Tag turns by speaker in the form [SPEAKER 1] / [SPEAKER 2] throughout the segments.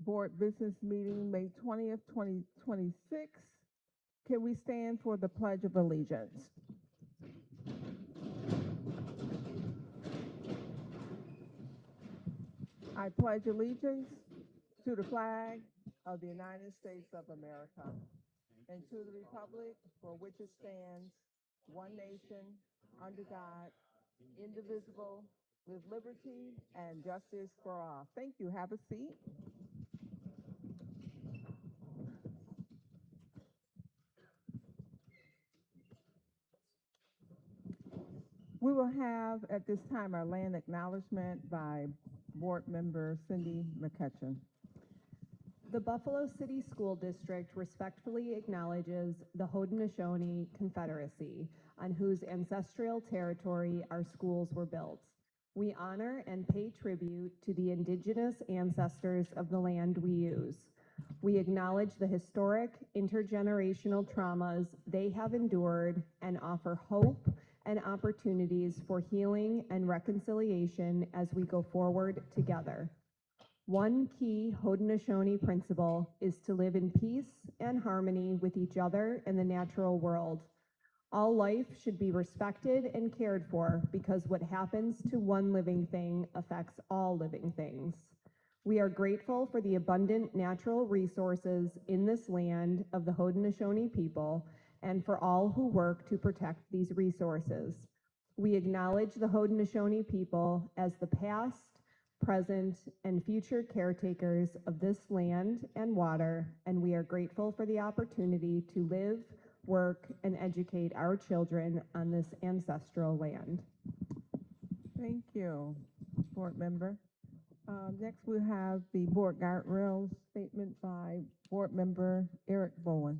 [SPEAKER 1] Board Business Meeting, May 20th, 2026. Can we stand for the Pledge of Allegiance? I pledge allegiance to the flag of the United States of America and to the republic for which it stands, one nation, under God, indivisible, with liberty and justice for all. Thank you. Have a seat. We will have at this time our land acknowledgement by Board Member Cindy McCutcheon.
[SPEAKER 2] The Buffalo City School District respectfully acknowledges the Haudenosaunee Confederacy, on whose ancestral territory our schools were built. We honor and pay tribute to the indigenous ancestors of the land we use. We acknowledge the historic intergenerational traumas they have endured and offer hope and opportunities for healing and reconciliation as we go forward together. One key Haudenosaunee principle is to live in peace and harmony with each other and the natural world. All life should be respected and cared for because what happens to one living thing affects all living things. We are grateful for the abundant natural resources in this land of the Haudenosaunee people and for all who work to protect these resources. We acknowledge the Haudenosaunee people as the past, present, and future caretakers of this land and water, and we are grateful for the opportunity to live, work, and educate our children on this ancestral land.
[SPEAKER 1] Thank you, Board Member. Next, we have the Board Guardrails statement by Board Member Eric Bowen.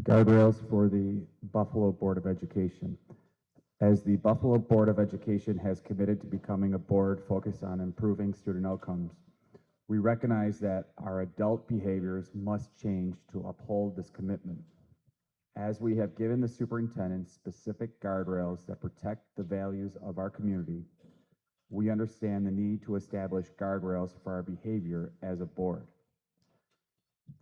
[SPEAKER 3] Guardrails for the Buffalo Board of Education. As the Buffalo Board of Education has committed to becoming a board focused on improving student outcomes, we recognize that our adult behaviors must change to uphold this commitment. As we have given the superintendent specific guardrails that protect the values of our community, we understand the need to establish guardrails for our behavior as a board.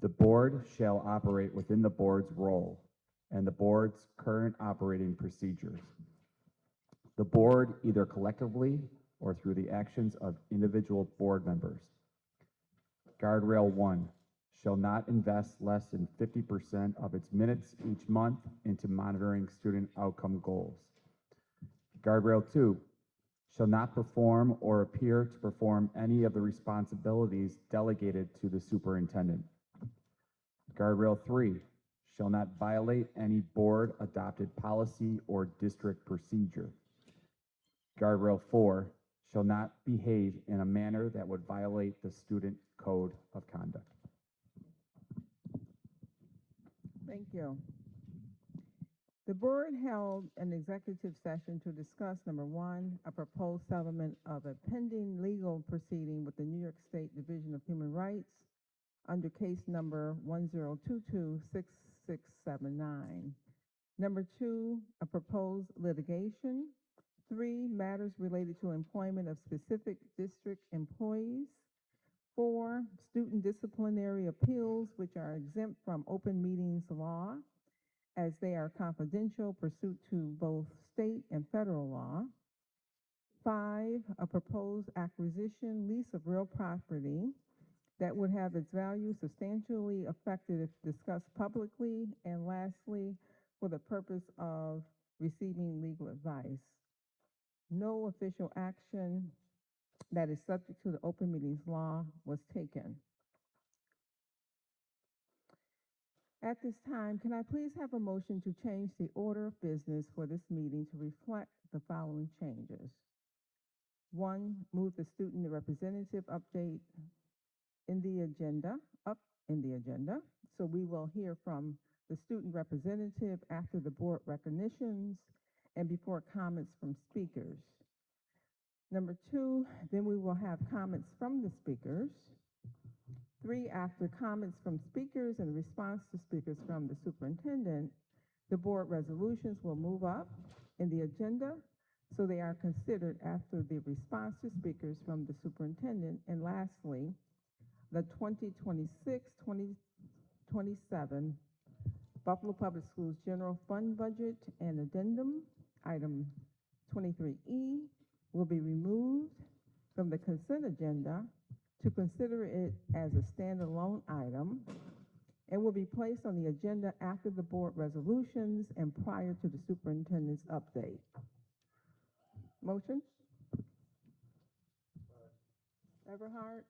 [SPEAKER 3] The board shall operate within the board's role and the board's current operating procedures. The board, either collectively or through the actions of individual board members. Guardrail 1, shall not invest less than 50% of its minutes each month into monitoring student outcome goals. Guardrail 2, shall not perform or appear to perform any of the responsibilities delegated to the superintendent. Guardrail 3, shall not violate any board adopted policy or district procedure. Guardrail 4, shall not behave in a manner that would violate the student code of conduct.
[SPEAKER 1] Thank you. The board held an executive session to discuss, number one, a proposed settlement of a pending legal proceeding with the New York State Division of Human Rights under case number 10226679. Number two, a proposed litigation. 3, matters related to employment of specific district employees. 4, student disciplinary appeals, which are exempt from open meetings law, as they are confidential pursuant to both state and federal law. 5, a proposed acquisition, lease of real property that would have its value substantially affected if discussed publicly. And lastly, for the purpose of receiving legal advice. No official action that is subject to the open meetings law was taken. At this time, can I please have a motion to change the order of business for this meeting to reflect the following changes? 1, move the student representative update in the agenda, So we will hear from the student representative after the board recognitions and before comments from speakers. Number 2, then we will have comments from the speakers. 3, after comments from speakers and response to speakers from the superintendent, the board resolutions will move up in the agenda, so they are considered after the response to speakers from the superintendent. And lastly, the 2026-2027 Buffalo Public Schools General Fund Budget and Addendum, item 23E, will be removed from the consent agenda to consider it as a standalone item and will be placed on the agenda after the board resolutions and prior to the superintendent's update. Motion? Everhart,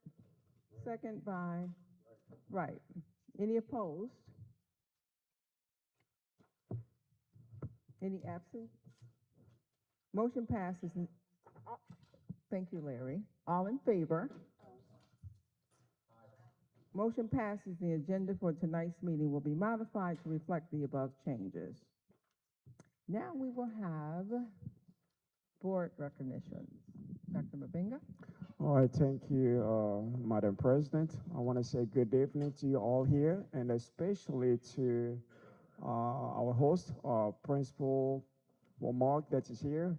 [SPEAKER 1] second by Wright. Any opposed? Any absent? Motion passes. Thank you, Larry. All in favor? Motion passes. The agenda for tonight's meeting will be modified to reflect the above changes. Now we will have board recognitions. Dr. Mabenga?
[SPEAKER 4] All right, thank you, Madam President. I want to say good evening to you all here, and especially to our host, Principal Womark, that is here.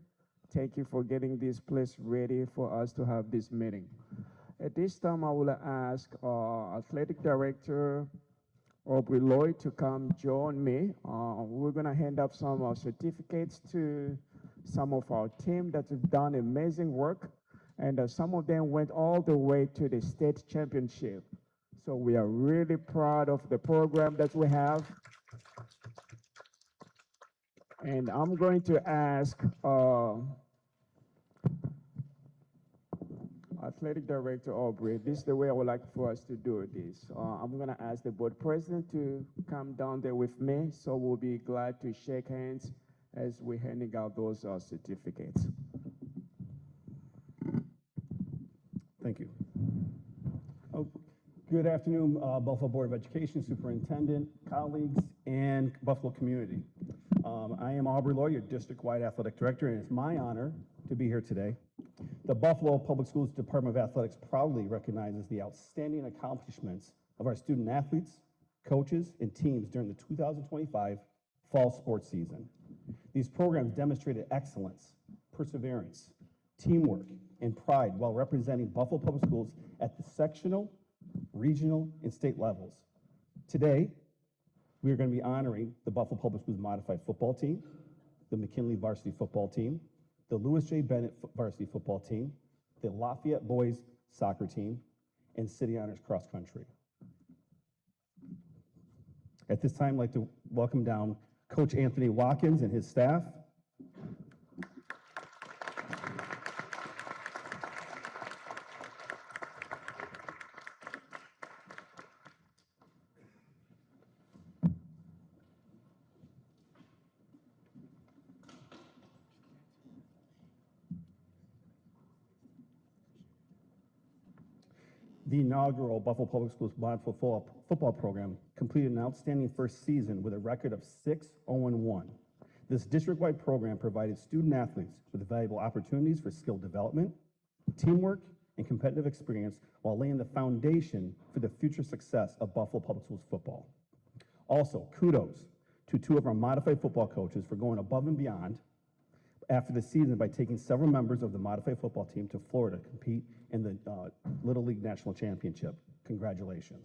[SPEAKER 4] Thank you for getting this place ready for us to have this meeting. At this time, I will ask Athletic Director Aubrey Lloyd to come join me. We're going to hand up some certificates to some of our team that have done amazing work, and some of them went all the way to the state championship. So we are really proud of the program that we have. And I'm going to ask Athletic Director Aubrey, this is the way I would like for us to do this. I'm going to ask the board president to come down there with me, so we'll be glad to shake hands as we're handing out those certificates.
[SPEAKER 5] Thank you. Oh, good afternoon, Buffalo Board of Education, Superintendent, colleagues, and Buffalo community. I am Aubrey Lloyd, your district-wide athletic director, and it's my honor to be here today. The Buffalo Public Schools Department of Athletics proudly recognizes the outstanding accomplishments of our student athletes, coaches, and teams during the 2025 fall sports season. These programs demonstrated excellence, perseverance, teamwork, and pride while representing Buffalo Public Schools at the sectional, regional, and state levels. Today, we are going to be honoring the Buffalo Public Schools Modified Football Team, the McKinley Varsity Football Team, the Lewis J. Bennett Varsity Football Team, the Lafayette Boys Soccer Team, and City Honors Cross Country. At this time, I'd like to welcome down Coach Anthony Watkins and his staff. The inaugural Buffalo Public Schools Modified football program completed an outstanding first season with a record of 6-0-1. This district-wide program provided student athletes with valuable opportunities for skill development, teamwork, and competitive experience while laying the foundation for the future success of Buffalo Public Schools football. Also, kudos to two of our modified football coaches for going above and beyond after the season by taking several members of the modified football team to Florida to compete in the Little League National Championship. Congratulations.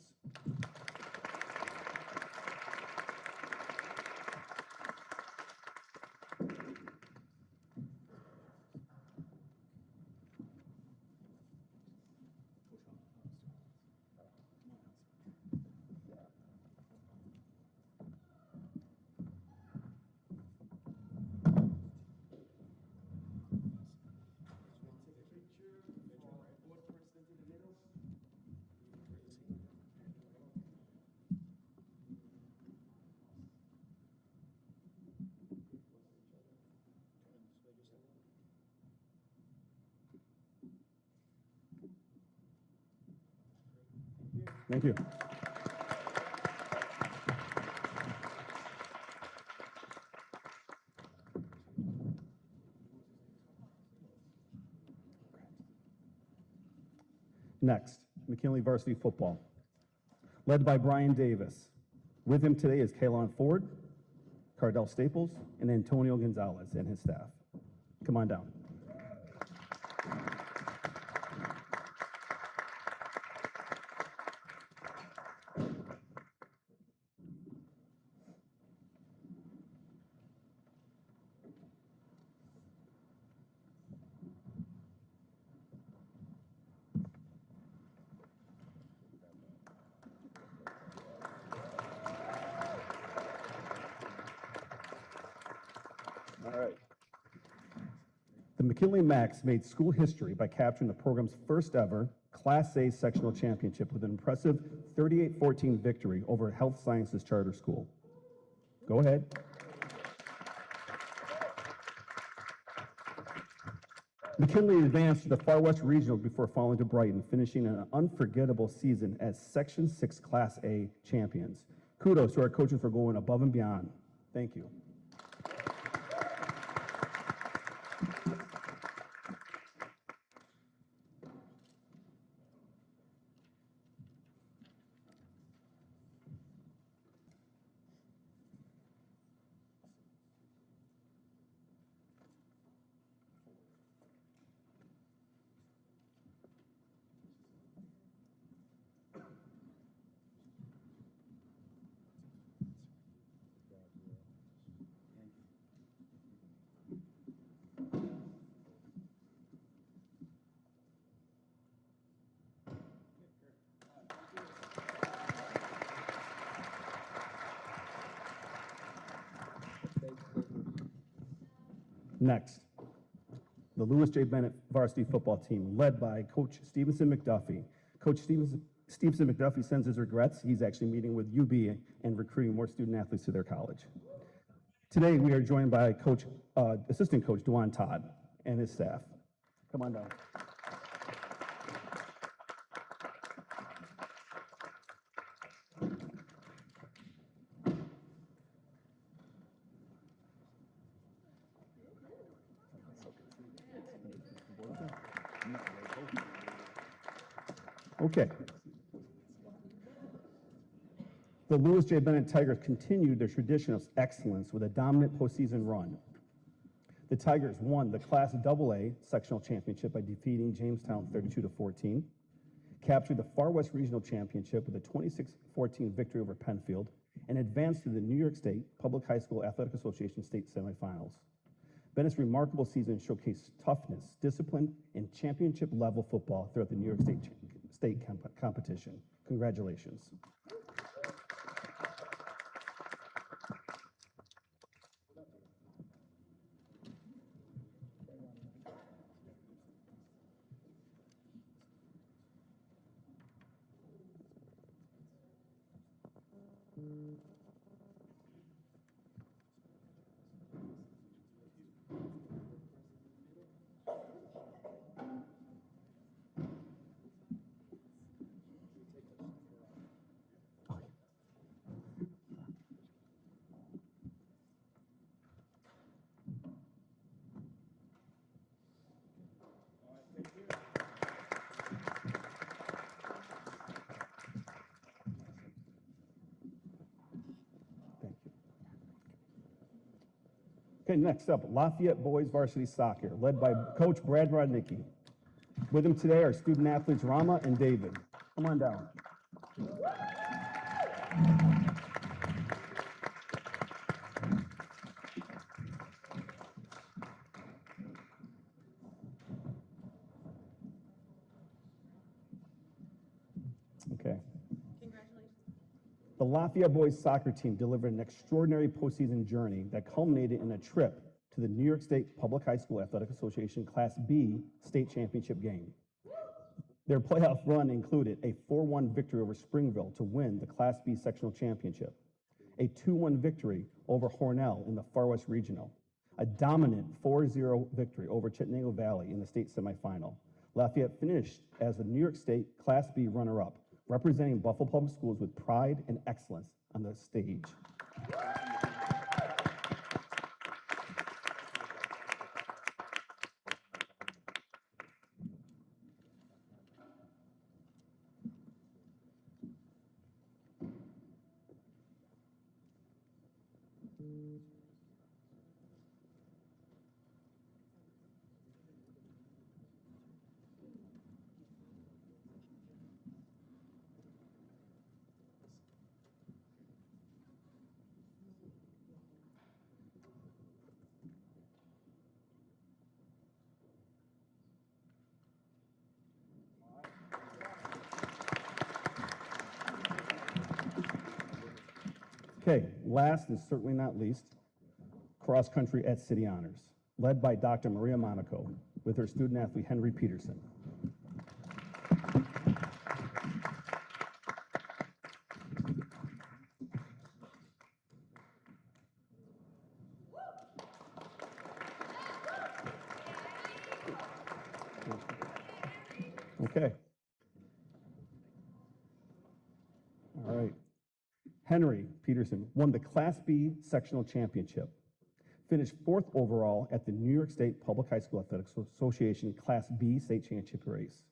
[SPEAKER 5] Thank you. Next, McKinley Varsity Football, led by Brian Davis. With him today is Kaylon Ford, Cardell Staples, and Antonio Gonzalez and his staff. Come on down. The McKinley Max made school history by capturing the program's first ever Class A sectional championship with an impressive 38-14 victory over Health Sciences Charter School. Go ahead. McKinley advanced to the Far West Regionals before falling to Brighton, finishing an unforgettable season as Section 6 Class A champions. Kudos to our coaches for going above and beyond. Thank you. Next, the Lewis J. Bennett varsity football team, led by Coach Stevenson McDuffie. Coach Stevenson McDuffie sends his regrets. He's actually meeting with UB and recruiting more student athletes to their college. Today, we are joined by Assistant Coach Dewan Todd and his staff. Come on down. Okay. The Lewis J. Bennett Tigers continued their tradition of excellence with a dominant postseason run. The Tigers won the Class AA sectional championship by defeating Jamestown 32-14, captured the Far West Regional Championship with a 26-14 victory over Penfield, and advanced to the New York State Public High School Athletic Association state semifinals. Bennett's remarkable season showcased toughness, discipline, and championship-level football throughout the New York State competition. Congratulations. Okay, next up, Lafayette Boys Varsity Soccer, led by Coach Brad Rodnicki. With him today are student athletes Rama and David. Come on down. Okay. The Lafayette boys soccer team delivered an extraordinary postseason journey that culminated in a trip to the New York State Public High School Athletic Association Class B state championship game. Their playoff run included a 4-1 victory over Springville to win the Class B sectional championship, a 2-1 victory over Hornell in the Far West Regional, a dominant 4-0 victory over Chattanooga Valley in the state semifinal. Lafayette finished as the New York State Class B runner-up, representing Buffalo Public Schools with pride and excellence on the stage. Okay, last and certainly not least, cross country at City Honors. led by Dr. Maria Monaco, with her student athlete Henry Peterson. Okay. All right. Henry Peterson won the Class B sectional championship, finished 4th overall at the New York State Public High School Athletics Association Class B state championship race.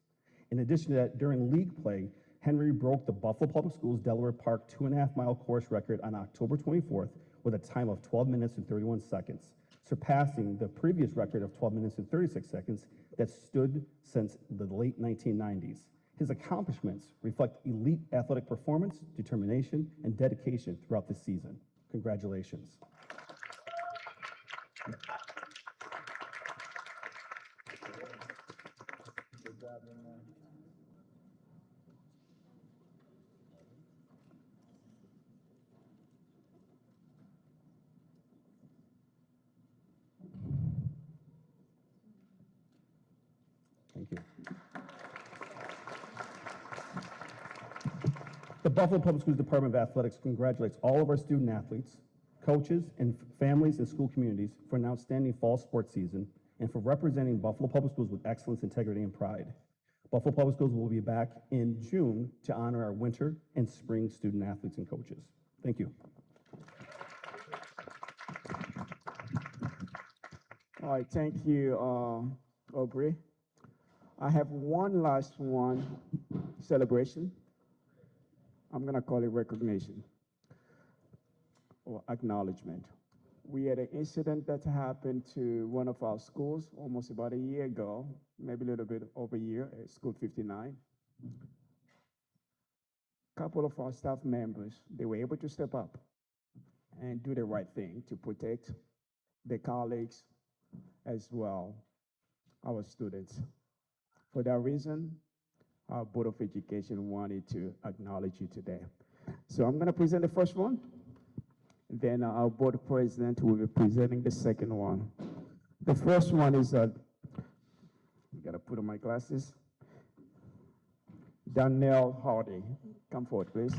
[SPEAKER 5] In addition to that, during league play, Henry broke the Buffalo Public Schools Delaware Park 2.5-mile course record on October 24th with a time of 12 minutes and 31 seconds, surpassing the previous record of 12 minutes and 36 seconds that stood since the late 1990s. His accomplishments reflect elite athletic performance, determination, and dedication throughout the season. Congratulations. Thank you. The Buffalo Public Schools Department of Athletics congratulates all of our student athletes, coaches, and families and school communities for an outstanding fall sports season and for representing Buffalo Public Schools with excellence, integrity, and pride. Buffalo Public Schools will be back in June to honor our winter and spring student athletes and coaches. Thank you.
[SPEAKER 4] All right, thank you, Aubrey. I have one last celebration. I'm gonna call it recognition or acknowledgement. We had an incident that happened to one of our schools almost about a year ago, maybe a little bit over a year, at School 59. A couple of our staff members, they were able to step up and do the right thing to protect their colleagues as well, our students. For that reason, our Board of Education wanted to acknowledge you today. So I'm gonna present the first one. Then our board president will be presenting the second one. The first one is, gotta put on my glasses. Danielle Hardy, come forward, please.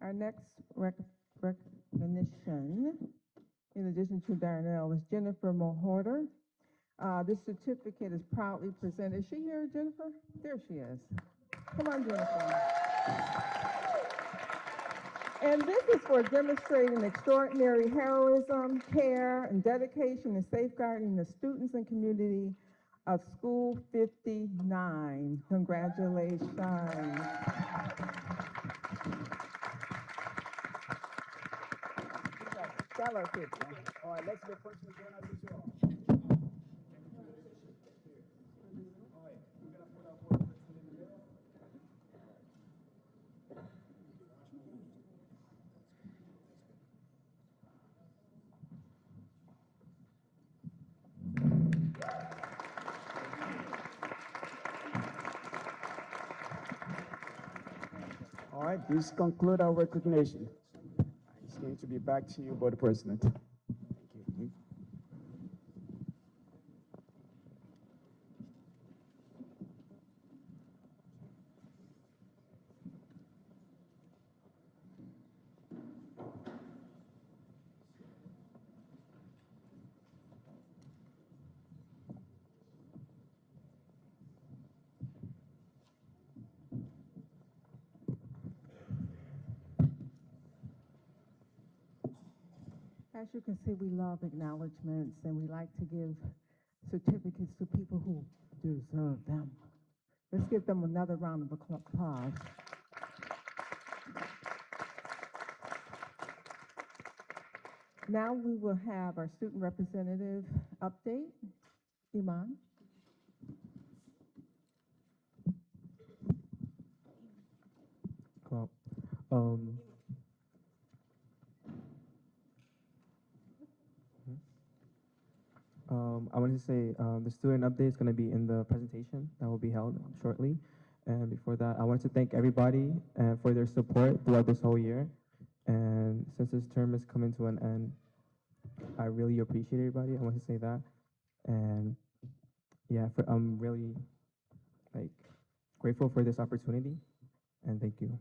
[SPEAKER 1] Our next recognition, in addition to Darnell, is Jennifer Mohorter. This certificate is proudly presented. Is she here, Jennifer? There she is. Come on, Jennifer. And this is for demonstrating extraordinary heroism, care, and dedication in safeguarding the students and community of School 59. Congratulations. Stellar picture.
[SPEAKER 4] All right, let's get first join us as well. All right, this concludes our recognition. It's going to be back to you, Board President. Thank you.
[SPEAKER 1] as you can see, we love acknowledgments, and we like to give certificates to people who deserve them. Let's give them another round of applause. Now we will have our student representative update. Iman?
[SPEAKER 6] Cool. I wanted to say the student update is going to be in the presentation that will be held shortly. And before that, I wanted to thank everybody for their support throughout this whole year. And since this term is coming to an end, I really appreciate everybody. I want to say that. And yeah, I'm really grateful for this opportunity. And thank you.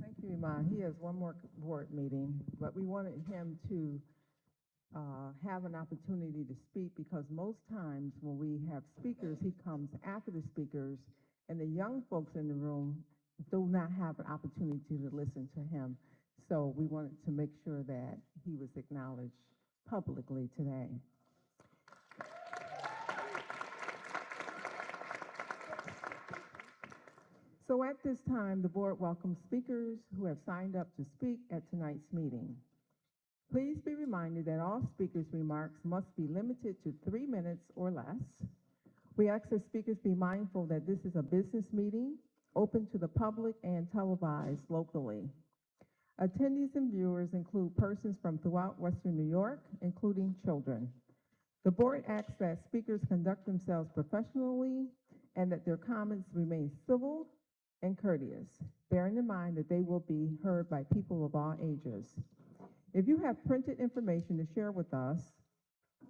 [SPEAKER 1] Thank you, Iman. He has one more board meeting, but we wanted him to have an opportunity to speak because most times when we have speakers, he comes after the speakers, and the young folks in the room do not have an opportunity to listen to him. So we wanted to make sure that he was acknowledged publicly today. So at this time, the board welcomes speakers who have signed up to speak at tonight's meeting. Please be reminded that all speakers' remarks must be limited to 3 minutes or less. We ask that speakers be mindful that this is a business meeting, open to the public and televised locally. Attendees and viewers include persons from throughout Western New York, including children. The board asks that speakers conduct themselves professionally and that their comments remain civil and courteous, bearing in mind that they will be heard by people of all ages. If you have printed information to share with us,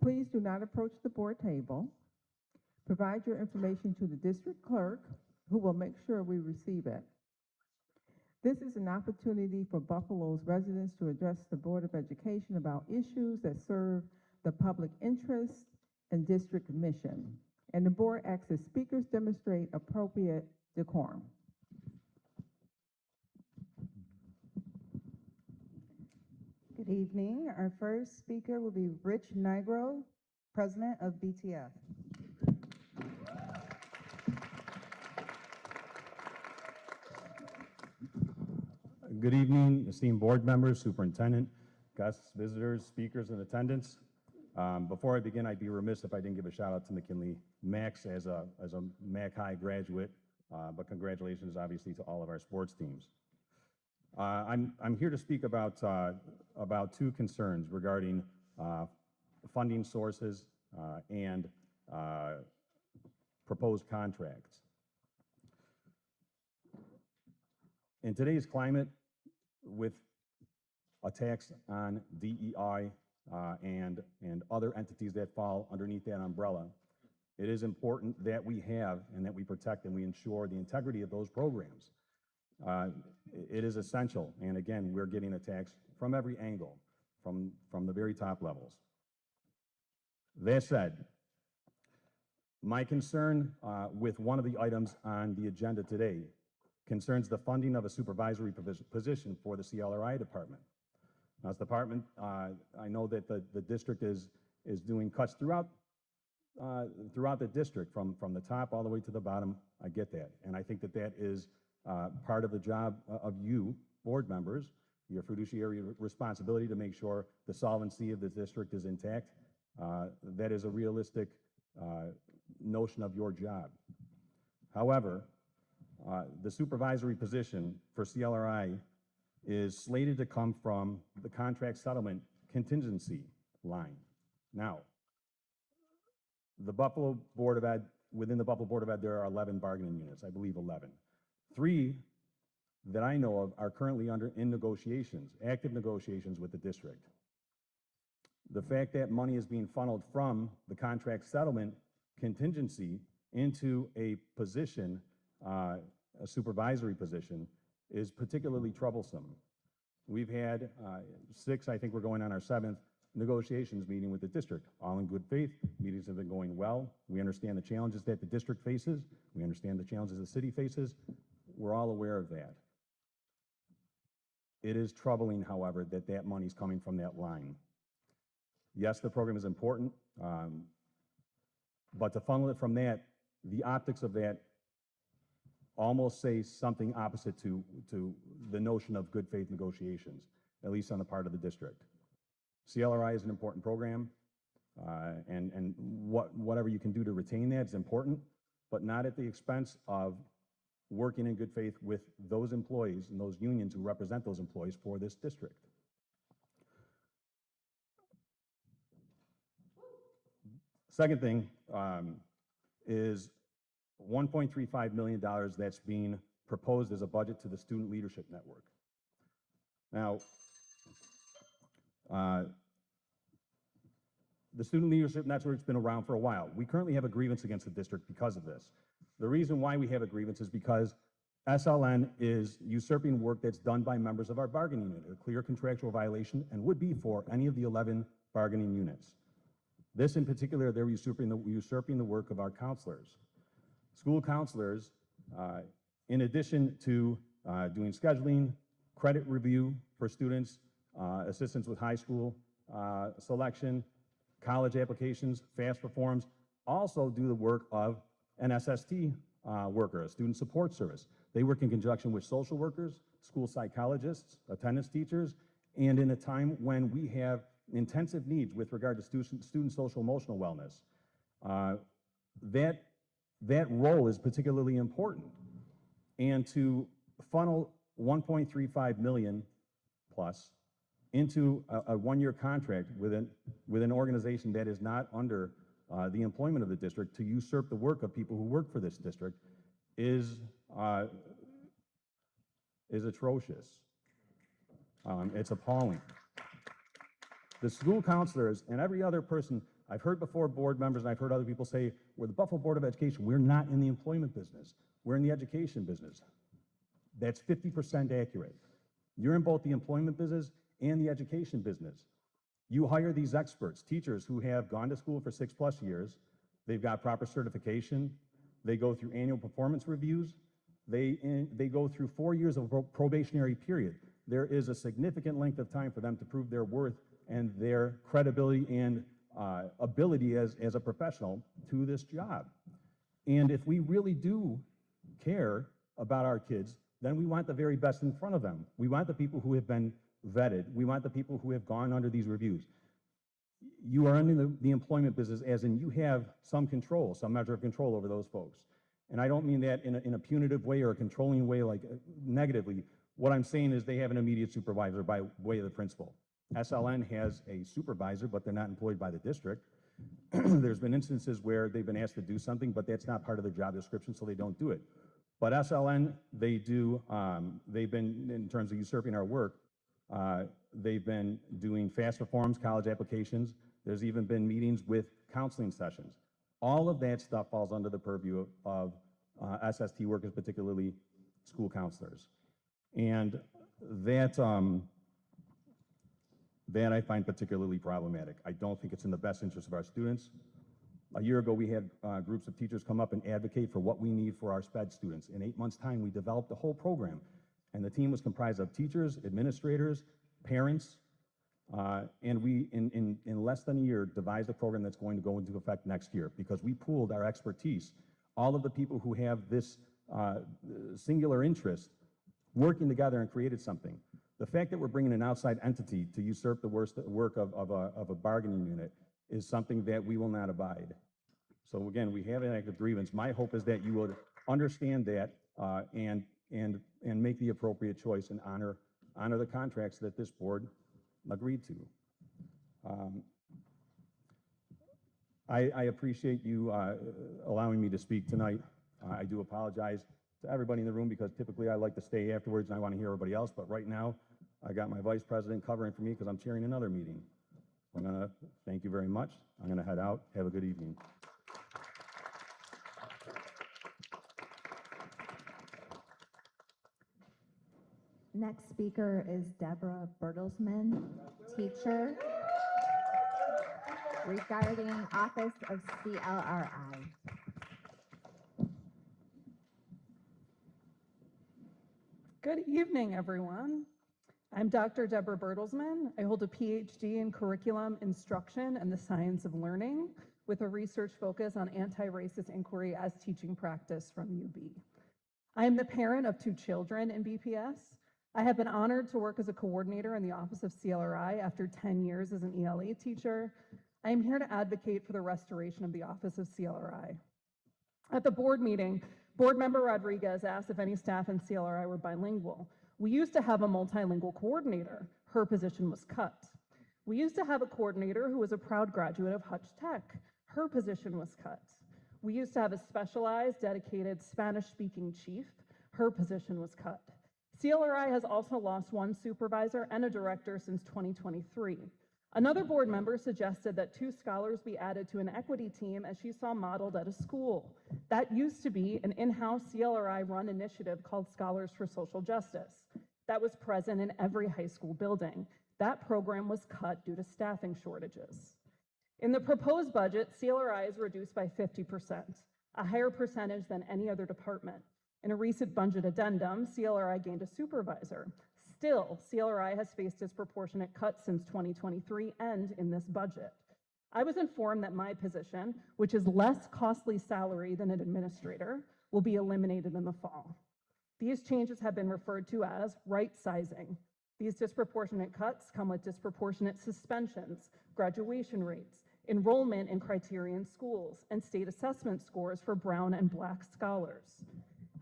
[SPEAKER 1] please do not approach the board table. Provide your information to the district clerk, who will make sure we receive it. This is an opportunity for Buffalo's residents to address the Board of Education about issues that serve the public interest and district mission. And the board asks that speakers demonstrate appropriate decorum.
[SPEAKER 7] Good evening. Our first speaker will be Rich Nigro, President of BTF.
[SPEAKER 5] Good evening, esteemed board members, superintendent, guests, visitors, speakers, and attendants. Before I begin, I'd be remiss if I didn't give a shout out to McKinley Max as a Mac High graduate, but congratulations obviously to all of our sports teams. I'm here to speak about two concerns regarding funding sources and proposed contracts. In today's climate, with attacks on DEI and other entities that fall underneath that umbrella, it is important that we have and that we protect and we ensure the integrity of those programs. It is essential, and again, we're getting attacks from every angle, from the very top levels. That said, my concern with one of the items on the agenda today concerns the funding of a supervisory position for the CLRI department. Now, this department, I know that the district is doing cuts throughout the district, from the top all the way to the bottom. I get that, and I think that is part of the job of you, board members, your fiduciary responsibility to make sure the solvency of the district is intact. That is a realistic notion of your job. However, the supervisory position for CLRI is slated to come from the contract settlement contingency line. Now, the Buffalo Board of Ed, within the Buffalo Board of Ed, there are 11 bargaining units, I believe 11. 3 that I know of are currently in negotiations, active negotiations with the district. The fact that money is being funneled from the contract settlement contingency into a position, a supervisory position, is particularly troublesome. We've had 6, I think we're going on our 7th,
[SPEAKER 8] negotiations meeting with the district, all in good faith. Meetings have been going well. We understand the challenges that the district faces. We understand the challenges the city faces. We're all aware of that. It is troubling, however, that that money's coming from that line. Yes, the program is important, but to funnel it from that, the optics of that almost say something opposite to the notion of good faith negotiations, at least on the part of the district. CLRI is an important program, and whatever you can do to retain that is important, but not at the expense of working in good faith with those employees and those unions who represent those employees for this district. Second thing is $1.35 million that's being proposed as a budget to the Student Leadership Network. Now, the Student Leadership Network's been around for a while. We currently have a grievance against the district because of this. The reason why we have a grievance is because SLN is usurping work that's done by members of our bargaining unit, a clear contractual violation, and would be for any of the 11 bargaining units. This in particular, they're usurping the work of our counselors. School counselors, in addition to doing scheduling, credit review for students, assistance with high school selection, college applications, FAFSA forms, also do the work of an SST worker, a student support service. They work in conjunction with social workers, school psychologists, attendance teachers, and in a time when we have intensive needs with regard to student social emotional wellness. That role is particularly important. And to funnel 1.35 million plus into a one-year contract with an organization that is not under the employment of the district, to usurp the work of people who work for this district is atrocious. It's appalling. The school counselors and every other person, I've heard before board members and I've heard other people say, we're the Buffalo Board of Education, we're not in the employment business, we're in the education business. That's 50% accurate. You're in both the employment business and the education business. You hire these experts, teachers who have gone to school for 6+ years, they've got proper certification, they go through annual performance reviews, they go through 4 years of probationary period. There is a significant length of time for them to prove their worth and their credibility and ability as a professional to this job. And if we really do care about our kids, then we want the very best in front of them. We want the people who have been vetted. We want the people who have gone under these reviews. You are in the employment business as in you have some control, some measure of control over those folks. And I don't mean that in a punitive way or a controlling way, like negatively. What I'm saying is they have an immediate supervisor by way of the principal. SLN has a supervisor, but they're not employed by the district. There's been instances where they've been asked to do something, but that's not part of their job description, so they don't do it. But SLN, they do, they've been, in terms of usurping our work, they've been doing FAFSA forms, college applications. There's even been meetings with counseling sessions. All of that stuff falls under the purview of SST workers, particularly school counselors. And that I find particularly problematic. I don't think it's in the best interest of our students. A year ago, we had groups of teachers come up and advocate for what we need for our SPED students. In 8 months' time, we developed a whole program. And the team was comprised of teachers, administrators, parents, and we, in less than a year, devised a program that's going to go into effect next year because we pooled our expertise. All of the people who have this singular interest working together and created something. The fact that we're bringing an outside entity to usurp the work of a bargaining unit is something that we will not abide. So again, we have an active grievance. My hope is that you would understand that and make the appropriate choice and honor the contracts that this board agreed to. I appreciate you allowing me to speak tonight. I do apologize to everybody in the room because typically I like to stay afterwards and I want to hear everybody else, but right now I got my vice president covering for me because I'm chairing another meeting. I'm going to thank you very much. I'm going to head out. Have a good evening.
[SPEAKER 9] Next speaker is Deborah Bertelsmann, teacher. regarding Office of CLRI.
[SPEAKER 10] Good evening, everyone. I'm Dr. Deborah Bertelsmann. I hold a PhD in curriculum instruction and the science of learning with a research focus on anti-racist inquiry as teaching practice from UB. I am the parent of 2 children in BPS. I have been honored to work as a coordinator in the Office of CLRI after 10 years as an ELA teacher. I am here to advocate for the restoration of the Office of CLRI. At the board meeting, Board Member Rodriguez asked if any staff in CLRI were bilingual. We used to have a multilingual coordinator. Her position was cut. We used to have a coordinator who was a proud graduate of Hutch Tech. Her position was cut. We used to have a specialized, dedicated Spanish-speaking chief. Her position was cut. CLRI has also lost 1 supervisor and a director since 2023. Another board member suggested that 2 scholars be added to an equity team as she saw modeled at a school. That used to be an in-house CLRI-run initiative called Scholars for Social Justice. That was present in every high school building. That program was cut due to staffing shortages. In the proposed budget, CLRI is reduced by 50%, a higher percentage than any other department. In a recent budget addendum, CLRI gained a supervisor. Still, CLRI has faced disproportionate cuts since 2023 and in this budget. I was informed that my position, which is less costly salary than an administrator, will be eliminated in the fall. These changes have been referred to as right sizing. These disproportionate cuts come with disproportionate suspensions, graduation rates, enrollment in criterion schools, and state assessment scores for Brown and Black scholars.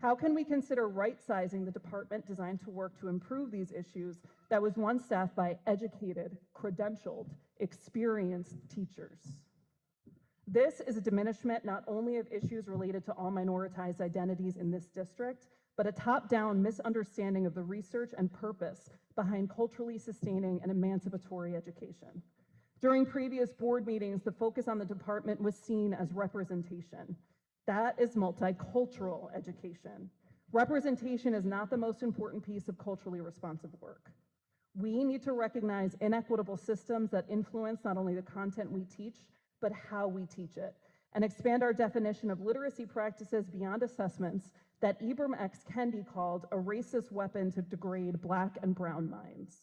[SPEAKER 10] How can we consider right-sizing the department designed to work to improve these issues that was once staffed by educated, credentialed, experienced teachers? This is a diminishment not only of issues related to all minoritized identities in this district, but a top-down misunderstanding of the research and purpose behind culturally sustaining and emancipatory education. During previous board meetings, the focus on the department was seen as representation. That is multicultural education. Representation is not the most important piece of culturally responsive work. We need to recognize inequitable systems that influence not only the content we teach, but how we teach it, and expand our definition of literacy practices beyond assessments that Ibram X. Kendi called a racist weapon to degrade Black and Brown minds.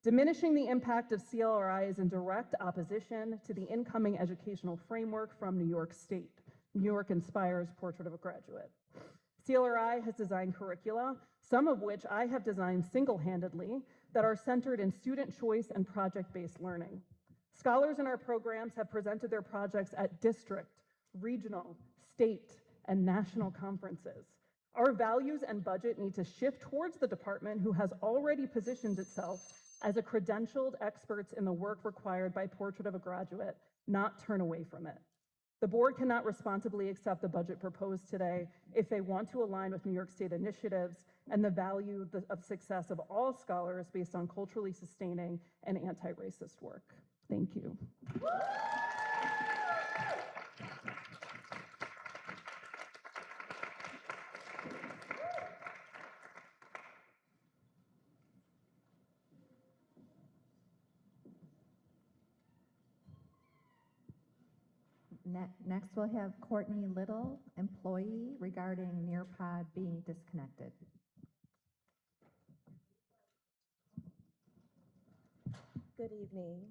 [SPEAKER 10] Diminishing the impact of CLRI is in direct opposition to the incoming educational framework from New York State. New York Inspires Portrait of a Graduate. CLRI has designed curricula, some of which I have designed single-handedly, that are centered in student choice and project-based learning. Scholars in our programs have presented their projects at district, regional, state, and national conferences. Our values and budget need to shift towards the department who has already positioned itself as a credentialed experts in the work required by Portrait of a Graduate, not turn away from it. The board cannot responsibly accept the budget proposed today if they want to align with New York State initiatives and the value of success of all scholars based on culturally sustaining and anti-racist work. Thank you.
[SPEAKER 9] Next, we'll have Courtney Little, employee, regarding Nearpod being disconnected.
[SPEAKER 11] Good evening.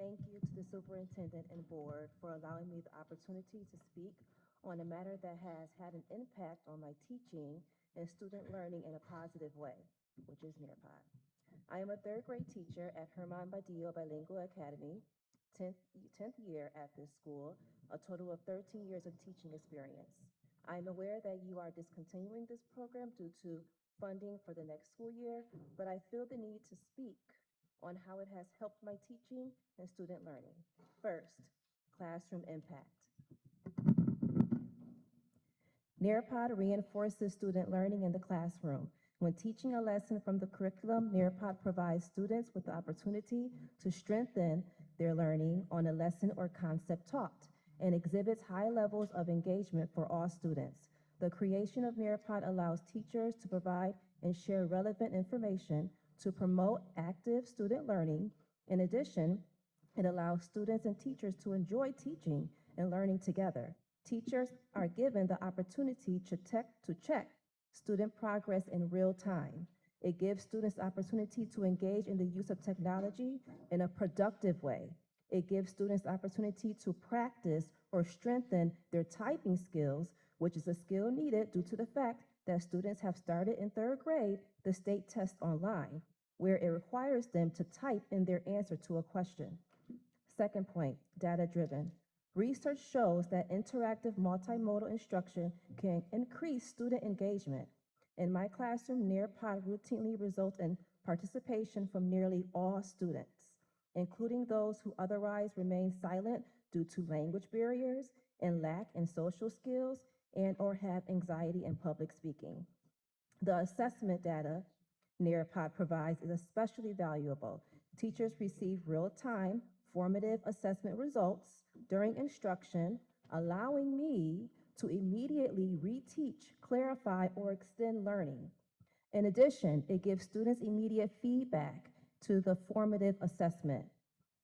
[SPEAKER 11] Thank you to the superintendent and board for allowing me the opportunity to speak on a matter that has had an impact on my teaching and student learning in a positive way, which is Nearpod. I am a 3rd grade teacher at Herman Badillo Bilingual Academy, 10th year at this school, a total of 13 years of teaching experience. I am aware that you are discontinuing this program due to funding for the next school year, but I feel the need to speak on how it has helped my teaching and student learning. First, classroom impact. Nearpod reinforces student learning in the classroom. When teaching a lesson from the curriculum, Nearpod provides students with the opportunity to strengthen their learning on a lesson or concept taught and exhibits high levels of engagement for all students. The creation of Nearpod allows teachers to provide and share relevant information to promote active student learning. In addition, It allows students and teachers to enjoy teaching and learning together. Teachers are given the opportunity to check student progress in real time. It gives students the opportunity to engage in the use of technology in a productive way. It gives students the opportunity to practice or strengthen their typing skills, which is a skill needed due to the fact that students have started in 3rd grade the state test online, where it requires them to type in their answer to a question. Second point, data-driven. Research shows that interactive multimodal instruction can increase student engagement. In my classroom, Nearpod routinely results in participation from nearly all students, including those who otherwise remain silent due to language barriers and lack in social skills and/or have anxiety in public speaking. The assessment data Nearpod provides is especially valuable. Teachers receive real-time formative assessment results during instruction, allowing me to immediately reteach, clarify, or extend learning. In addition, it gives students immediate feedback to the formative assessment.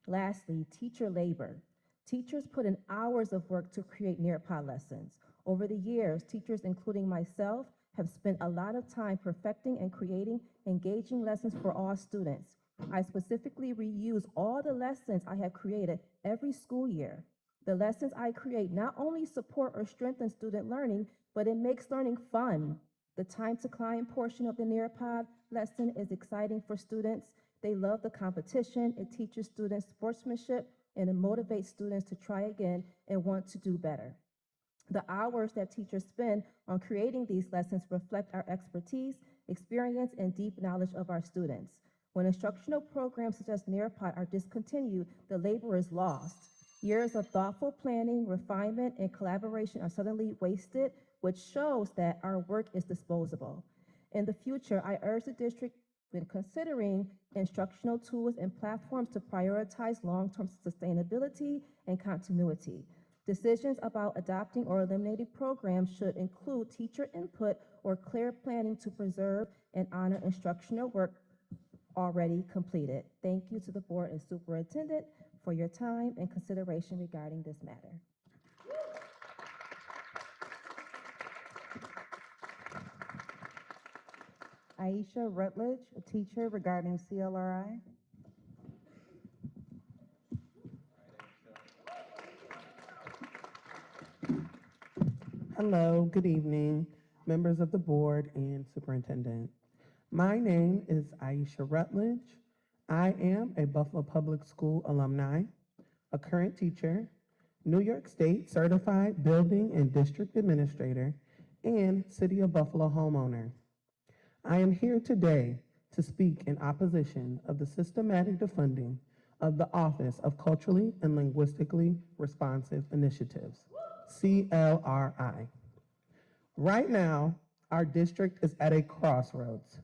[SPEAKER 11] Lastly, teacher labor. Teachers put in hours of work to create Nearpod lessons. Over the years, teachers, including myself, have spent a lot of time perfecting and creating engaging lessons for all students. I specifically reuse all the lessons I have created every school year. The lessons I create not only support or strengthen student learning, but it makes learning fun. The time to climb portion of the Nearpod lesson is exciting for students. They love the competition. It teaches students sportsmanship, and it motivates students to try again and want to do better. The hours that teachers spend on creating these lessons reflect our expertise, experience, and deep knowledge of our students. When instructional programs such as Nearpod are discontinued, the labor is lost. Years of thoughtful planning, refinement, and collaboration are suddenly wasted, which shows that our work is disposable. In the future, I urge the district, when considering instructional tools and platforms, to prioritize long-term sustainability and continuity. Decisions about adopting or eliminating programs should include teacher input or clear planning to preserve and honor instructional work already completed. Thank you to the board and superintendent for your time and consideration regarding this matter.
[SPEAKER 7] Aisha Rutledge, a teacher, regarding CLRI.
[SPEAKER 12] Hello, good evening, members of the board and superintendent. My name is Aisha Rutledge. I am a Buffalo Public School alumni, a current teacher, New York State certified building and district administrator, and City of Buffalo homeowner. I am here today to speak in opposition of the systematic defunding of the Office of Culturally and Linguistically Responsive Initiatives, CLRI. Right now, our district is at a crossroads.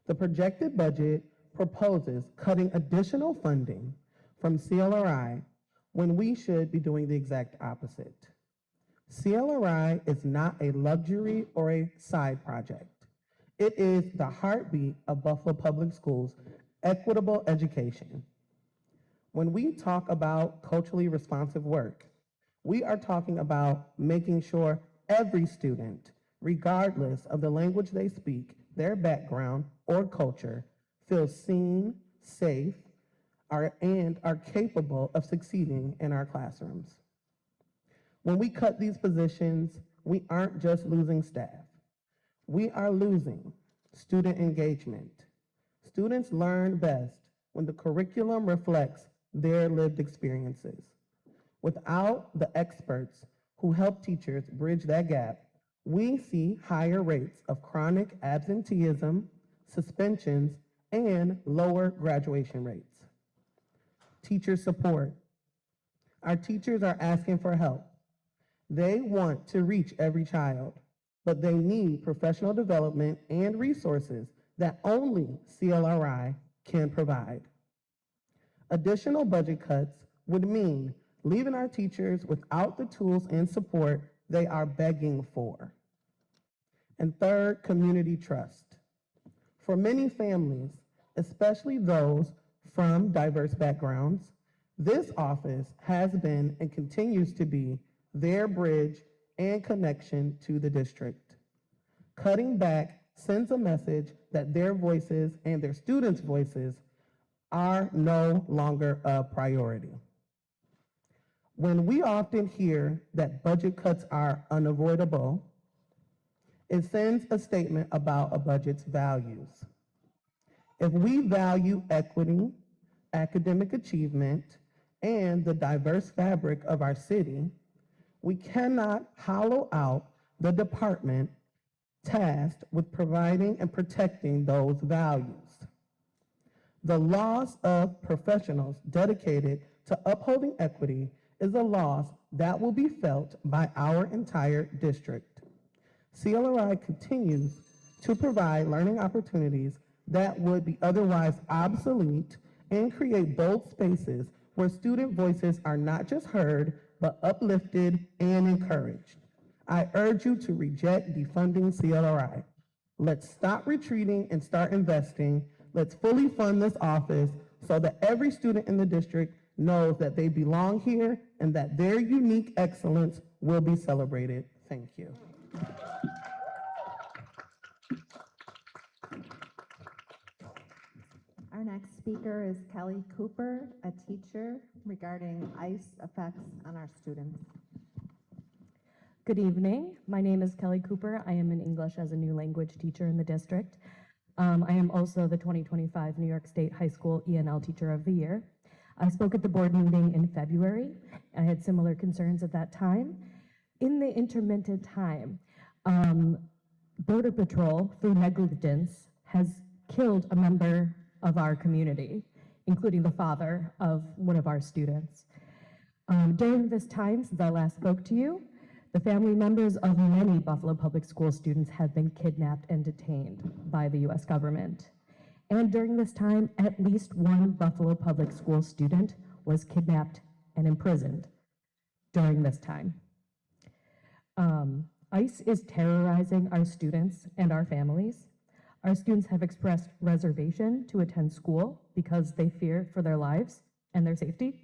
[SPEAKER 12] The projected budget proposes cutting additional funding from CLRI when we should be doing the exact opposite. CLRI is not a luxury or a side project. It is the heartbeat of Buffalo Public Schools' equitable education. When we talk about culturally responsive work, we are talking about making sure every student, regardless of the language they speak, their background, or culture, feels seen, safe, and are capable of succeeding in our classrooms. When we cut these positions, we aren't just losing staff. We are losing student engagement. Students learn best when the curriculum reflects their lived experiences. Without the experts who help teachers bridge that gap, we see higher rates of chronic absenteeism, suspensions, and lower graduation rates. Teacher support. Our teachers are asking for help. They want to reach every child, but they need professional development and resources that only CLRI can provide. Additional budget cuts would mean leaving our teachers without the tools and support they are begging for. And third, community trust. For many families, especially those from diverse backgrounds, This office has been and continues to be their bridge and connection to the district. Cutting back sends a message that their voices and their students' voices are no longer a priority. When we often hear that budget cuts are unavoidable, it sends a statement about a budget's values. If we value equity, academic achievement, and the diverse fabric of our city, we cannot hollow out the department tasked with providing and protecting those values. The loss of professionals dedicated to upholding equity is a loss that will be felt by our entire district. CLRI continues to provide learning opportunities that would be otherwise obsolete and create bold spaces where student voices are not just heard, but uplifted and encouraged. I urge you to reject defunding CLRI. Let's stop retreating and start investing. Let's fully fund this office so that every student in the district knows that they belong here and that their unique excellence will be celebrated. Thank you.
[SPEAKER 9] Our next speaker is Kelly Cooper, a teacher, regarding ICE effects on our students.
[SPEAKER 13] Good evening. My name is Kelly Cooper. I am an English as a new language teacher in the district. I am also the 2025 New York State High School ENL Teacher of the Year. I spoke at the board meeting in February. I had similar concerns at that time. In the intermittent time, Border Patrol, through negligence, has killed a member of our community, including the father of one of our students. During this time, since I last spoke to you, the family members of many Buffalo Public School students have been kidnapped and detained by the US government. And during this time, at least one Buffalo Public School student was kidnapped and imprisoned during this time. ICE is terrorizing our students and our families. Our students have expressed reservation to attend school because they fear for their lives and their safety.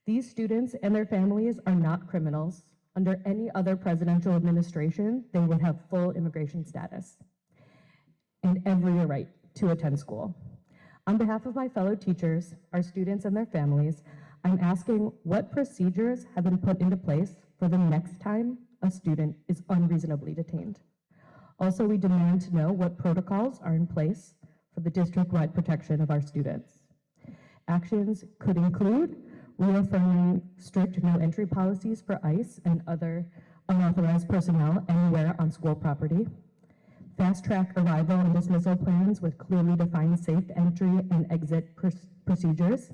[SPEAKER 13] These students and their families are not criminals. Under any other presidential administration, they would have full immigration status and every right to attend school. On behalf of my fellow teachers, our students and their families, I'm asking what procedures have been put into place for the next time a student is unreasonably detained. Also, we demand to know what protocols are in place for the district-wide protection of our students. Actions could include reaffirming strict no-entry policies for ICE and other unauthorized personnel anywhere on school property, fast-track arrival and dismissal plans with clearly defined safe entry and exit procedures,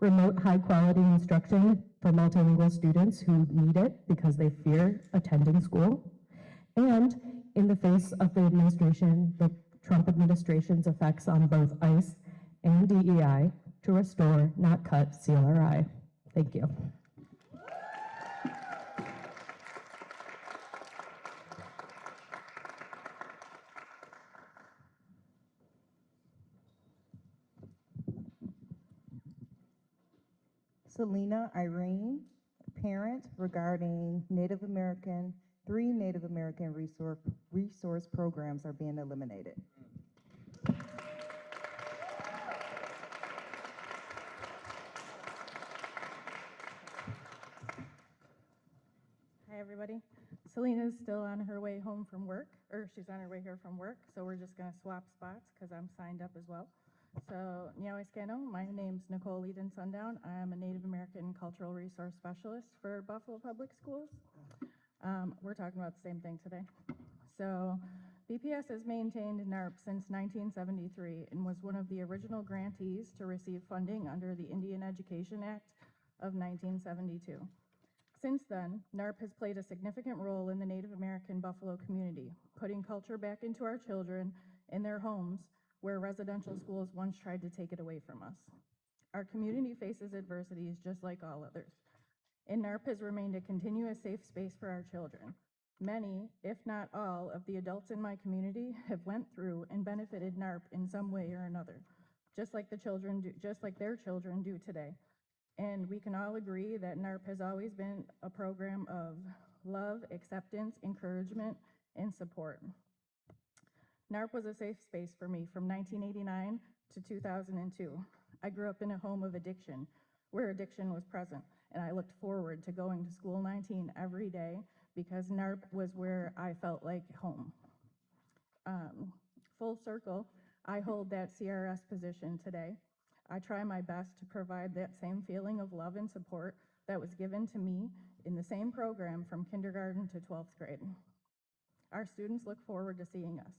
[SPEAKER 13] remote high-quality instruction for multilingual students who need it because they fear attending school, and in the face of the Trump administration's effects on both ICE and DEI, to restore, not cut, CLRI. Thank you.
[SPEAKER 7] Selena Irene, parent, regarding three Native American resource programs are being eliminated.
[SPEAKER 14] Hi, everybody. Selena's still on her way home from work, or she's on her way here from work, so we're just going to swap spots because I'm signed up as well. So, Nyawiskano, my name's Nicole Eden Sundown. I'm a Native American Cultural Resource Specialist for Buffalo Public Schools. We're talking about the same thing today. So, BPS has maintained NARP since 1973 and was one of the original grantees to receive funding under the Indian Education Act of 1972. Since then, NARP has played a significant role in the Native American Buffalo community, putting culture back into our children in their homes where residential schools once tried to take it away from us. Our community faces adversities just like all others, and NARP has remained a continuous safe space for our children. Many, if not all, of the adults in my community have went through and benefited NARP in some way or another, just like their children do today, And we can all agree that NARP has always been a program of love, acceptance, encouragement, and support. NARP was a safe space for me from 1989 to 2002. I grew up in a home of addiction, where addiction was present, and I looked forward to going to School 19 every day because NARP was where I felt like home. Full circle, I hold that CRS position today. I try my best to provide that same feeling of love and support that was given to me in the same program from kindergarten to 12th grade. Our students look forward to seeing us.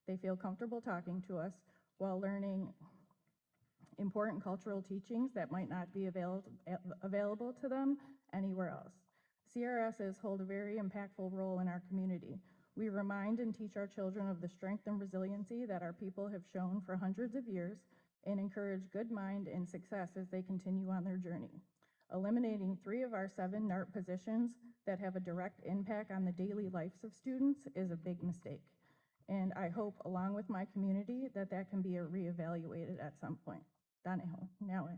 [SPEAKER 14] They feel comfortable talking to us while learning important cultural teachings that might not be available to them anywhere else. CRSs hold a very impactful role in our community. We remind and teach our children of the strength and resiliency that our people have shown for hundreds of years and encourage good mind and success as they continue on their journey. Eliminating 3 of our 7 NARP positions that have a direct impact on the daily lives of students is a big mistake. And I hope, along with my community, that that can be reevaluated at some point. Daneho, now it.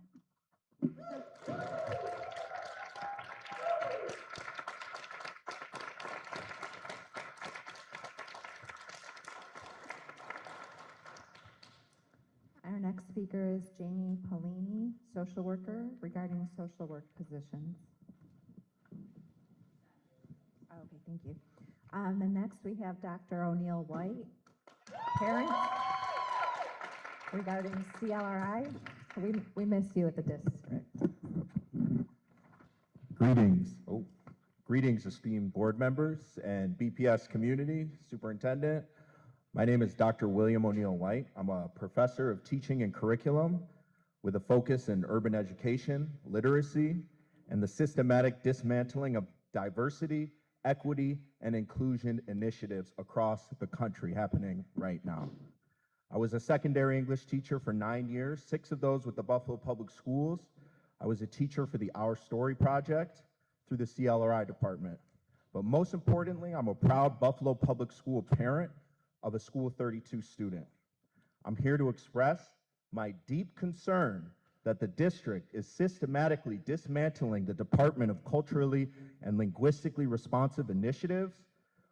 [SPEAKER 9] Our next speaker is Jamie Paulini, social worker, regarding social work positions. Okay, thank you. And next we have Dr. O'Neill White, parent, regarding CLRI. We miss you at the district.
[SPEAKER 15] Greetings, esteemed board members and BPS community, superintendent. My name is Dr. William O'Neill White. I'm a professor of teaching and curriculum with a focus in urban education, literacy, and the systematic dismantling of diversity, equity, and inclusion initiatives across the country happening right now. I was a secondary English teacher for 9 years, 6 of those with the Buffalo Public Schools. I was a teacher for the Our Story Project through the CLRI department. But most importantly, I'm a proud Buffalo Public School parent of a School 32 student. I'm here to express my deep concern that the district is systematically dismantling the Department of Culturally and Linguistically Responsive Initiatives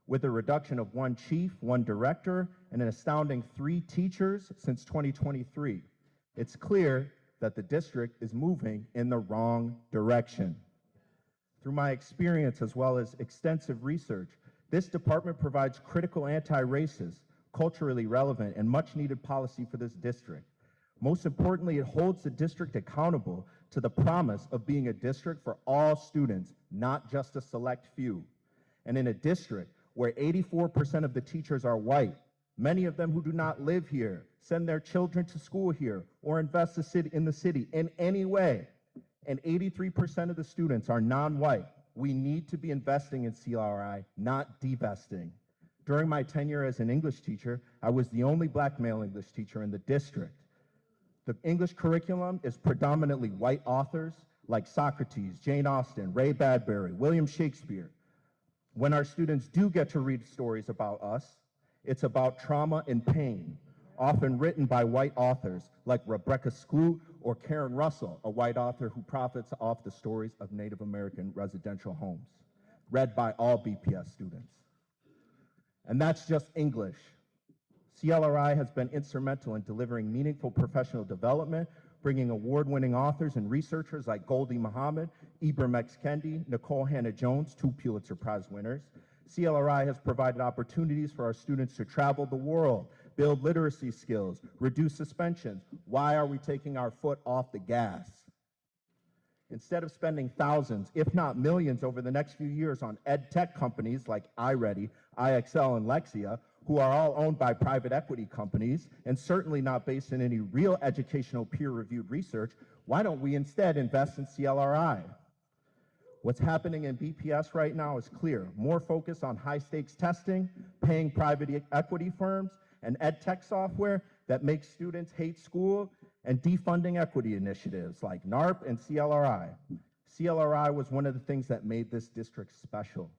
[SPEAKER 15] with a reduction of 1 chief, 1 director, and an astounding 3 teachers since 2023. It's clear that the district is moving in the wrong direction. Through my experience as well as extensive research, this department provides critical anti-racist, culturally relevant, and much-needed policy for this district. Most importantly, it holds the district accountable to the promise of being a district for all students, not just a select few. And in a district where 84% of the teachers are white, many of them who do not live here, send their children to school here, or invest in the city in any way, and 83% of the students are non-white, we need to be investing in CLRI, not divesting. During my tenure as an English teacher, I was the only black male English teacher in the district. The English curriculum is predominantly white authors like Socrates, Jane Austen, Ray Bradbury, William Shakespeare. When our students do get to read stories about us, it's about trauma and pain, often written by white authors like Rebecca Skloot or Karen Russell, a white author who profits off the stories of Native American residential homes, read by all BPS students. And that's just English. CLRI has been instrumental in delivering meaningful professional development, bringing award-winning authors and researchers like Goldie Muhammad, Ibram X. Kendi, Nicole Hannah-Jones, 2 Pulitzer Prize winners. CLRI has provided opportunities for our students to travel the world, build literacy skills, reduce suspensions. Why are we taking our foot off the gas? Instead of spending thousands, if not millions, over the next few years on ed tech companies like iReady, IXL, and Lexia, who are all owned by private equity companies and certainly not based in any real educational peer-reviewed research, why don't we instead invest in CLRI? What's happening in BPS right now is clear. More focus on high-stakes testing, paying private equity firms, and ed tech software that makes students hate school, and defunding equity initiatives like NARP and CLRI. CLRI was one of the things that made this district special,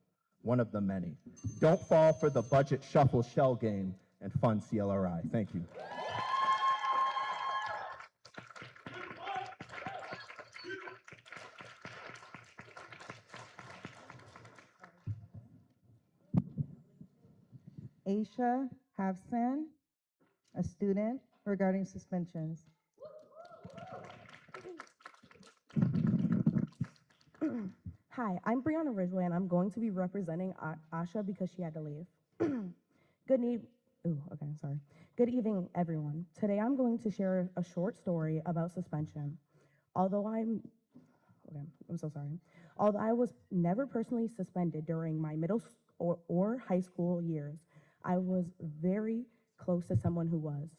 [SPEAKER 15] one of the many. Don't fall for the budget shuffle shell game and fund CLRI. Thank you.
[SPEAKER 7] Aisha Havsan, a student, regarding suspensions.
[SPEAKER 16] Hi, I'm Brianna Ridgway, and I'm going to be representing Asha because she had to leave. Good evening, everyone. Today I'm going to share a short story about suspension. Although I'm so sorry. Although I was never personally suspended during my middle or high school years, I was very close to someone who was.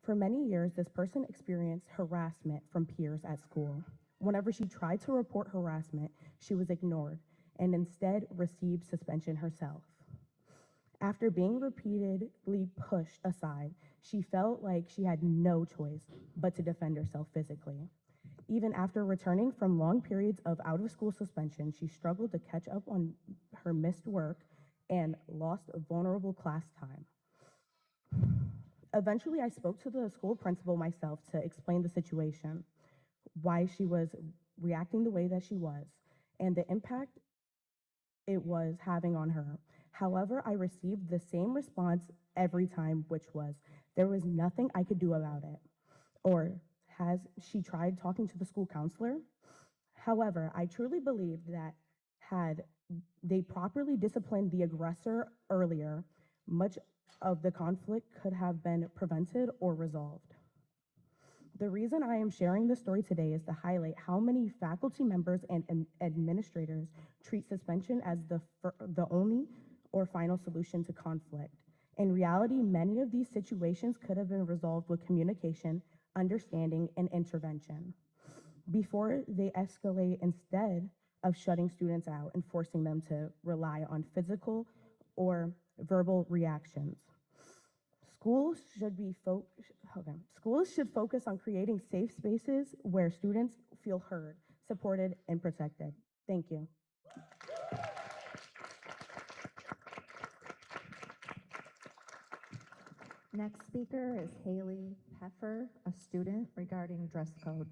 [SPEAKER 16] For many years, this person experienced harassment from peers at school. Whenever she tried to report harassment, she was ignored and instead received suspension herself. After being repeatedly pushed aside, she felt like she had no choice but to defend herself physically. Even after returning from long periods of out-of-school suspension, she struggled to catch up on her missed work and lost vulnerable class time. Eventually, I spoke to the school principal myself to explain the situation, why she was reacting the way that she was, and the impact it was having on her. However, I received the same response every time, which was, there was nothing I could do about it. Or, has she tried talking to the school counselor? However, I truly believe that had they properly disciplined the aggressor earlier, much of the conflict could have been prevented or resolved. The reason I am sharing this story today is to highlight how many faculty members and administrators treat suspension as the only or final solution to conflict. In reality, many of these situations could have been resolved with communication, understanding, and intervention before they escalate, instead of shutting students out and forcing them to rely on physical or verbal reactions. Schools should focus on creating safe spaces where students feel heard, supported, and protected. Thank you.
[SPEAKER 9] Next speaker is Haley Peffer, a student, regarding dress code.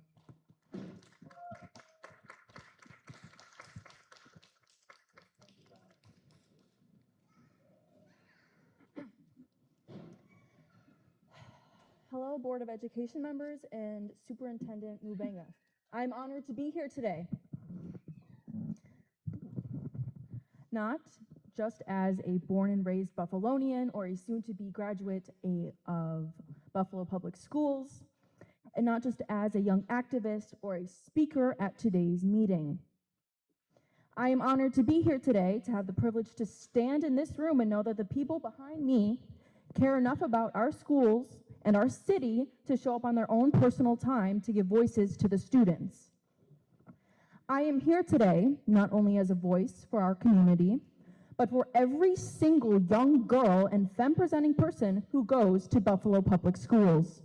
[SPEAKER 17] Hello, Board of Education members and Superintendent Mubenga. I'm honored to be here today. Not just as a born and raised Buffalonian or a soon-to-be graduate of Buffalo Public Schools, and not just as a young activist or a speaker at today's meeting. I am honored to be here today to have the privilege to stand in this room and know that the people behind me care enough about our schools and our city to show up on their own personal time to give voices to the students. I am here today not only as a voice for our community, but for every single young girl and femme-presenting person who goes to Buffalo Public Schools.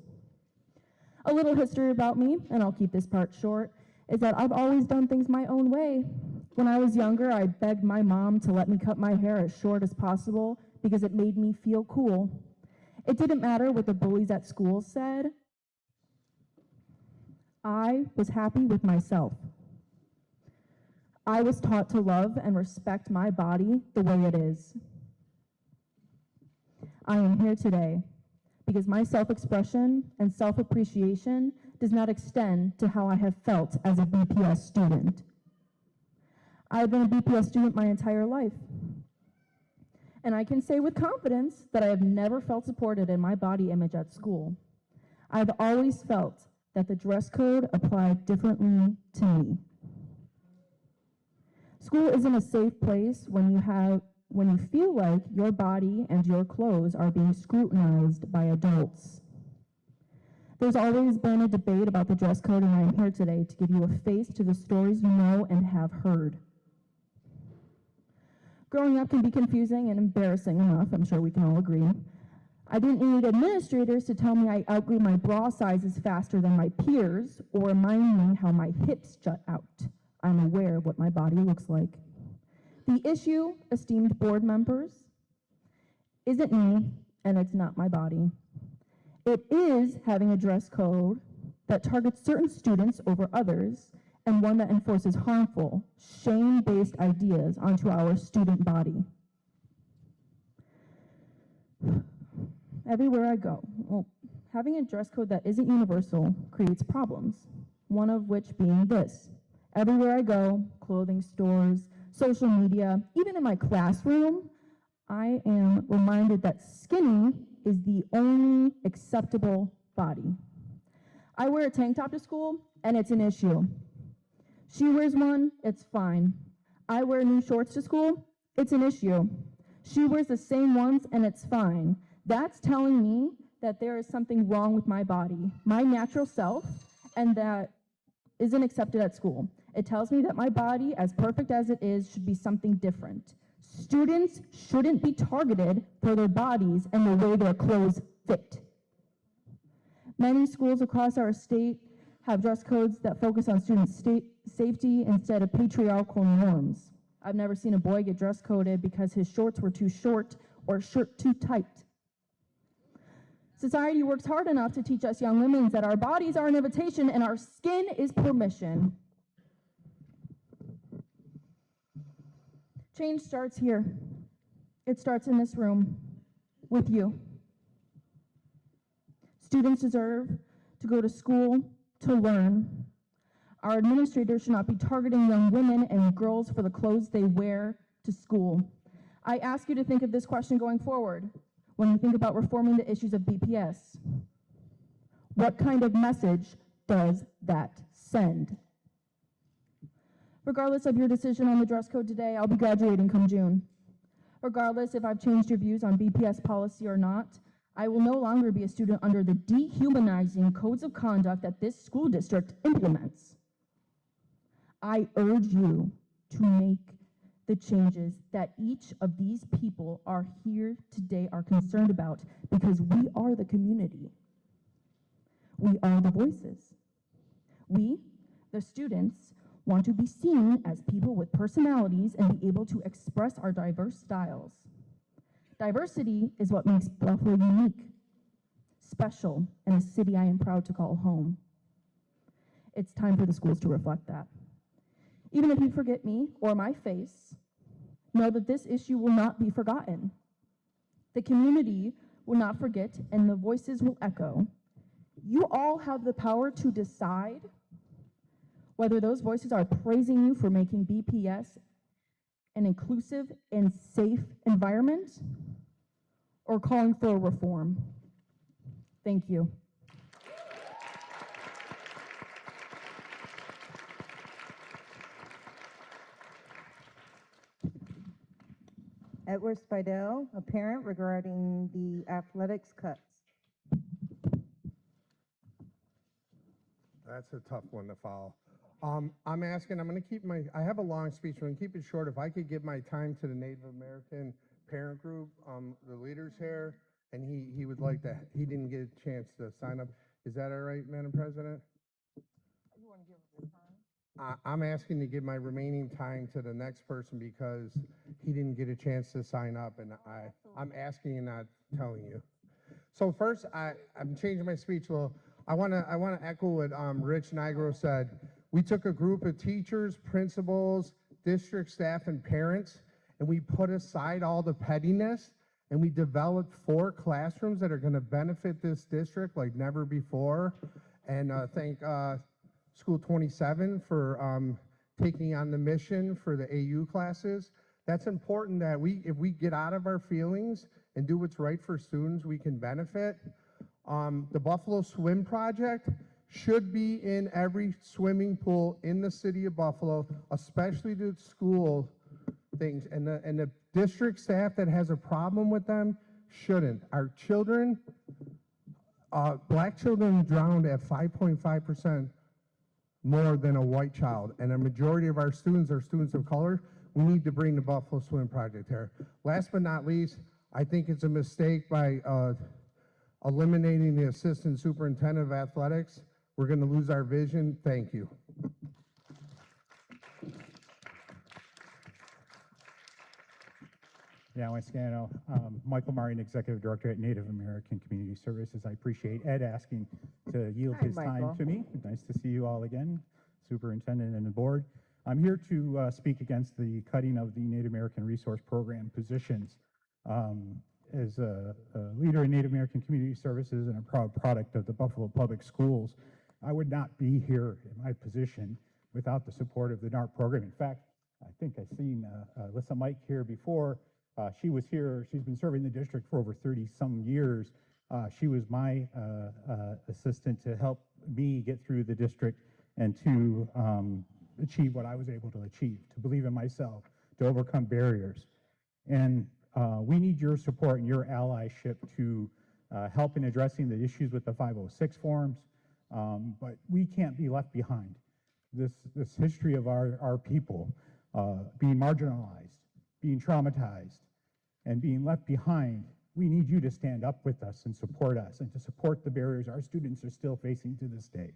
[SPEAKER 17] A little history about me, and I'll keep this part short, is that I've always done things my own way. When I was younger, I begged my mom to let me cut my hair as short as possible because it made me feel cool. It didn't matter what the bullies at school said. I was happy with myself. I was taught to love and respect my body the way it is. I am here today because my self-expression and self-appreciation does not extend to how I have felt as a BPS student. I've been a BPS student my entire life. And I can say with confidence that I have never felt supported in my body image at school. I've always felt that the dress code applied differently to me. School isn't a safe place when you feel like your body and your clothes are being scrutinized by adults. There's always been a debate about the dress code, and I'm here today to give you a face to the stories you know and have heard. Growing up can be confusing and embarrassing enough, I'm sure we can all agree. I didn't need administrators to tell me I outgrew my bra sizes faster than my peers or remind me how my hips jut out. I'm aware of what my body looks like. The issue, esteemed board members, isn't me, and it's not my body. It is having a dress code that targets certain students over others, and one that enforces harmful, shame-based ideas onto our student body.
[SPEAKER 13] Everywhere I go. Well, having a dress code that isn't universal creates problems, one of which being this. Everywhere I go, clothing stores, social media, even in my classroom, I am reminded that skinny is the only acceptable body. I wear a tank top to school, and it's an issue. She wears one, it's fine. I wear new shorts to school, it's an issue. She wears the same ones, and it's fine. That's telling me that there is something wrong with my body, my natural self, and that isn't accepted at school. It tells me that my body, as perfect as it is, should be something different. Students shouldn't be targeted for their bodies and the way their clothes fit. Many schools across our state have dress codes that focus on student safety instead of patriarchal norms. I've never seen a boy get dress coded because his shorts were too short or a shirt too tight. Society works hard enough to teach us young women that our bodies are an invitation and our skin is permission. Change starts here. It starts in this room with you. Students deserve to go to school to learn. Our administrators should not be targeting young women and girls for the clothes they wear to school. I ask you to think of this question going forward when you think about reforming the issues of BPS. What kind of message does that send? Regardless of your decision on the dress code today, I'll be graduating come June. Regardless if I've changed your views on BPS policy or not, I will no longer be a student under the dehumanizing codes of conduct that this school district implements. I urge you to make the changes that each of these people are here today are concerned about, because we are the community. We are the voices. We, the students, want to be seen as people with personalities and be able to express our diverse styles. Diversity is what makes Buffalo unique, special, and a city I am proud to call home. It's time for the schools to reflect that. Even if you forget me or my face, know that this issue will not be forgotten. The community will not forget, and the voices will echo. You all have the power to decide whether those voices are praising you for making BPS an inclusive and safe environment or calling for a reform. Thank you.
[SPEAKER 7] Edward Spidell, a parent, regarding the athletics cuts.
[SPEAKER 18] That's a tough one to follow. I'm going to keep I have a long speech, I'm going to keep it short. If I could give my time to the Native American parent group, the leaders here, and he would like to, he didn't get a chance to sign up. Is that all right, Madam President?
[SPEAKER 1] You want to give them time?
[SPEAKER 18] I'm asking to give my remaining time to the next person because he didn't get a chance to sign up, and I'm asking and not telling you. So first, I'm changing my speech a little. I want to echo what Rich Nigro said. We took a group of teachers, principals, district staff, and parents, and we put aside all the pettiness, and we developed 4 classrooms that are going to benefit this district like never before. And thank School 27 for taking on the mission for the AU classes. That's important that if we get out of our feelings and do what's right for students, we can benefit. The Buffalo Swim Project should be in every swimming pool in the city of Buffalo, especially the school things. And the district staff that has a problem with them shouldn't. Our children, black children drowned at 5.5% more than a white child. And a majority of our students are students of color. We need to bring the Buffalo Swim Project here. Last but not least, I think it's a mistake by eliminating the assistant superintendent of athletics. We're going to lose our vision. Thank you.
[SPEAKER 19] Yeah, Scano, Michael Marion, Executive Director at Native American Community Services. I appreciate Ed asking to yield his time to me. Nice to see you all again, Superintendent and the board. I'm here to speak against the cutting of the Native American Resource Program positions. as a leader in Native American Community Services and a proud product of the Buffalo Public Schools, I would not be here in my position without the support of the NARP program. In fact, I think I've seen Alyssa Mike here before. She was here, she's been serving the district for over 30-some years. She was my assistant to help me get through the district and to achieve what I was able to achieve, to believe in myself, to overcome barriers. And we need your support and your allyship to help in addressing the issues with the 506 forms, but we can't be left behind. This history of our people being marginalized, being traumatized, and being left behind, we need you to stand up with us and to support the barriers our students are still facing to this day.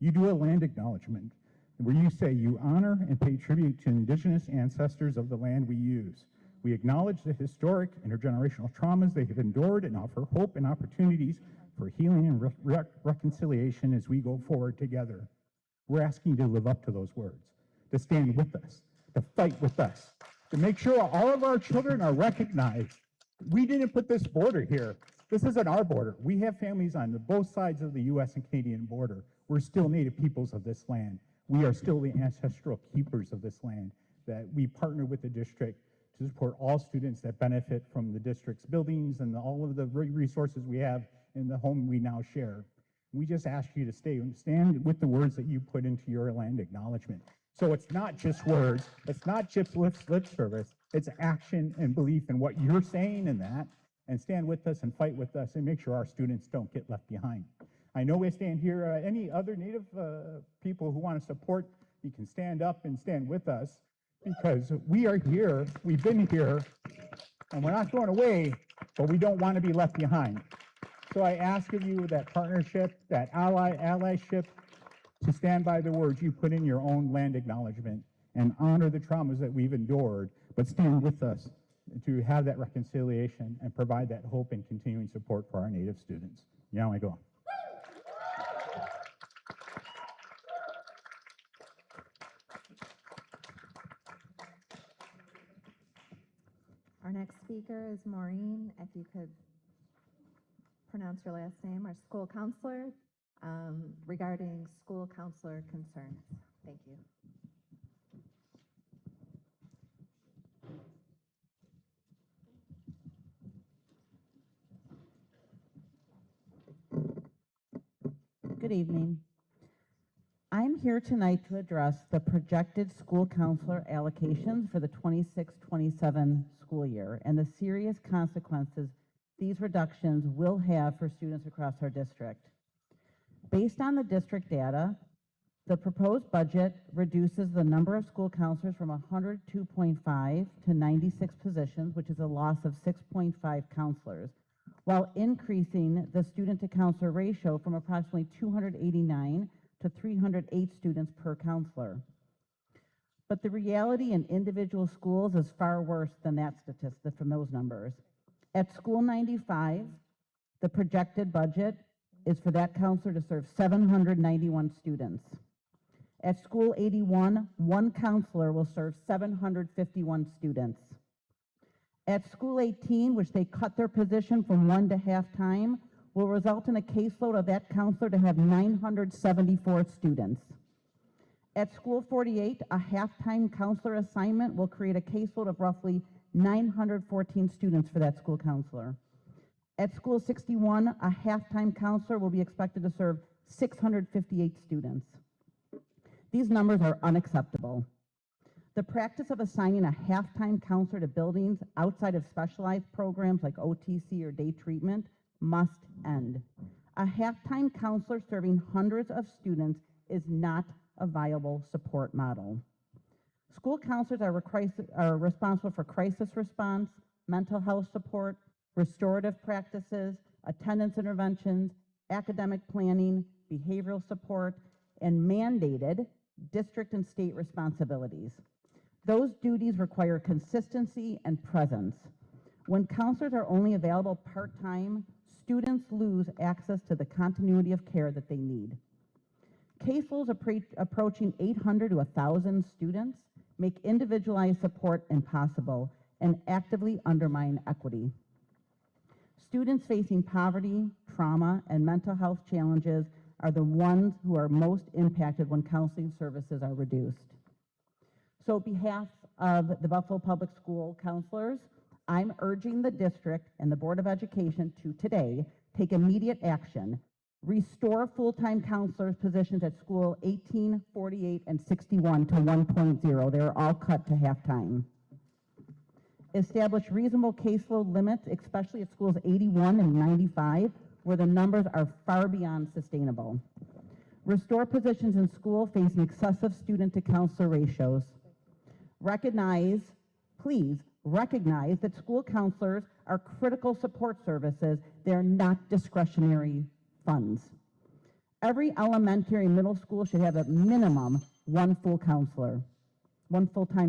[SPEAKER 19] You do a land acknowledgement where you say you honor and pay tribute to indigenous ancestors of the land we use. We acknowledge the historic intergenerational traumas they have endured and offer hope and opportunities for healing and reconciliation as we go forward together. We're asking you to live up to those words, to stand with us, to fight with us, to make sure all of our children are recognized. We didn't put this border here. This isn't our border. We have families on both sides of the U.S. and Canadian border. We're still Native peoples of this land. We are still the ancestral keepers of this land, that we partner with the district to support all students that benefit from the district's buildings and all of the resources we have in the home we now share. We just ask you to stand with the words that you put into your land acknowledgement. So it's not just words, it's not just lip service, it's action and belief in what you're saying in that, and stand with us and fight with us and make sure our students don't get left behind. I know we stand here, any other Native people who want to support, you can stand up and stand with us, because we are here, we've been here, and we're not going away, but we don't want to be left behind. So I ask of you that partnership, that allyship, to stand by the words you put in your own land acknowledgement and honor the traumas that we've endured, but stand with us to have that reconciliation and provide that hope and continuing support for our Native students. Now I go.
[SPEAKER 9] Our next speaker is Maureen. If you could pronounce your last name, our school counselor, regarding school counselor concerns. Thank you.
[SPEAKER 20] Good evening. I'm here tonight to address the projected school counselor allocations for the 26-27 school year and the serious consequences these reductions will have for students across our district. Based on the district data, the proposed budget reduces the number of school counselors from 102.5 to 96 positions, which is a loss of 6.5 counselors, while increasing the student to counselor ratio from approximately 289 to 308 students per counselor. But the reality in individual schools is far worse than that statistic from those numbers. At School 95, the projected budget is for that counselor to serve 791 students. At School 81, one counselor will serve 751 students. At School 18, which they cut their position from 1 to half-time, will result in a caseload of that counselor to have 974 students. At School 48, a half-time counselor assignment will create a caseload of roughly 914 students for that school counselor. At School 61, a half-time counselor will be expected to serve 658 students. These numbers are unacceptable. The practice of assigning a half-time counselor to buildings outside of specialized programs like OTC or day treatment must end. A half-time counselor serving hundreds of students is not a viable support model. School counselors are responsible for crisis response, mental health support, restorative practices, attendance interventions, academic planning, behavioral support, and mandated district and state responsibilities. Those duties require consistency and presence. When counselors are only available part-time, students lose access to the continuity of care that they need. Caseloads approaching 800 to 1,000 students make individualized support impossible and actively undermine equity. Students facing poverty, trauma, and mental health challenges are the ones who are most impacted when counseling services are reduced. So on behalf of the Buffalo Public School counselors, I'm urging the district and the Board of Education to today take immediate action, restore full-time counselors positions at school 18, 48, and 61 to 1.0. They're all cut to half-time. Establish reasonable caseload limits, especially at schools 81 and 95, where the numbers are far beyond sustainable. Restore positions in school facing excessive student to counselor ratios. Please recognize that school counselors are critical support services. They're not discretionary funds. Every elementary and middle school should have at minimum one full-time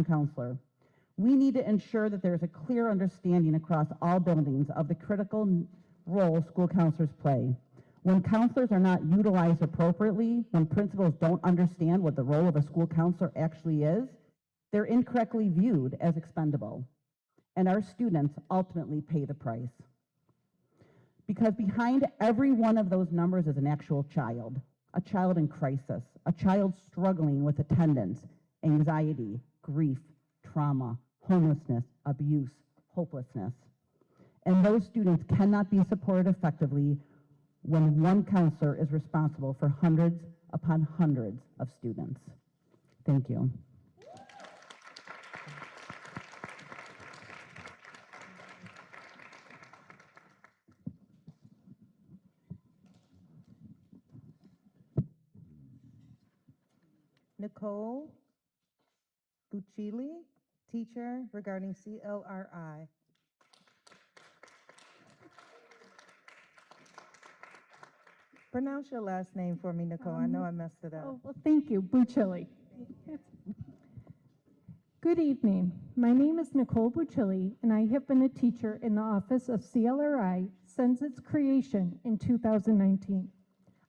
[SPEAKER 20] counselor. We need to ensure that there's a clear understanding across all buildings of the critical role school counselors play. When counselors are not utilized appropriately, when principals don't understand what the role of a school counselor actually is, they're incorrectly viewed as expendable, and our students ultimately pay the price. Because behind every one of those numbers is an actual child in crisis, a child struggling with attendance, anxiety, grief, trauma, homelessness, abuse, hopelessness. And those students cannot be supported effectively when one counselor is responsible for hundreds upon hundreds of students. Thank you.
[SPEAKER 7] Nicole Buccilli, teacher regarding CLRI. Pronounce your last name for me, Nicole. I know I messed it up.
[SPEAKER 21] Oh, well, thank you, Buccilli. Good evening. My name is Nicole Buccilli, and I have been a teacher in the office of CLRI since its creation in 2019.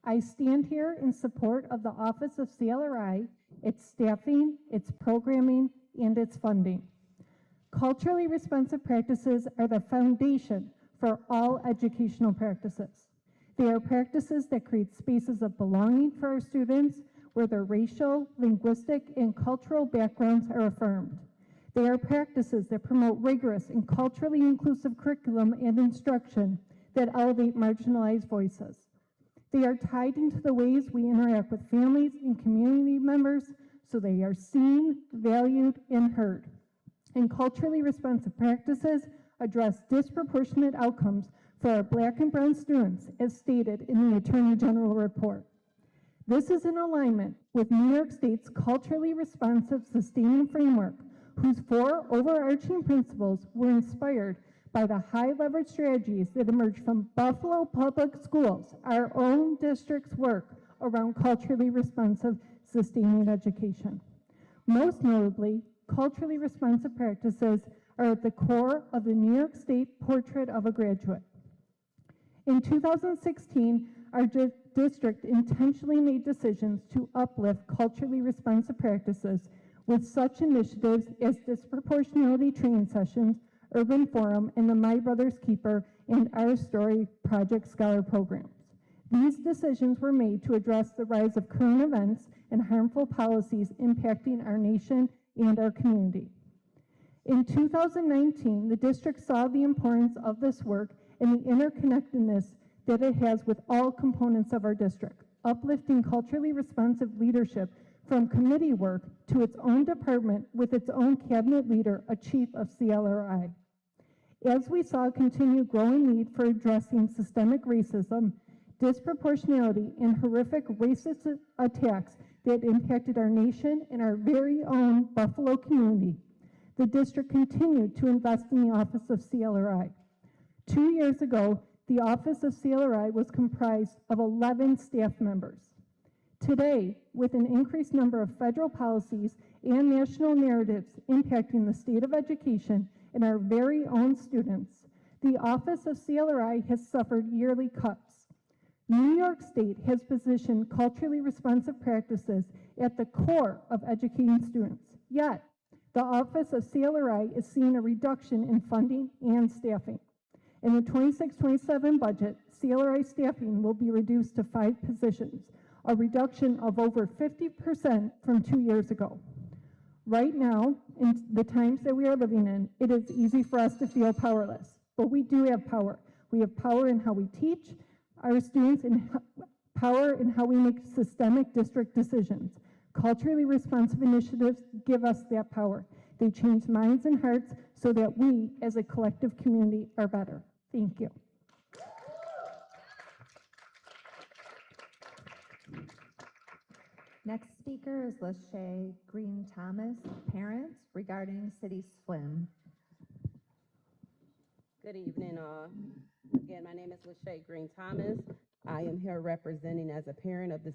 [SPEAKER 21] I stand here in support of the office of CLRI, its staffing, its programming, and its funding. Culturally responsive practices are the foundation for all educational practices. They are practices that create spaces of belonging for our students where their racial, linguistic, and cultural backgrounds are affirmed. They are practices that promote rigorous and culturally inclusive curriculum and instruction that elevate marginalized voices. They are tied into the ways we interact with families and community members so they are seen, valued, and heard. And culturally responsive practices address disproportionate outcomes for our Black and brown students as stated in the Attorney General report. This is in alignment with New York State's culturally responsive sustaining framework, whose 4 overarching principles were inspired by the high leverage strategies that emerged from Buffalo Public Schools, our own district's work around culturally responsive sustaining education. Most notably, culturally responsive practices are at the core of the New York State Portrait of a Graduate. In 2016, our district intentionally made decisions to uplift culturally responsive practices with such initiatives as disproportionality training sessions, Urban Forum, and the My Brother's Keeper and Our Story Project Scholar programs. These decisions were made to address the rise of current events and harmful policies impacting our nation and our community. In 2019, the district saw the importance of this work and the interconnectedness that it has with all components of our district, uplifting culturally responsive leadership from committee work to its own department with its own cabinet leader, a chief of CLRI. As we saw continued growing need for addressing systemic racism, disproportionality, and horrific racist attacks that impacted our nation and our very own Buffalo community, the district continued to invest in the office of CLRI. 2 years ago, the office of CLRI was comprised of 11 staff members. Today, with an increased number of federal policies and national narratives impacting the state of education and our very own students, the office of CLRI has suffered yearly cuts. New York State has positioned culturally responsive practices at the core of educating students, yet the office of CLRI is seeing a reduction in funding and staffing. In the 26-27 budget, CLRI staffing will be reduced to 5 positions, a reduction of over 50% from 2 years ago. Right now, in the times that we are living in, it is easy for us to feel powerless, but we do have power. We have power in how we teach our students and power in how we make systemic district decisions. Culturally responsive initiatives give us that power. They change minds and hearts so that we, as a collective community, are better. Thank you.
[SPEAKER 9] Next speaker is Lachey Green Thomas, parent, regarding City Swim.
[SPEAKER 2] Good evening, all. Again, my name is Lachey Green Thomas. I am here representing as a parent of the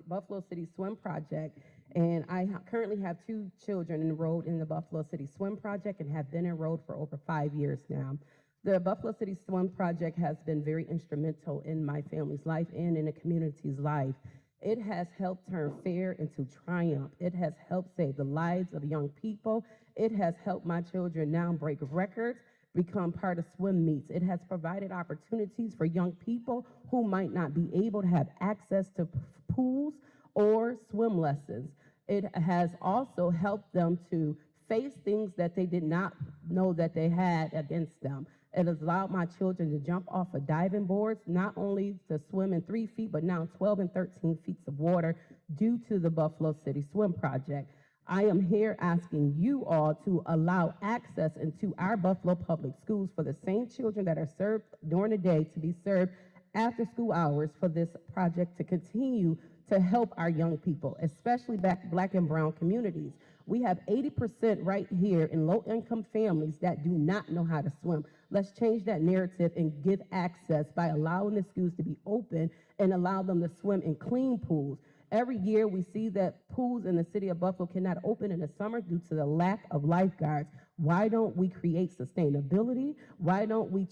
[SPEAKER 2] Buffalo City Swim Project, and I currently have 2 children enrolled in the Buffalo City Swim Project and have been enrolled for over 5 years now. The Buffalo City Swim Project has been very instrumental in my family's life and in the community's life. It has helped turn fear into triumph. It has helped save the lives of young people. It has helped my children now break records, become part of swim meets. It has provided opportunities for young people who might not be able to have access to pools or swim lessons. It has also helped them to face things that they did not know that they had against them. It has allowed my children to jump off of diving boards, not only to swim in 3 feet, but now 12 and 13 feet of water due to the Buffalo City Swim Project. I am here asking you all to allow access into our Buffalo public schools for the same children that are served during the day to be served after school hours for this project to continue to help our young people, especially Black and brown communities. We have 80% right here in low-income families that do not know how to swim. Let's change that narrative and give access by allowing the schools to be open and allow them to swim in clean pools. Every year we see that pools in the city of Buffalo cannot open in the summer due to the lack of lifeguards. Why don't we create sustainability? Why don't we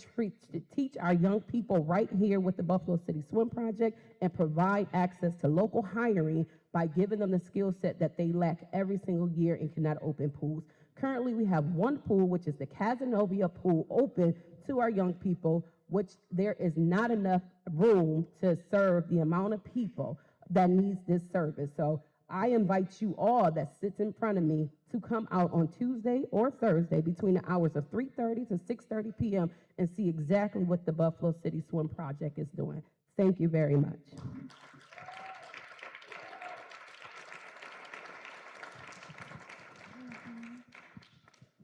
[SPEAKER 2] teach our young people right here with the Buffalo City Swim Project and provide access to local hiring by giving them the skill set that they lack every single year and cannot open pools? Currently, we have 1 pool, which is the Casanova pool, open to our young people, which there is not enough room to serve the amount of people that needs this service. So I invite you all that sits in front of me to come out on Tuesday or Thursday between the hours of 3:30 to 6:30 p.m. and see exactly what the Buffalo City Swim Project is doing. Thank you very much.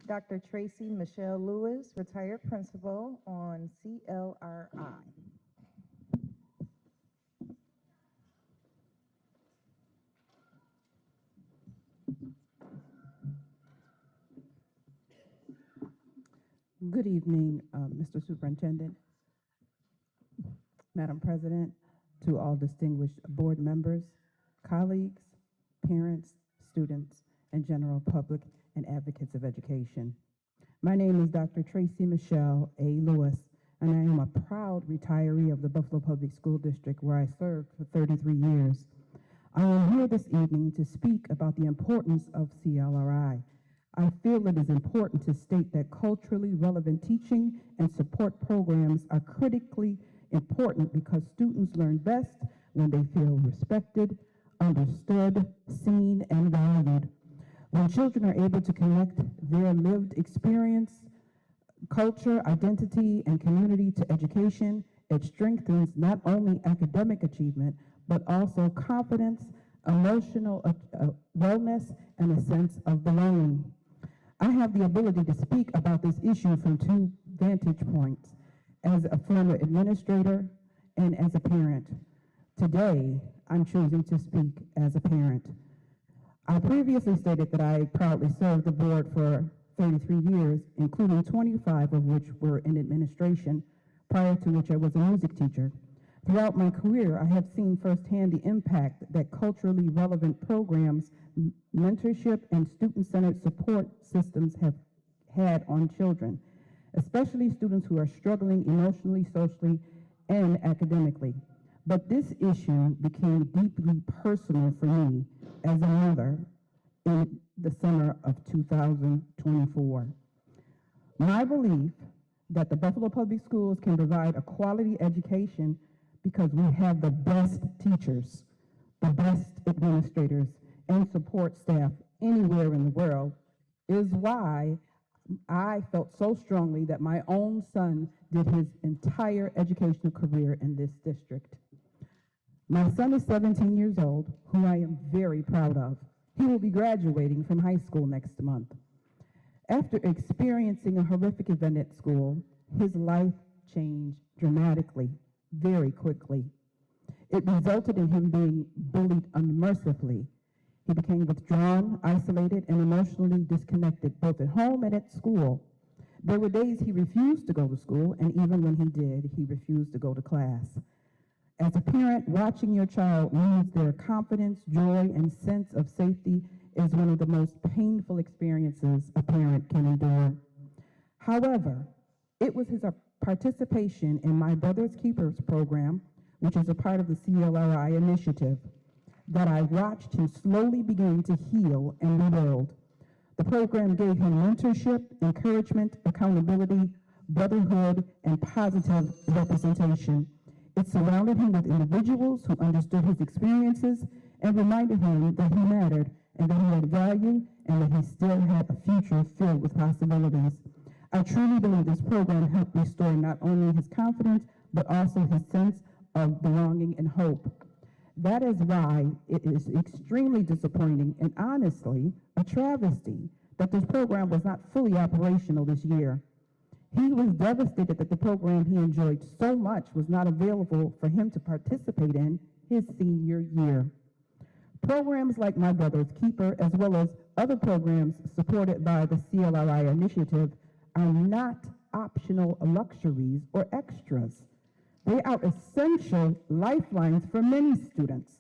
[SPEAKER 7] Dr. Tracy Michelle Lewis, retired principal on CLRI.
[SPEAKER 22] Good evening, Mr. Superintendent, Madam President, to all distinguished board members, colleagues, parents, students, and general public and advocates of education. My name is Dr. Tracy Michelle A. Lewis, and I am a proud retiree of the Buffalo Public School District where I served for 33 years. I am here this evening to speak about the importance of CLRI. I feel it is important to state that culturally relevant teaching and support programs are critically important because students learn best when they feel respected, understood, seen, and valued. When children are able to connect their lived experience, culture, identity, and community to education, it strengthens not only academic achievement, but also confidence, emotional wellness, and a sense of belonging. I have the ability to speak about this issue from 2 vantage points, as a former administrator and as a parent. Today, I'm choosing to speak as a parent. I previously stated that I proudly served the board for 33 years, including 25 of which were in administration, prior to which I was a music teacher. Throughout my career, I have seen firsthand the impact that culturally relevant programs, mentorship, and student-centered support systems have had on children, especially students who are struggling emotionally, socially, and academically. But this issue became deeply personal for me as a mother in the summer of 2024. My belief that the Buffalo Public Schools can provide a quality education because we have the best teachers, the best administrators, and support staff anywhere in the world is why I felt so strongly that my own son did his entire educational career in this district. My son is 17 years old, who I am very proud of. He will be graduating from high school next month. After experiencing a horrific event at school, his life changed dramatically, very quickly. It resulted in him being bullied unmercifully. He became withdrawn, isolated, and emotionally disconnected, both at home and at school. There were days he refused to go to school, and even when he did, he refused to go to class. As a parent, watching your child lose their confidence, joy, and sense of safety is one of the most painful experiences a parent can endure. However, it was his participation in my Brother's Keepers program, which is a part of the CLRI initiative, that I watched him slowly begin to heal and rebuild. The program gave him mentorship, encouragement, accountability, brotherhood, and positive representation. It surrounded him with individuals who understood his experiences and reminded him that he mattered and that he had value and that he still had a future filled with possibilities. I truly believe this program helped restore not only his confidence, but also his sense of belonging and hope. That is why it is extremely disappointing and honestly a travesty that this program was not fully operational this year. He was devastated that the program he enjoyed so much was not available for him to participate in his senior year. Programs like My Brother's Keeper, as well as other programs supported by the CLRI initiative, are not optional luxuries or extras. They are essential lifelines for many students.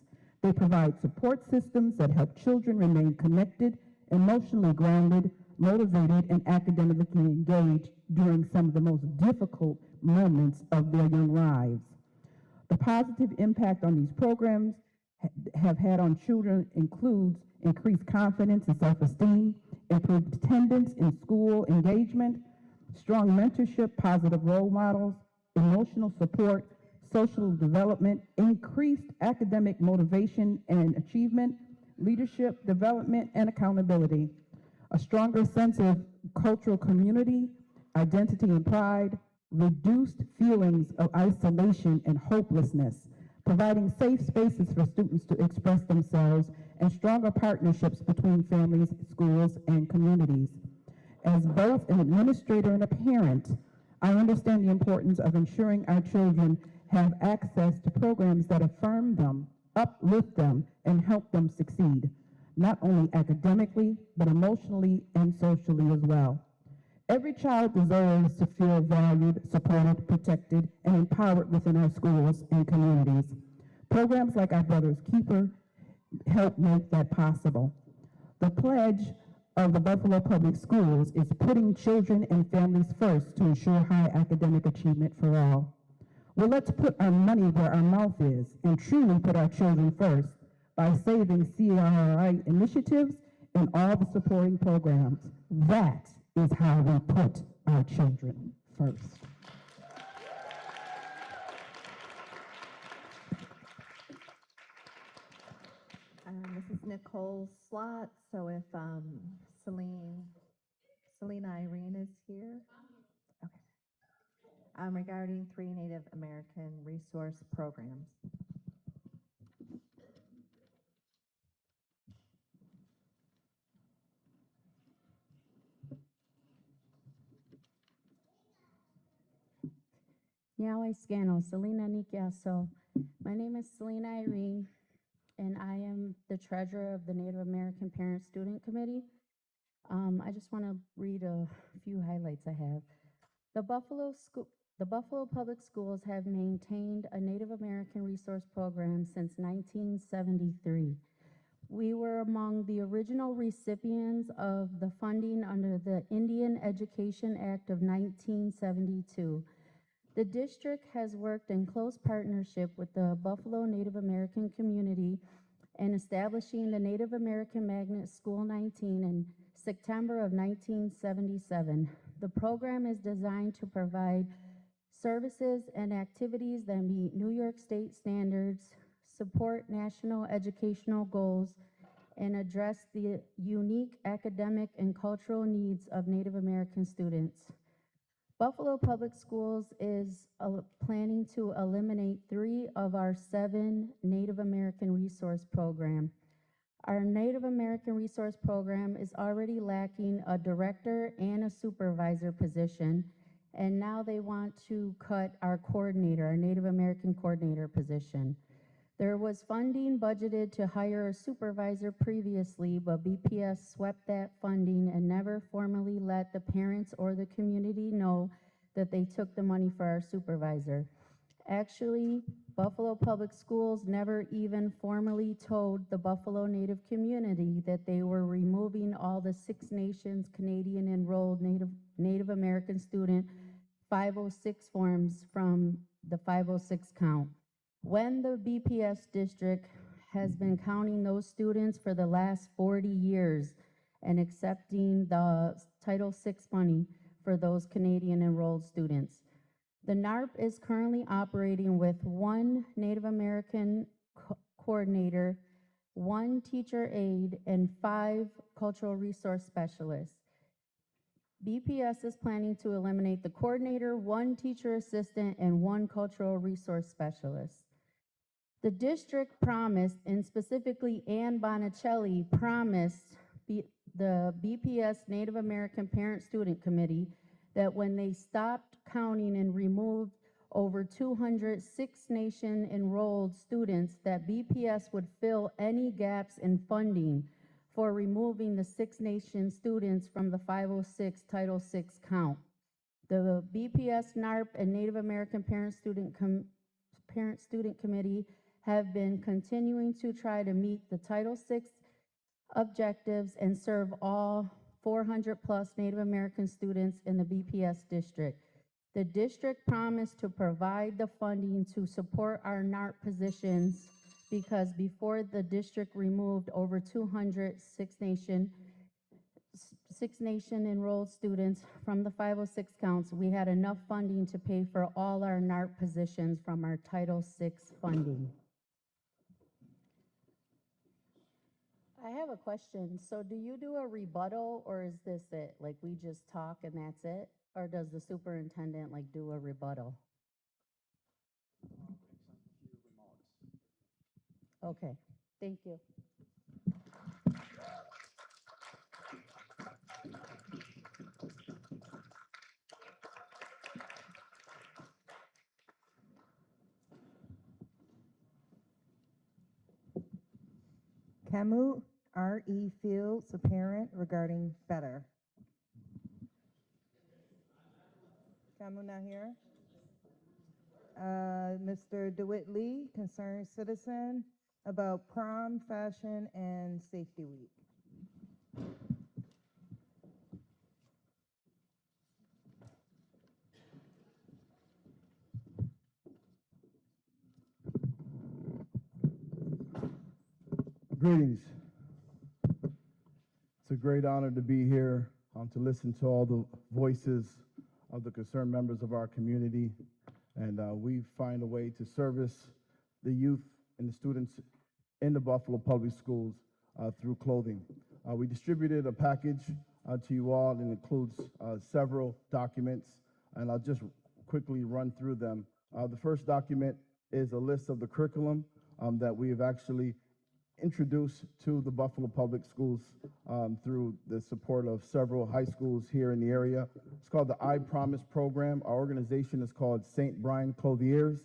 [SPEAKER 22] They provide support systems that help children remain connected, emotionally grounded, motivated, and academically engaged during some of the most difficult moments of their young lives. The positive impact on these programs have had on children includes increased confidence and self-esteem, improved attendance in school engagement, strong mentorship, positive role models, emotional support, social development, increased academic motivation and achievement, leadership development, and accountability, a stronger sense of cultural community, identity and pride, reduced feelings of isolation and hopelessness, providing safe spaces for students to express themselves, and stronger partnerships between families, schools, and communities. As both an administrator and a parent, I understand the importance of ensuring our children have access to programs that affirm them, uplift them, and help them succeed, not only academically, but emotionally and socially as well. Every child deserves to feel valued, supported, protected, and empowered within our schools and communities. Programs like Our Brother's Keeper help make that possible. The pledge of the Buffalo Public Schools is putting children and families first to ensure high academic achievement for all. Well, let's put our money where our mouth is and truly put our children first by saving CRI initiatives and all the supporting programs. That is how we put our children first.
[SPEAKER 9] This is Nicole's slot, so if Selena Irene is here. Okay. Regarding 3 Native American resource programs.
[SPEAKER 3] Nyawai Scano, Selena Nikiaso. My name is Selena Irene, and I am the treasurer of the Native American Parent Student Committee. I just want to read a few highlights I have. The Buffalo Public Schools have maintained a Native American resource program since 1973. We were among the original recipients of the funding under the Indian Education Act of 1972. The district has worked in close partnership with the Buffalo Native American community in establishing the Native American Magnet School 19 in September of 1977. The program is designed to provide services and activities that meet New York State standards, support national educational goals, and address the unique academic and cultural needs of Native American students. Buffalo Public Schools is planning to eliminate 3 of our 7 Native American resource programs. Our Native American Resource Program is already lacking a director and a supervisor position, and now they want to cut our coordinator, our Native American coordinator position. There was funding budgeted to hire a supervisor previously, but BPS swept that funding and never formally let the parents or the community know that they took the money for our supervisor. Actually, Buffalo Public Schools never even formally told the Buffalo Native community that they were removing all the Six Nations Canadian enrolled Native American student 506 forms from the 506 count. When the BPS district has been counting those students for the last 40 years and accepting the Title VI money for those Canadian enrolled students. The NARP is currently operating with 1 Native American coordinator, 1 teacher aide, and 5 cultural resource specialists. BPS is planning to eliminate the coordinator, 1 teacher assistant, and 1 cultural resource specialist. The district promised, and specifically Ann Bonicelli promised the BPS Native American Parent-Student Committee that when they stopped counting and removed over 200 Six Nation enrolled students, that BPS would fill any gaps in funding for removing the Six Nation students from the 506 Title VI count. The BPS, NARP, and Native American Parent-Student Committee have been continuing to try to meet the Title VI objectives and serve all 400+ Native American students in the BPS district. The district promised to provide the funding to support our NARP positions because before the district removed over 200 Six Nation enrolled students from the 506 counts, we had enough funding to pay for all our NARP positions from our Title VI funding. I have a question. So do you do a rebuttal, or is this it? Like we just talk and that's it? Or does the superintendent like do a rebuttal? Okay, thank you.
[SPEAKER 7] Camus R.E. Fields, a parent, regarding better. Camus not here? Mr. DeWitt Lee, concerned citizen, about prom, fashion, and safety week.
[SPEAKER 4] Greetings. It's a great honor to be here to listen to all the voices of the concerned members of our community. And we find a way to service the youth and the students in the Buffalo Public Schools through clothing. We distributed a package to you all, and it includes several documents, and I'll just quickly run through them. The first document is a list of the curriculum that we have actually introduced to the Buffalo Public Schools through the support of several high schools here in the area. It's called the I Promise program. Our organization is called St. Brian Clothiers.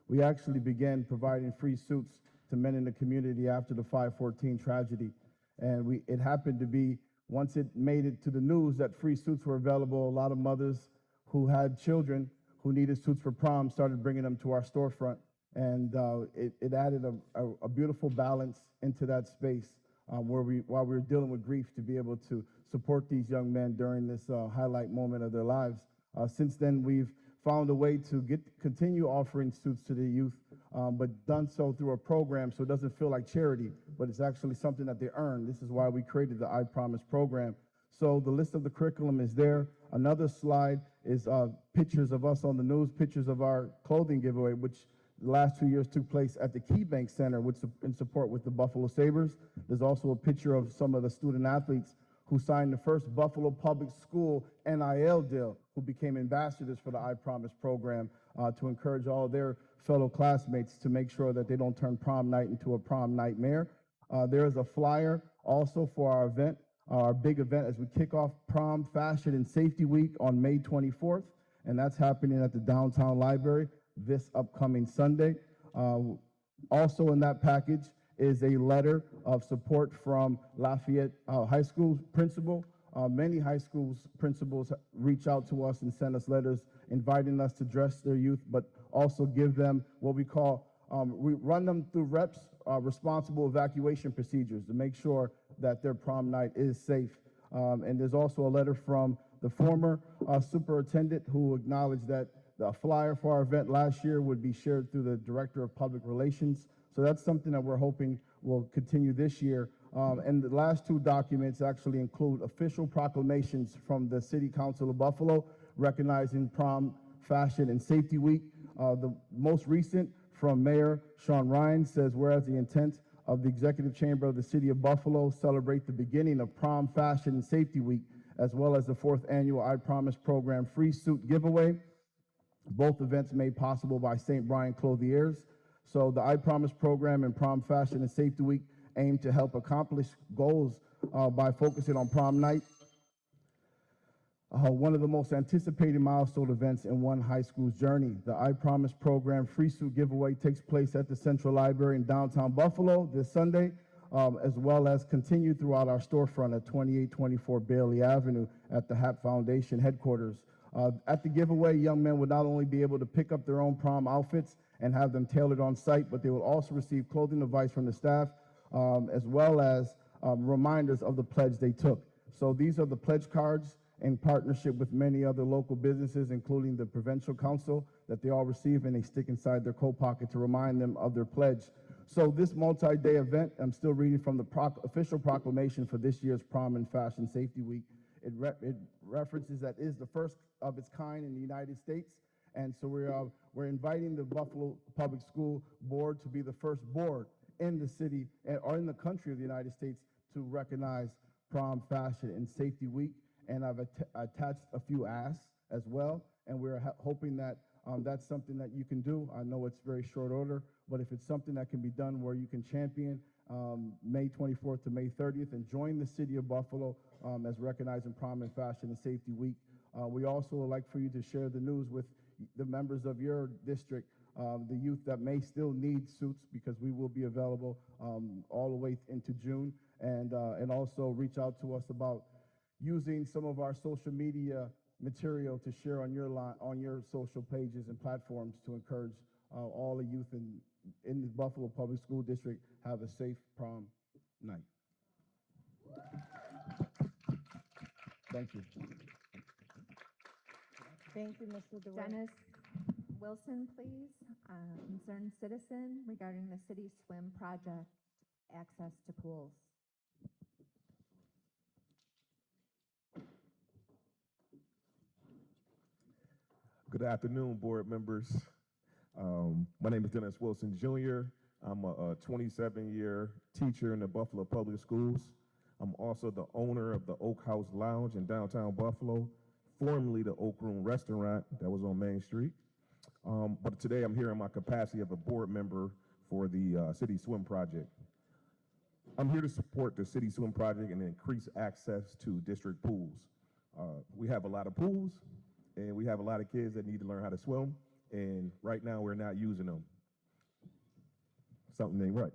[SPEAKER 4] We actually began providing free suits to men in the community after the 514 tragedy. And it happened to be, once it made it to the news that free suits were available, a lot of mothers who had children who needed suits for prom started bringing them to our storefront. And it added a beautiful balance into that space while we were dealing with grief, to be able to support these young men during this highlight moment of their lives. Since then, we've found a way to continue offering suits to the youth, but done so through a program so it doesn't feel like charity, but it's actually something that they earn. This is why we created the I Promise program, So the list of the curriculum is there. Another slide is pictures of us on the news, pictures of our clothing giveaway, which the last 2 years took place at the Key Bank Center in support with the Buffalo Sabres. There's also a picture of some of the student athletes who signed the first Buffalo Public School NIL deal, who became ambassadors for the I Promise program to encourage all of their fellow classmates to make sure that they don't turn prom night into a prom nightmare. There is a flyer also for our event, our big event as we kick off Prom Fashion and Safety Week on May 24th, and that's happening at the Downtown Library this upcoming Sunday. Also in that package is a letter of support from Lafayette High School principal. Many high schools principals reach out to us and send us letters inviting us to dress their youth, but also give them what we call, we run them through REPS, responsible evacuation procedures, to make sure that their prom night is safe. And there's also a letter from the former superintendent who acknowledged that the flyer for our event last year would be shared through the Director of Public Relations. So that's something that we're hoping will continue this year. And the last two documents actually include official proclamations from the City Council of Buffalo recognizing Prom Fashion and Safety Week. The most recent from Mayor Sean Ryan says, whereas the intent of the Executive Chamber of the City of Buffalo celebrate the beginning of Prom Fashion and Safety Week, as well as the 4th annual I Promise program free suit giveaway, both events made possible by St. Brian Clothiers. So the I Promise program and Prom Fashion and Safety Week aim to help accomplish goals by focusing on prom night, one of the most anticipated milestone events in one high school's journey. The I Promise program free suit giveaway takes place at the Central Library in downtown Buffalo this Sunday, as well as continued throughout our storefront at 2824 Bailey Avenue at the HAP Foundation headquarters. At the giveaway, young men would not only be able to pick up their own prom outfits and have them tailored on site, but they will also receive clothing advice from the staff, as well as reminders of the pledge they took. So these are the pledge cards in partnership with many other local businesses, including the Provincial Council, that they all receive and they stick inside their coat pocket to remind them of their pledge. So this multi-day event, I'm still reading from the official proclamation for this year's Prom and Fashion Safety Week. It references that it is the first of its kind in the United States. And so we're inviting the Buffalo Public School Board to be the first board in the city or in the country of the United States to recognize Prom Fashion and Safety Week. And I've attached a few asks as well, and we're hoping that that's something that you can do. I know it's very short order, but if it's something that can be done where you can champion May 24th to May 30th and join the city of Buffalo as recognizing Prom and Fashion and Safety Week. We also would like for you to share the news with the members of your district, the youth that may still need suits, because we will be available all the way into June, and also reach out to us about using some of our social media material to share on your social pages and platforms to encourage all the youth in the Buffalo Public School District have a safe prom night. Thank you.
[SPEAKER 7] Thank you, Mr. DeWitt.
[SPEAKER 9] Dennis Wilson, please, concerned citizen regarding the city swim project, access to pools.
[SPEAKER 5] Good afternoon, board members. My name is Dennis Wilson Jr. I'm a 27-year teacher in the Buffalo Public Schools. I'm also the owner of the Oak House Lounge in downtown Buffalo, formerly the Oak Room Restaurant that was on Main Street. But today I'm here in my capacity of a board member for the City Swim Project. I'm here to support the City Swim Project and increase access to district pools. We have a lot of pools, and we have a lot of kids that need to learn how to swim, and right now we're not using them. Something ain't right.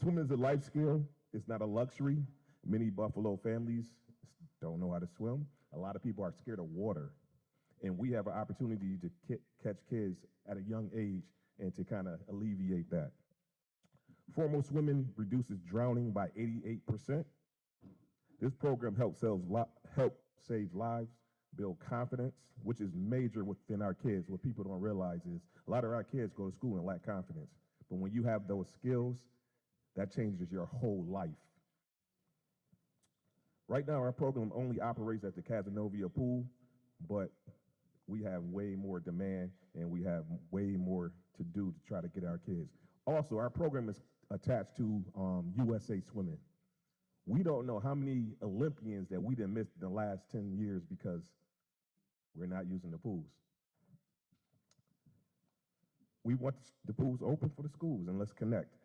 [SPEAKER 5] Swimming is a life skill. It's not a luxury. Many Buffalo families don't know how to swim. A lot of people are scared of water, and we have an opportunity to catch kids at a young age and to kind of alleviate that. Formal swimming reduces drowning by 88%. This program helps save lives, build confidence, which is major within our kids. What people don't realize is a lot of our kids go to school and lack confidence. But when you have those skills, that changes your whole life. Right now, our program only operates at the Casanova pool, but we have way more demand and we have way more to do to try to get our kids. Also, our program is attached to USA Swimming. We don't know how many Olympians that we done missed in the last 10 years because we're not using the pools. We want the pools open for the schools, and let's connect.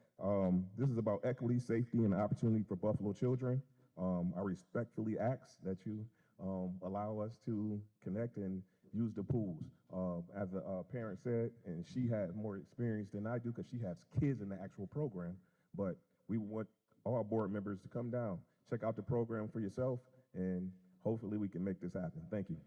[SPEAKER 5] This is about equity, safety, and opportunity for Buffalo children. I respectfully ask that you allow us to connect and use the pools. As a parent said, and she had more experience than I do because she has kids in the actual program, but we want all board members to come down, check out the program for yourself, and hopefully we can make this happen. Thank you.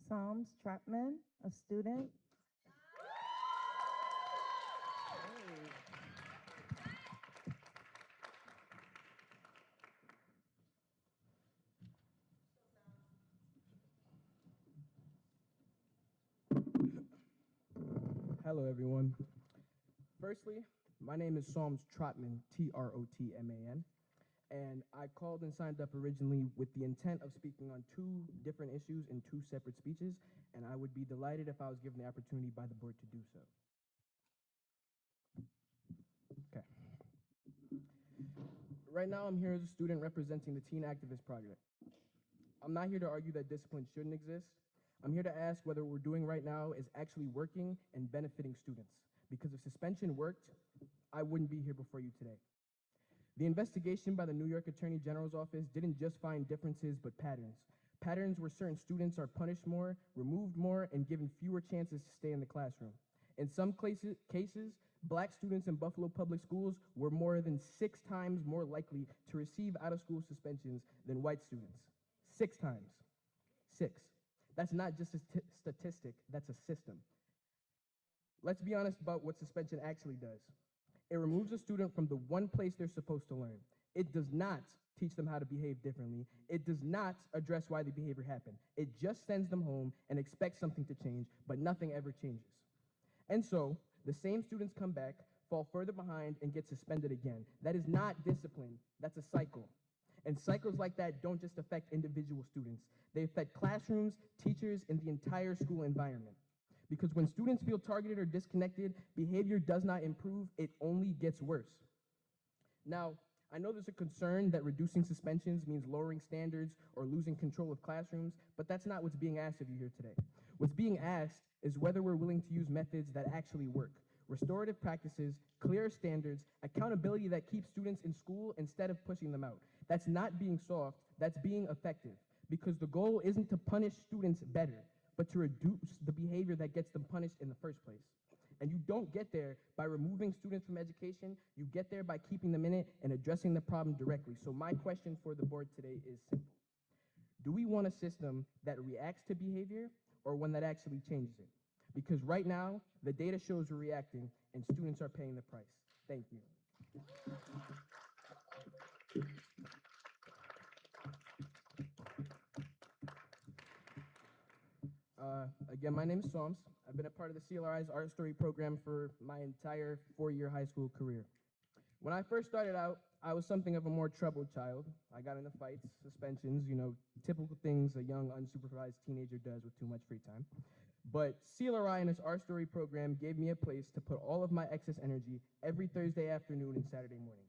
[SPEAKER 7] Psalms Trapman, a student.
[SPEAKER 6] Hello, everyone. Firstly, my name is Psalms Trotman, Trotman, and I called and signed up originally with the intent of speaking on two different issues in two separate speeches, and I would be delighted if I was given the opportunity by the board to do so. Okay. Right now, I'm here as a student representing the Teen Activist Project. I'm not here to argue that discipline shouldn't exist. I'm here to ask whether what we're doing right now is actually working and benefiting students. Because if suspension worked, I wouldn't be here before you today. The investigation by the New York Attorney General's office didn't just find differences, but patterns. Patterns where certain students are punished more, removed more, and given fewer chances to stay in the classroom. In some cases, Black students in Buffalo public schools were more than 6 times more likely to receive out-of-school suspensions than white students. 6 times. 6. That's not just a statistic, that's a system. Let's be honest about what suspension actually does. It removes a student from the one place they're supposed to learn. It does not teach them how to behave differently. It does not address why the behavior happened. It just sends them home and expects something to change, but nothing ever changes. And so, the same students come back, fall further behind, and get suspended again. That is not discipline, that's a cycle. And cycles like that don't just affect individual students. They affect classrooms, teachers, and the entire school environment. Because when students feel targeted or disconnected, behavior does not improve, it only gets worse. Now, I know there's a concern that reducing suspensions means lowering standards or losing control of classrooms, but that's not what's being asked of you here today. What's being asked is whether we're willing to use methods that actually work. Restorative practices, clear standards, accountability that keeps students in school instead of pushing them out. That's not being soft, that's being effective. Because the goal isn't to punish students better, but to reduce the behavior that gets them punished in the first place. And you don't get there by removing students from education, you get there by keeping them in it and addressing the problem directly. So my question for the board today is simple. Do we want a system that reacts to behavior or one that actually changes it? Because right now, the data shows we're reacting and students are paying the price. Thank you. Again, my name is Psalms. I've been a part of the CLRI's Art Story program for my entire 4-year high school career. When I first started out, I was something of a more troubled child. I got into fights, suspensions, typical things a young, unsupervised teenager does with too much free time. But CLRI and its Art Story program gave me a place to put all of my excess energy every Thursday afternoon and Saturday morning.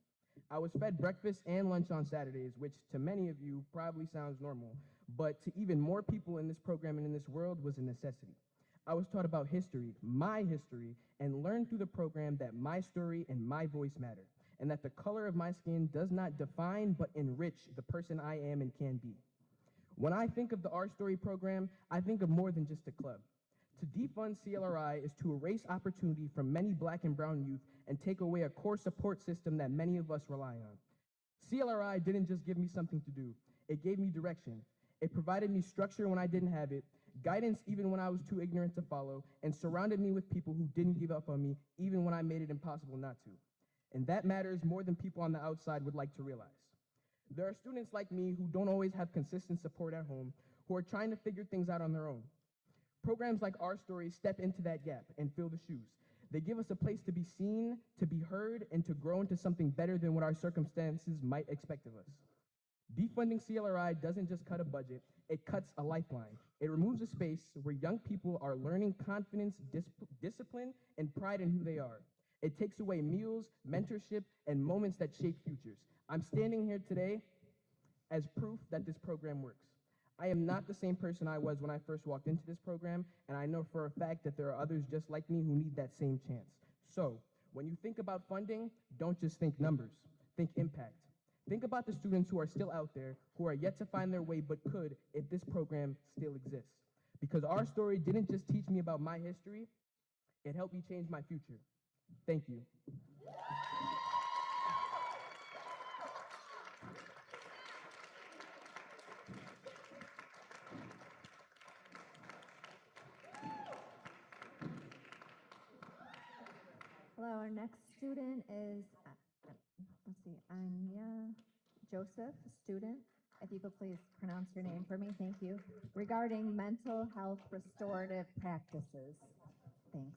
[SPEAKER 6] I was fed breakfast and lunch on Saturdays, which to many of you probably sounds normal, but to even more people in this program and in this world was a necessity. I was taught about history, my history, and learned through the program that my story and my voice matter, and that the color of my skin does not define but enrich the person I am and can be. When I think of the Art Story program, I think of more than just a club. To defund CLRI is to erase opportunity from many Black and brown youth and take away a core support system that many of us rely on. CLRI didn't just give me something to do, it gave me direction. It provided me structure when I didn't have it, guidance even when I was too ignorant to follow, and surrounded me with people who didn't give up on me even when I made it impossible not to. And that matters more than people on the outside would like to realize. There are students like me who don't always have consistent support at home, who are trying to figure things out on their own. Programs like Our Story step into that gap and fill the shoes. They give us a place to be seen, to be heard, and to grow into something better than what our circumstances might expect of us. Defunding CLRI doesn't just cut a budget, it cuts a lifeline. It removes a space where young people are learning confidence, discipline, and pride in who they are. It takes away meals, mentorship, and moments that shape futures. I'm standing here today as proof that this program works. I am not the same person I was when I first walked into this program, and I know for a fact that there are others just like me who need that same chance. So, when you think about funding, don't just think numbers, think impact. Think about the students who are still out there, who are yet to find their way but could if this program still exists. Because Our Story didn't just teach me about my history, it helped me change my future. Thank you.
[SPEAKER 9] Hello, our next student is, let's see, Anya Joseph, student. If you could please pronounce your name for me, thank you. Regarding mental health restorative practices. Thanks.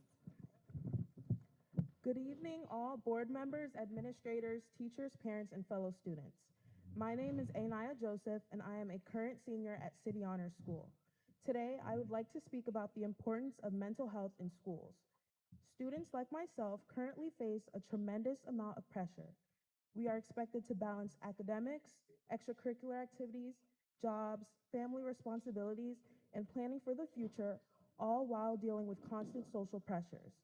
[SPEAKER 16] Good evening, all board members, administrators, teachers, parents, and fellow students. My name is Anaya Joseph, and I am a current senior at City Honors School. Today, I would like to speak about the importance of mental health in schools. Students like myself currently face a tremendous amount of pressure. We are expected to balance academics, extracurricular activities, jobs, family responsibilities, and planning for the future, all while dealing with constant social pressures.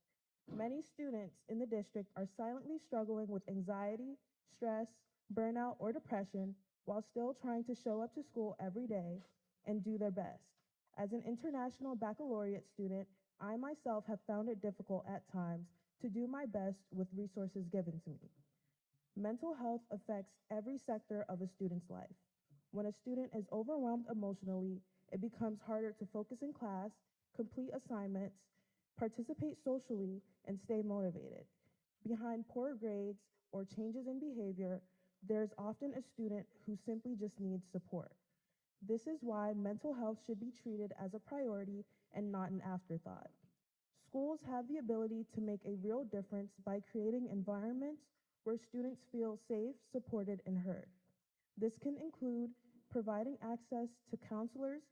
[SPEAKER 16] Many students in the district are silently struggling with anxiety, stress, burnout, or depression while still trying to show up to school every day and do their best. As an international baccalaureate student, I myself have found it difficult at times to do my best with resources given to me. Mental health affects every sector of a student's life. When a student is overwhelmed emotionally, it becomes harder to focus in class, complete assignments, participate socially, and stay motivated. Behind poor grades or changes in behavior, there's often a student who simply just needs support. This is why mental health should be treated as a priority and not an afterthought. Schools have the ability to make a real difference by creating environments where students feel safe, supported, and heard. This can include providing access to counselors,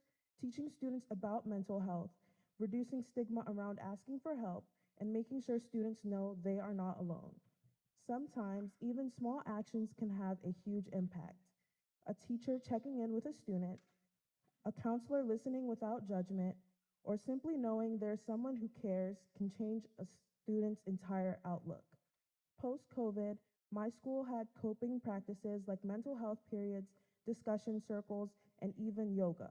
[SPEAKER 16] teaching students about mental health, reducing stigma around asking for help, and making sure students know they are not alone. Sometimes, even small actions can have a huge impact. A teacher checking in with a student, a counselor listening without judgment, or simply knowing there's someone who cares can change a student's entire outlook. Post-COVID, my school had coping practices like mental health periods, discussion circles, and even yoga.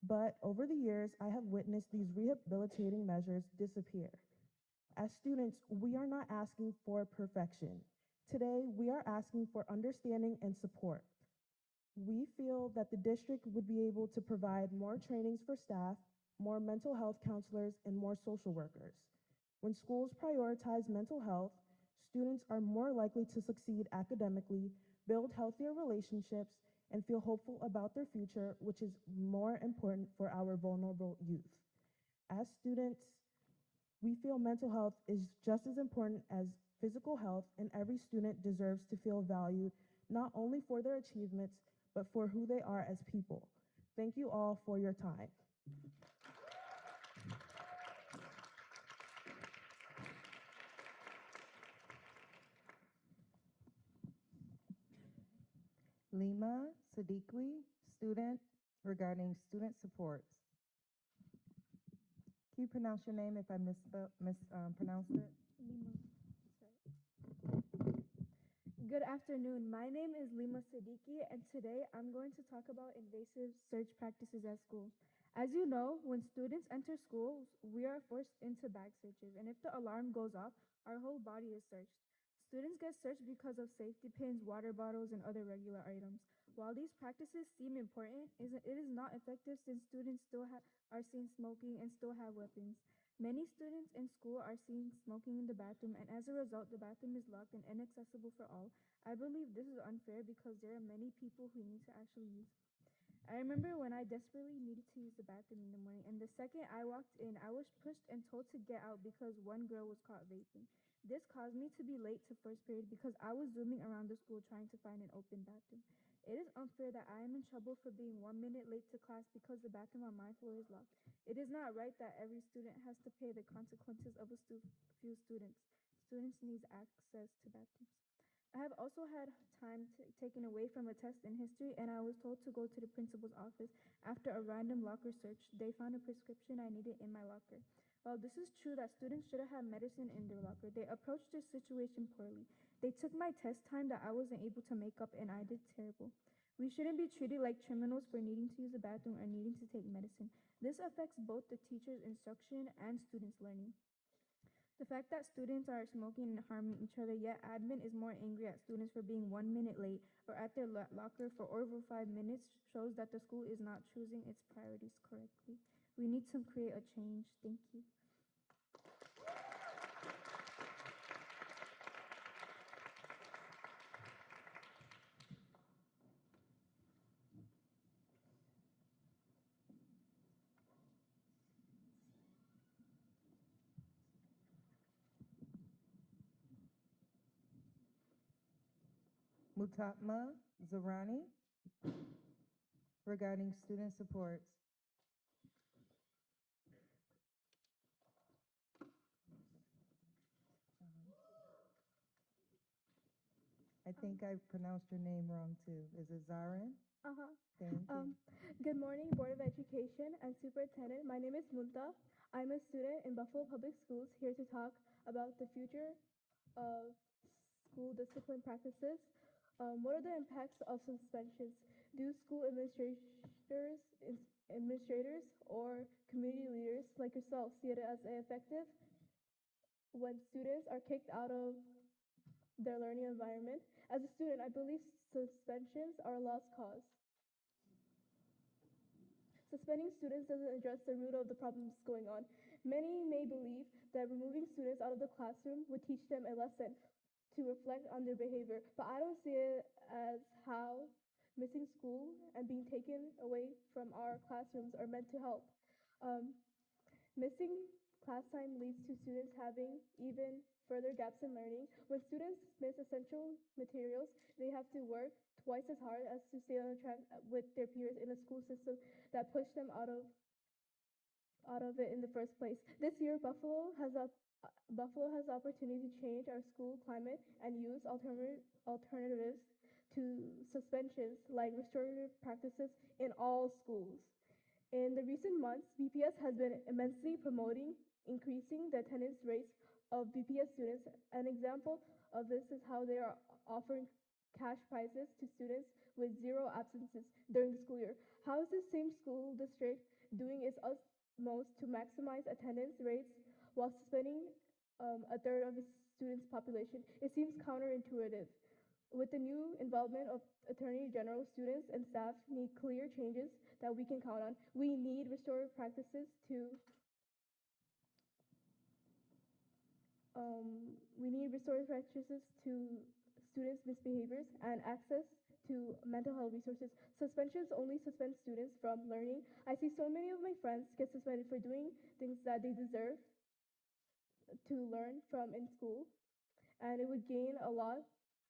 [SPEAKER 16] But over the years, I have witnessed these rehabilitating measures disappear. As students, we are not asking for perfection. Today, we are asking for understanding and support. We feel that the district would be able to provide more trainings for staff, more mental health counselors, and more social workers. When schools prioritize mental health, students are more likely to succeed academically, build healthier relationships, and feel hopeful about their future, which is more important for our vulnerable youth. As students, we feel mental health is just as important as physical health, and every student deserves to feel valued not only for their achievements, but for who they are as people. Thank you all for your time.
[SPEAKER 7] Lima Sadiqui, student, regarding student supports. Can you pronounce your name if I mispronounced it?
[SPEAKER 8] Good afternoon. My name is Lima Siddiqui, and today I'm going to talk about invasive search practices at schools. As you know, when students enter schools, we are forced into bag searches, and if the alarm goes off, our whole body is searched. Students get searched because of safety pins, water bottles, and other regular items. While these practices seem important, it is not effective since students are seen smoking and still have weapons. Many students in school are seen smoking in the bathroom, and as a result, the bathroom is locked and inaccessible for all. I believe this is unfair because there are many people who need to actually use. I remember when I desperately needed to use the bathroom in the morning, and the second I walked in, I was pushed and told to get out because one girl was caught vaping. This caused me to be late to first period because I was zooming around the school trying to find an open bathroom. It is unfair that I am in trouble for being 1 minute late to class because the bathroom on my floor is locked. It is not right that every student has to pay the consequences of a few students. Students need access to bathrooms. I have also had time taken away from a test in history, and I was told to go to the principal's office. After a random locker search, they found a prescription I needed in my locker. While this is true that students should have medicine in their locker, they approached this situation poorly. They took my test time that I wasn't able to make up, and I did terrible. We shouldn't be treated like criminals for needing to use the bathroom or needing to take medicine. This affects both the teacher's instruction and students' learning. The fact that students are smoking and harming each other, yet admin is more angry at students for being 1 minute late or at their locker for over 5 minutes shows that the school is not choosing its priorities correctly. We need to create a change. Thank you.
[SPEAKER 7] Mutatma Zarani regarding student supports. I think I pronounced your name wrong too. Is it Zarin?
[SPEAKER 8] Uh-huh.
[SPEAKER 7] Thank you.
[SPEAKER 8] Good morning, Board of Education and Superintendent. My name is Munta. I'm a student in Buffalo Public Schools here to talk about the future of school discipline practices. What are the impacts of suspensions? Do school administrators or community leaders like yourself see it as effective when students are kicked out of their learning environment? As a student, I believe suspensions are a lost cause. Suspending students doesn't address the root of the problems going on. Many may believe that removing students out of the classroom would teach them a lesson to reflect on their behavior, but I don't see it as how missing school and being taken away from our classrooms are meant to help. Um, Missing class time leads to students having even further gaps in learning. When students miss essential materials, they have to work twice as hard as to stay on track with their peers in a school system that pushed them out of it in the first place. This year, Buffalo has the opportunity to change our school climate and use alternatives to suspensions like restorative practices in all schools. In the recent months, BPS has been immensely promoting increasing the attendance rates of BPS students. An example of this is how they are offering cash prizes to students with 0 absences during the school year. How is the same school district doing its utmost to maximize attendance rates while suspending a third of its students' population? It seems counterintuitive. With the new involvement of Attorney General, students and staff need clear changes that we can count on. We need restorative practices to students' misbehaviors and access to mental health resources. Suspensions only suspend students from learning. I see so many of my friends get suspended for doing things that they deserve to learn from in school, and it would gain a lot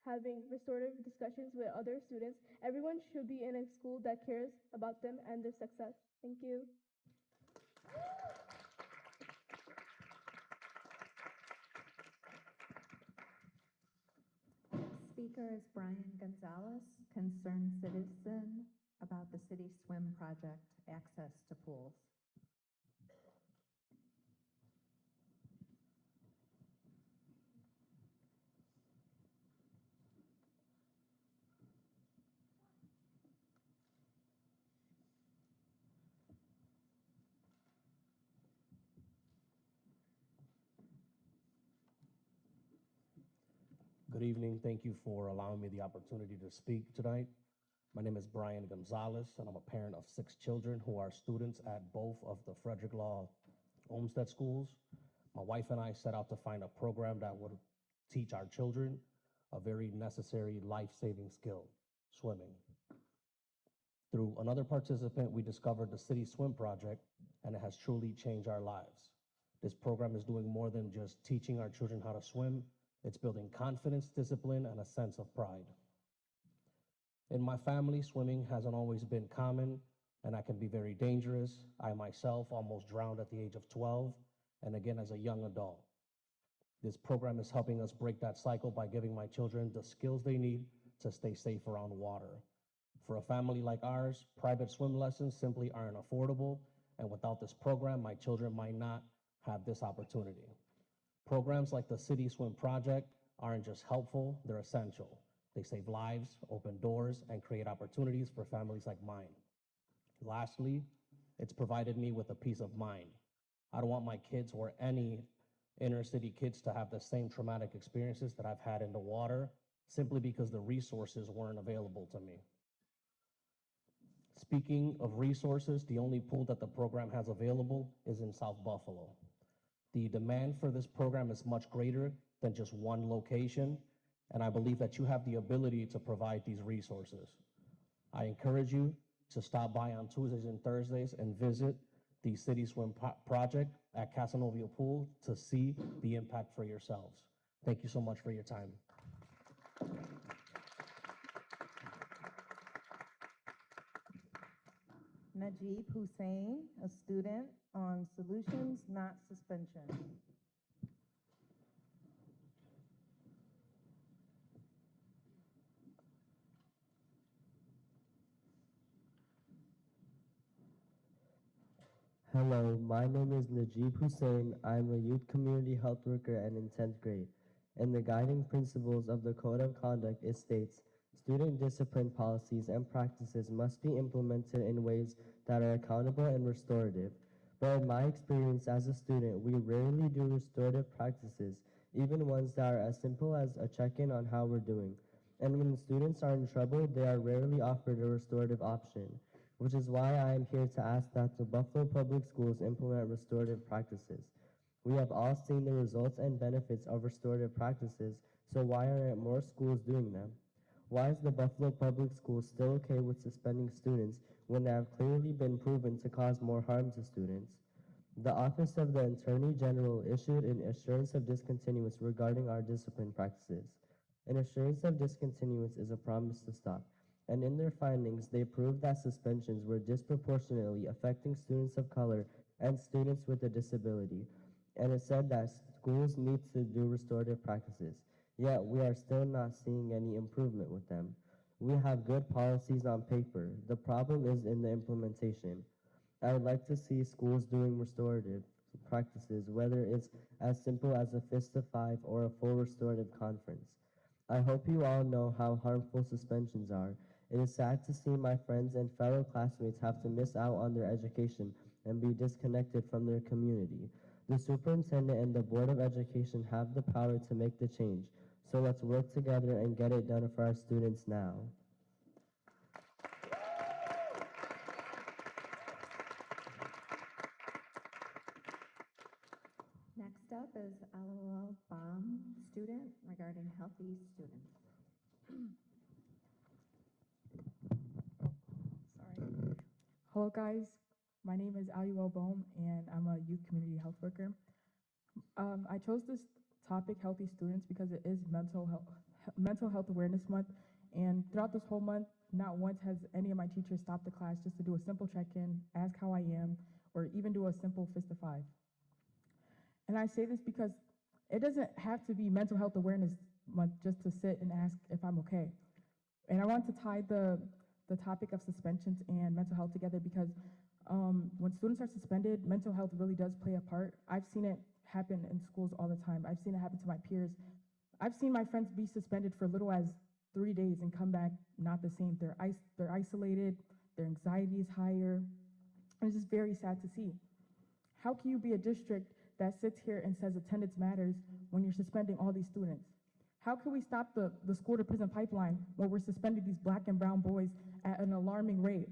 [SPEAKER 8] having restorative discussions with other students. Everyone should be in a school that cares about them and their success. Thank you.
[SPEAKER 9] Speaker is Brian Gonzalez, concerned citizen about the city swim project, access to pools.
[SPEAKER 10] Good evening. Thank you for allowing me the opportunity to speak tonight. My name is Brian Gonzalez, and I'm a parent of 6 children who are students at both of the Frederick Law Olmsted schools. My wife and I set out to find a program that would teach our children a very necessary life-saving skill, swimming. Through another participant, we discovered the City Swim Project, and it has truly changed our lives. This program is doing more than just teaching our children how to swim. It's building confidence, discipline, and a sense of pride. In my family, swimming hasn't always been common, and that can be very dangerous. I myself almost drowned at the age of 12, and again as a young adult. This program is helping us break that cycle by giving my children the skills they need to stay safe around water. For a family like ours, private swim lessons simply aren't affordable, and without this program, my children might not have this opportunity. Programs like the City Swim Project aren't just helpful, they're essential. They save lives, open doors, and create opportunities for families like mine. Lastly, it's provided me with a peace of mind. I don't want my kids or any inner city kids to have the same traumatic experiences that I've had in the water simply because the resources weren't available to me. Speaking of resources, the only pool that the program has available is in South Buffalo. The demand for this program is much greater than just one location, and I believe that you have the ability to provide these resources. I encourage you to stop by on Tuesdays and Thursdays and visit the City Swim Project at Casanova Pool to see the impact for yourselves. Thank you so much for your time.
[SPEAKER 7] Najib Hussein, a student on solutions, not suspension.
[SPEAKER 11] Hello, my name is Najib Hussein. I'm a youth community health worker and in 10th grade. In the guiding principles of the Code of Conduct, it states, student discipline policies and practices must be implemented in ways that are accountable and restorative. But in my experience as a student, we rarely do restorative practices, even ones that are as simple as a check-in on how we're doing. And when students are in trouble, they are rarely offered a restorative option, which is why I am here to ask that the Buffalo Public Schools implement restorative practices. We have all seen the results and benefits of restorative practices, so why aren't more schools doing them? Why is the Buffalo Public Schools still okay with suspending students when they have clearly been proven to cause more harm to students? The Office of the Attorney General issued an assurance of discontinuance regarding our discipline practices. An assurance of discontinuance is a promise to stop, and in their findings, they proved that suspensions were disproportionately affecting students of color and students with a disability. And it said that schools need to do restorative practices, yet we are still not seeing any improvement with them. We have good policies on paper. The problem is in the implementation. I would like to see schools doing restorative practices, whether it's as simple as a fist of 5 or a full restorative conference. I hope you all know how harmful suspensions are. It is sad to see my friends and fellow classmates have to miss out on their education and be disconnected from their community. The superintendent and the Board of Education have the power to make the change, so let's work together and get it done for our students now.
[SPEAKER 9] Next up is LOL Baum, student regarding healthy students.
[SPEAKER 12] Sorry. Hello guys, my name is Aluel Bohm and I'm a youth community health worker. I chose this topic, healthy students, because it is Mental Health Awareness Month, and throughout this whole month, not once has any of my teachers stopped the class just to do a simple check-in, ask how I am, or even do a simple fist of 5. And I say this because it doesn't have to be Mental Health Awareness Month just to sit and ask if I'm okay. And I want to tie the topic of suspensions and mental health together because when students are suspended, mental health really does play a part. I've seen it happen in schools all the time. I've seen it happen to my peers. I've seen my friends be suspended for little as 3 days and come back not the same. They're isolated, their anxiety is higher, and it's just very sad to see. How can you be a district that sits here and says attendance matters when you're suspending all these students? How can we stop the school to prison pipeline when we're suspending these black and brown boys at an alarming rate?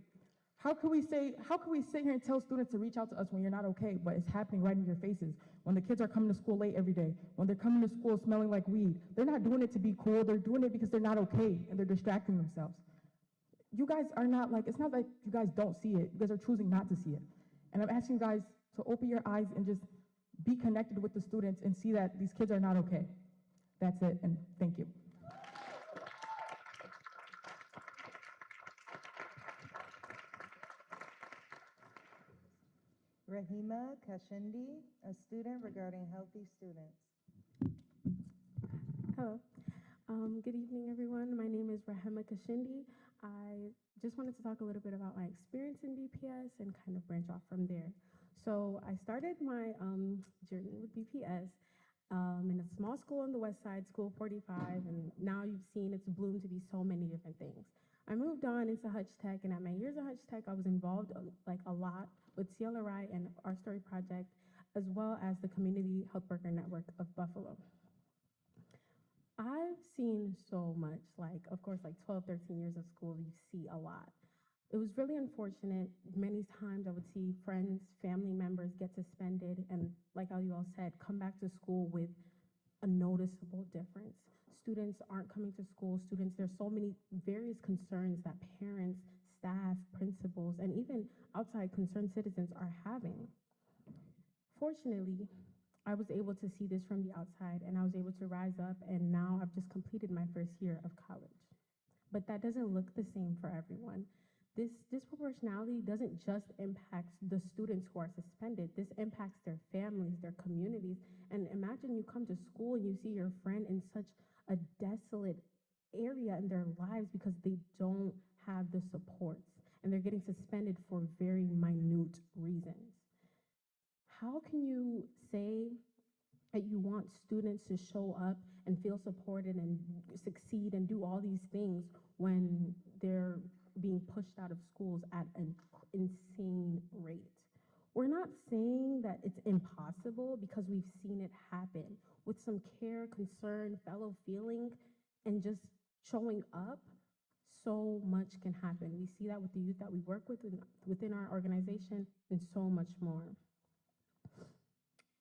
[SPEAKER 12] How can we sit here and tell students to reach out to us when you're not okay, but it's happening right in your faces? When the kids are coming to school late every day, when they're coming to school smelling like weed, they're not doing it to be cool, they're doing it because they're not okay and they're distracting themselves. you guys are not like, it's not like you guys don't see it. You guys are choosing not to see it. And I'm asking you guys to open your eyes and just be connected with the students and see that these kids are not okay. That's it, and thank you.
[SPEAKER 7] Rahima Kashindi, a student regarding healthy students.
[SPEAKER 14] Hello. Good evening, everyone. My name is Rahima Kashindi. I just wanted to talk a little bit about my experience in BPS and kind of branch off from there. So I started my journey with BPS in a small school on the west side, School 45, and now you've seen it's bloomed to be so many different things. I moved on into Hutch Tech, and at my years at Hutch Tech, I was involved like a lot with CLRI and Our Story Project, as well as the Community Health Worker Network of Buffalo. I've seen so much, like, of course, like 12, 13 years of school, you see a lot. It was really unfortunate. Many times I would see friends, family members get suspended, and like how you all said, come back to school with a noticeable difference. Students aren't coming to school. There's so many various concerns that parents, staff, principals, and even outside concerned citizens are having. Fortunately, I was able to see this from the outside, and I was able to rise up, and now I've just completed my first year of college. But that doesn't look the same for everyone. This disproportionality doesn't just impact the students who are suspended. This impacts their families, their communities. And imagine you come to school and you see your friend in such a desolate area in their lives because they don't have the supports, and they're getting suspended for very minute reasons. How can you say that you want students to show up and feel supported and succeed and do all these things when they're being pushed out of schools at an insane rate? We're not saying that it's impossible, because we've seen it happen. With some care, concern, fellow feeling, and just showing up, so much can happen. We see that with the youth that we work with within our organization, and so much more.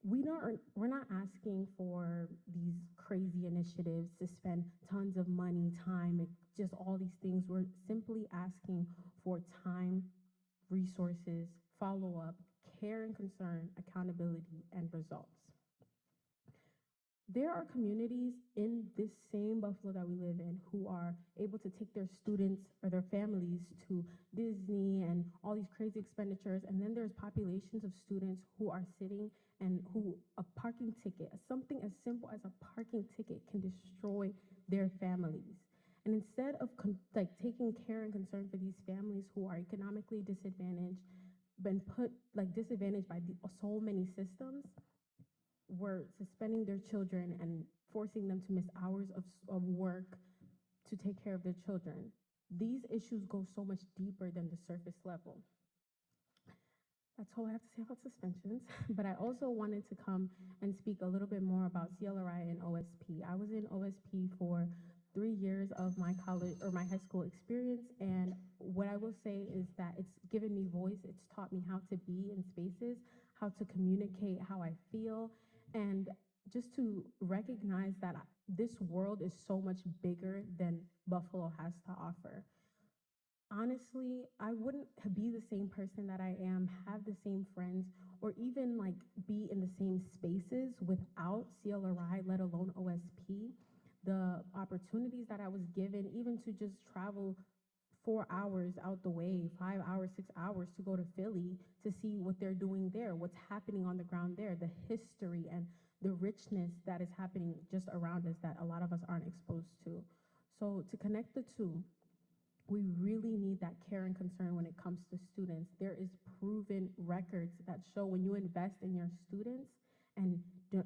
[SPEAKER 14] We're not asking for these crazy initiatives to spend tons of money, time, and just all these things. We're simply asking for time, resources, follow-up, care and concern, accountability, and results. There are communities in this same Buffalo that we live in who are able to take their students or their families to Disney and all these crazy expenditures, and then there's populations of students who are sitting and who a parking ticket, something as simple as a parking ticket, can destroy their families. And instead of taking care and concern for these families who are economically disadvantaged, been put disadvantaged by so many systems, we're suspending their children and forcing them to miss hours of work to take care of their children. These issues go so much deeper than the surface level. That's all I have to say about suspensions. But I also wanted to come and speak a little bit more about CLRI and OSP. I was in OSP for 3 years of my college or my high school experience, and what I will say is that it's given me voice. It's taught me how to be in spaces, how to communicate how I feel, and just to recognize that this world is so much bigger than Buffalo has to offer. Honestly, I wouldn't be the same person that I am, have the same friends, or even be in the same spaces without CLRI, let alone OSP. The opportunities that I was given, even to just travel 4 hours out the way, 5 hours, 6 hours to go to Philly to see what they're doing there, what's happening on the ground there, the history and the richness that is happening just around us that a lot of us aren't exposed to. So to connect the two, we really need that care and concern when it comes to students. There is proven records that show when you invest in your students and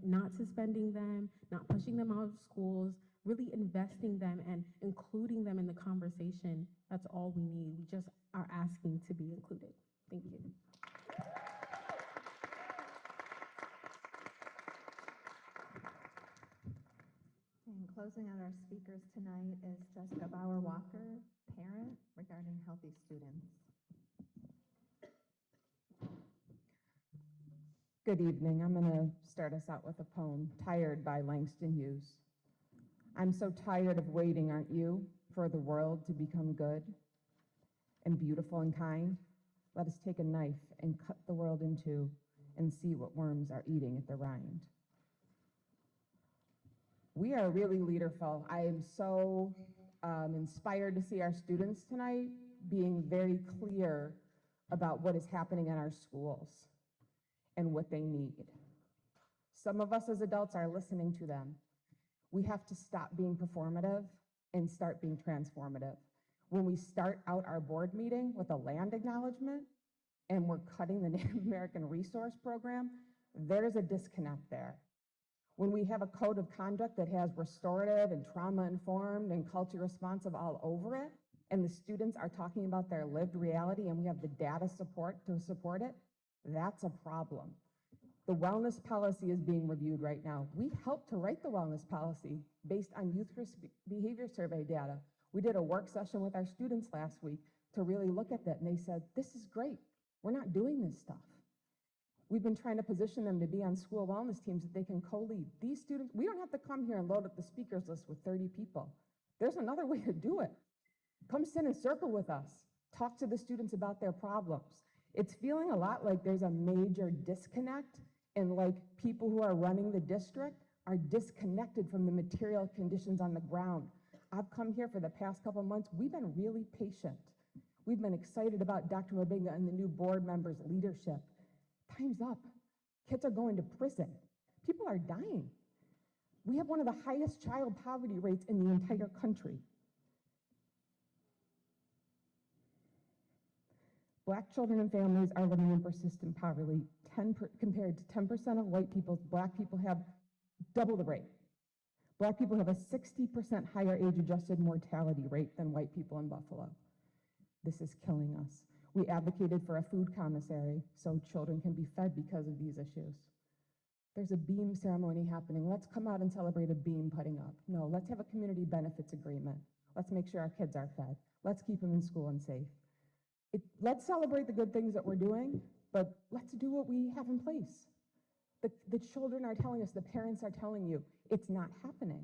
[SPEAKER 14] not suspending them, not pushing them out of schools, really investing them and including them in the conversation, that's all we need. We just are asking to be included. Thank you.
[SPEAKER 9] And closing out our speakers tonight is Jessica Bauer-Walker, parent, regarding healthy students.
[SPEAKER 15] Good evening. I'm going to start us out with a poem, Tired by Langston Hughes. I'm so tired of waiting, aren't you, for the world to become good? and beautiful and kind, let us take a knife and cut the world in two and see what worms are eating at the rind. We are really leaderful. I am so inspired to see our students tonight being very clear about what is happening in our schools and what they need. Some of us as adults are listening to them. We have to stop being performative and start being transformative. When we start out our board meeting with a land acknowledgement and we're cutting the Native American Resource Program, there's a disconnect there. When we have a code of conduct that has restorative and trauma-informed and culture responsive all over it, and the students are talking about their lived reality and we have the data support to support it, that's a problem. The wellness policy is being reviewed right now. We helped to write the wellness policy based on youth risk behavior survey data. We did a work session with our students last week to really look at that, and they said, this is great. We're not doing this stuff. We've been trying to position them to be on school wellness teams that they can co-lead. These students, we don't have to come here and load up the speakers list with 30 people. There's another way to do it. Come sit in a circle with us. Talk to the students about their problems. It's feeling a lot like there's a major disconnect, and like people who are running the district are disconnected from the material conditions on the ground. I've come here for the past couple of months. We've been really patient. We've been excited about Dr. Mabinga and the new board members' leadership. Time's up. Kids are going to prison. People are dying. We have one of the highest child poverty rates in the entire country. Black children and families are living in persistent poverty. Compared to 10% of white people, Black people have double the rate. Black people have a 60% higher age-adjusted mortality rate than white people in Buffalo. This is killing us. We advocated for a food commissary so children can be fed because of these issues. There's a beam ceremony happening. Let's come out and celebrate a beam putting up. No, let's have a community benefits agreement. Let's make sure our kids are fed. Let's keep them in school and safe. Let's celebrate the good things that we're doing, but let's do what we have in place. The children are telling us, the parents are telling you, it's not happening.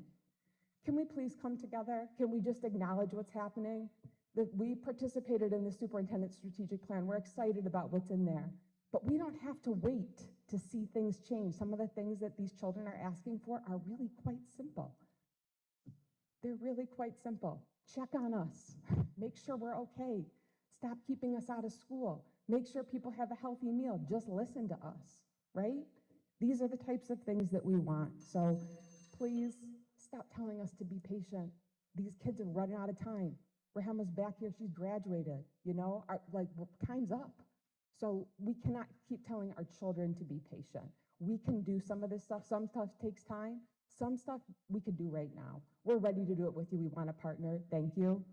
[SPEAKER 15] Can we please come together? Can we just acknowledge what's happening? That we participated in the superintendent's strategic plan. We're excited about what's in there, but we don't have to wait to see things change. Some of the things that these children are asking for are really quite simple. They're really quite simple. Check on us. Make sure we're okay. Stop keeping us out of school. Make sure people have a healthy meal. Just listen to us, right? These are the types of things that we want. So please stop telling us to be patient. These kids are running out of time. Rahama's back here, she's graduated, you know, time's up. So we cannot keep telling our children to be patient. We can do some of this stuff. Some stuff takes time. Some stuff we could do right now. We're ready to do it with you. We want to partner. Thank you.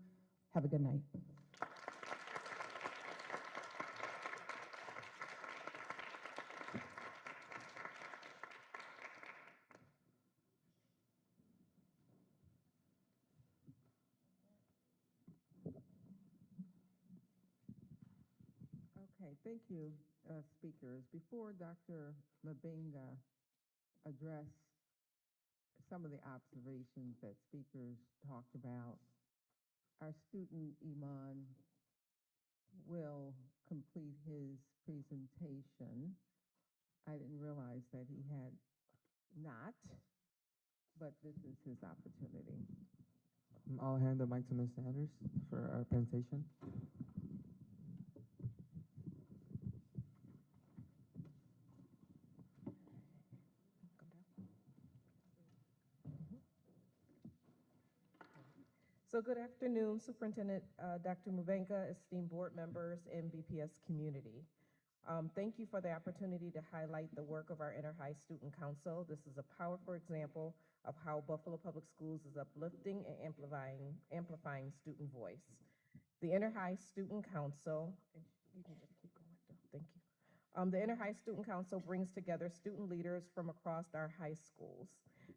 [SPEAKER 15] Have a good night.
[SPEAKER 1] Okay, thank you, speakers. Before Dr. Mabinga address some of the observations that speakers talked about, our student Iman will complete his presentation. I didn't realize that he had not, but this is his opportunity.
[SPEAKER 13] I'll hand the mic to Ms. Sanders for our presentation.
[SPEAKER 17] So good afternoon, Superintendent Dr. Mubenga, esteemed board members, and BPS community. Thank you for the opportunity to highlight the work of our Inter-High Student Council. This is a powerful example of how Buffalo Public Schools is uplifting and amplifying student voice. The Inter-High Student Council, you can just keep going, thank you. The Inter-High Student Council brings together student leaders from across our high schools.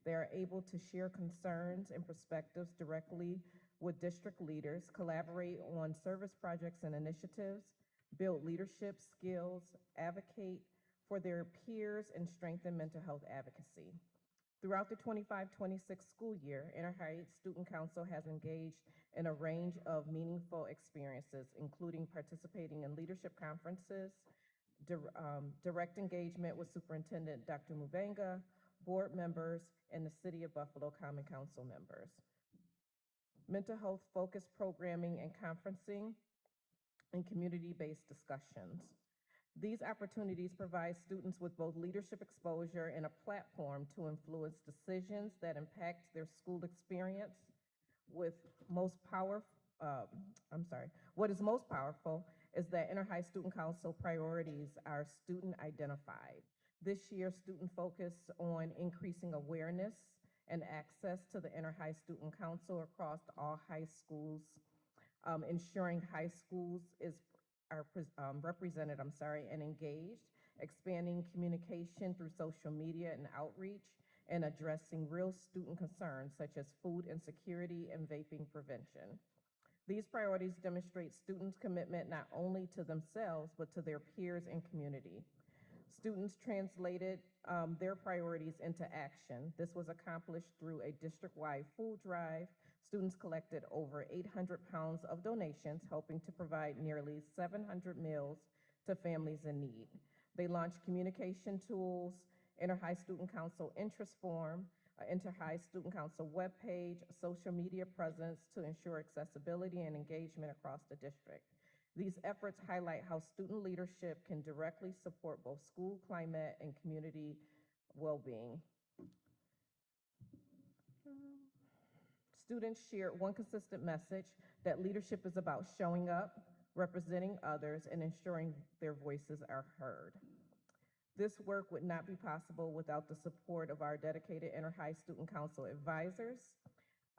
[SPEAKER 17] They are able to share concerns and perspectives directly with district leaders, collaborate on service projects and initiatives, build leadership skills, advocate for their peers, and strengthen mental health advocacy. Throughout the 25-26 school year, Interhigh Student Council has engaged in a range of meaningful experiences, including participating in leadership conferences, direct engagement with Superintendent Dr. Mubenga, board members, and the City of Buffalo Common Council members. Mental health focused programming and conferencing, and community-based discussions. These opportunities provide students with both leadership exposure and a platform to influence decisions that impact their school experience. What is most powerful is that Interhigh Student Council priorities are student identified. This year, student focused on increasing awareness and access to the Interhigh Student Council across all high schools, ensuring high schools are represented and engaged, expanding communication through social media and outreach, and addressing real student concerns such as food insecurity and vaping prevention. These priorities demonstrate students' commitment not only to themselves, but to their peers and community. Students translated their priorities into action. This was accomplished through a district-wide food drive. Students collected over 800 pounds of donations, helping to provide nearly 700 meals to families in need. They launched communication tools, Interhigh Student Council interest form, Interhigh Student Council webpage, social media presence to ensure accessibility and engagement across the district. These efforts highlight how student leadership can directly support both school climate and community well-being. Students shared one consistent message that leadership is about showing up, representing others, and ensuring their voices are heard. This work would not be possible without the support of our dedicated Interhigh Student Council advisors,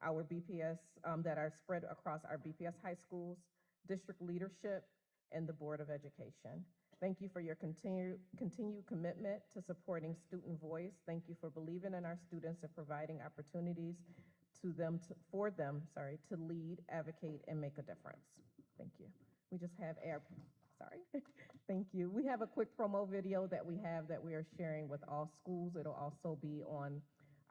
[SPEAKER 17] our BPS that are spread across our BPS high schools, district leadership, and the Board of Education. Thank you for your continued commitment to supporting student voice. Thank you for believing in our students and providing opportunities for them to lead, advocate, and make a difference. Thank you. We just have thank you. We have a quick promo video that we are sharing with all schools. It'll also be on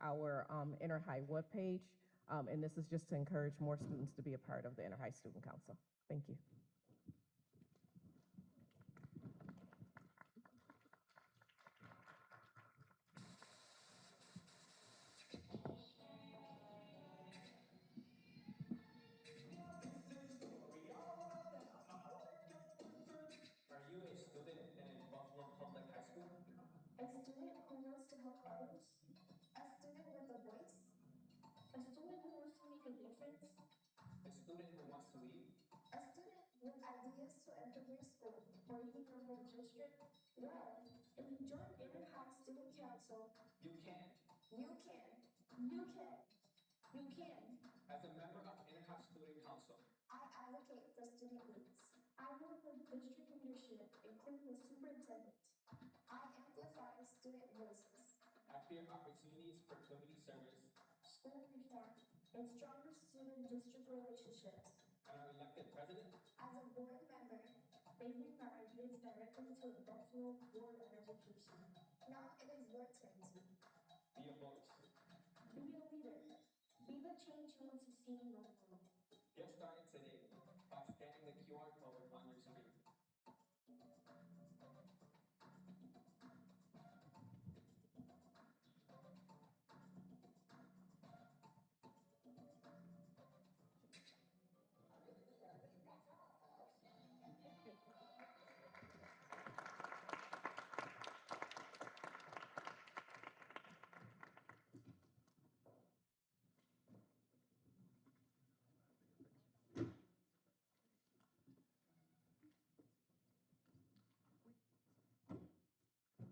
[SPEAKER 17] our Interhigh webpage. And this is just to encourage more students to be a part of the Interhigh Student Council. Thank you.
[SPEAKER 18] Are you a student in Buffalo Public High School? A student who wants to help others? A student with a voice? A student who wants to make a difference? A student who wants to lead? A student with ideas to improve your school or even your whole district? Well, if you join Interhigh Student Council, you can. You can. You can. You can. As a member of Interhigh Student Council, I advocate for student needs. I work with district leadership, including the superintendent. I amplify student voices. I create opportunities for community service, school reform, and stronger student-district relationships. And our elected president? As a board member, they bring our ideas directly to the Buffalo Board of Education. Now it is your turn to be a voice. Be a leader. Be the change you want to see in the world. Get started today by scanning the QR code on your screen.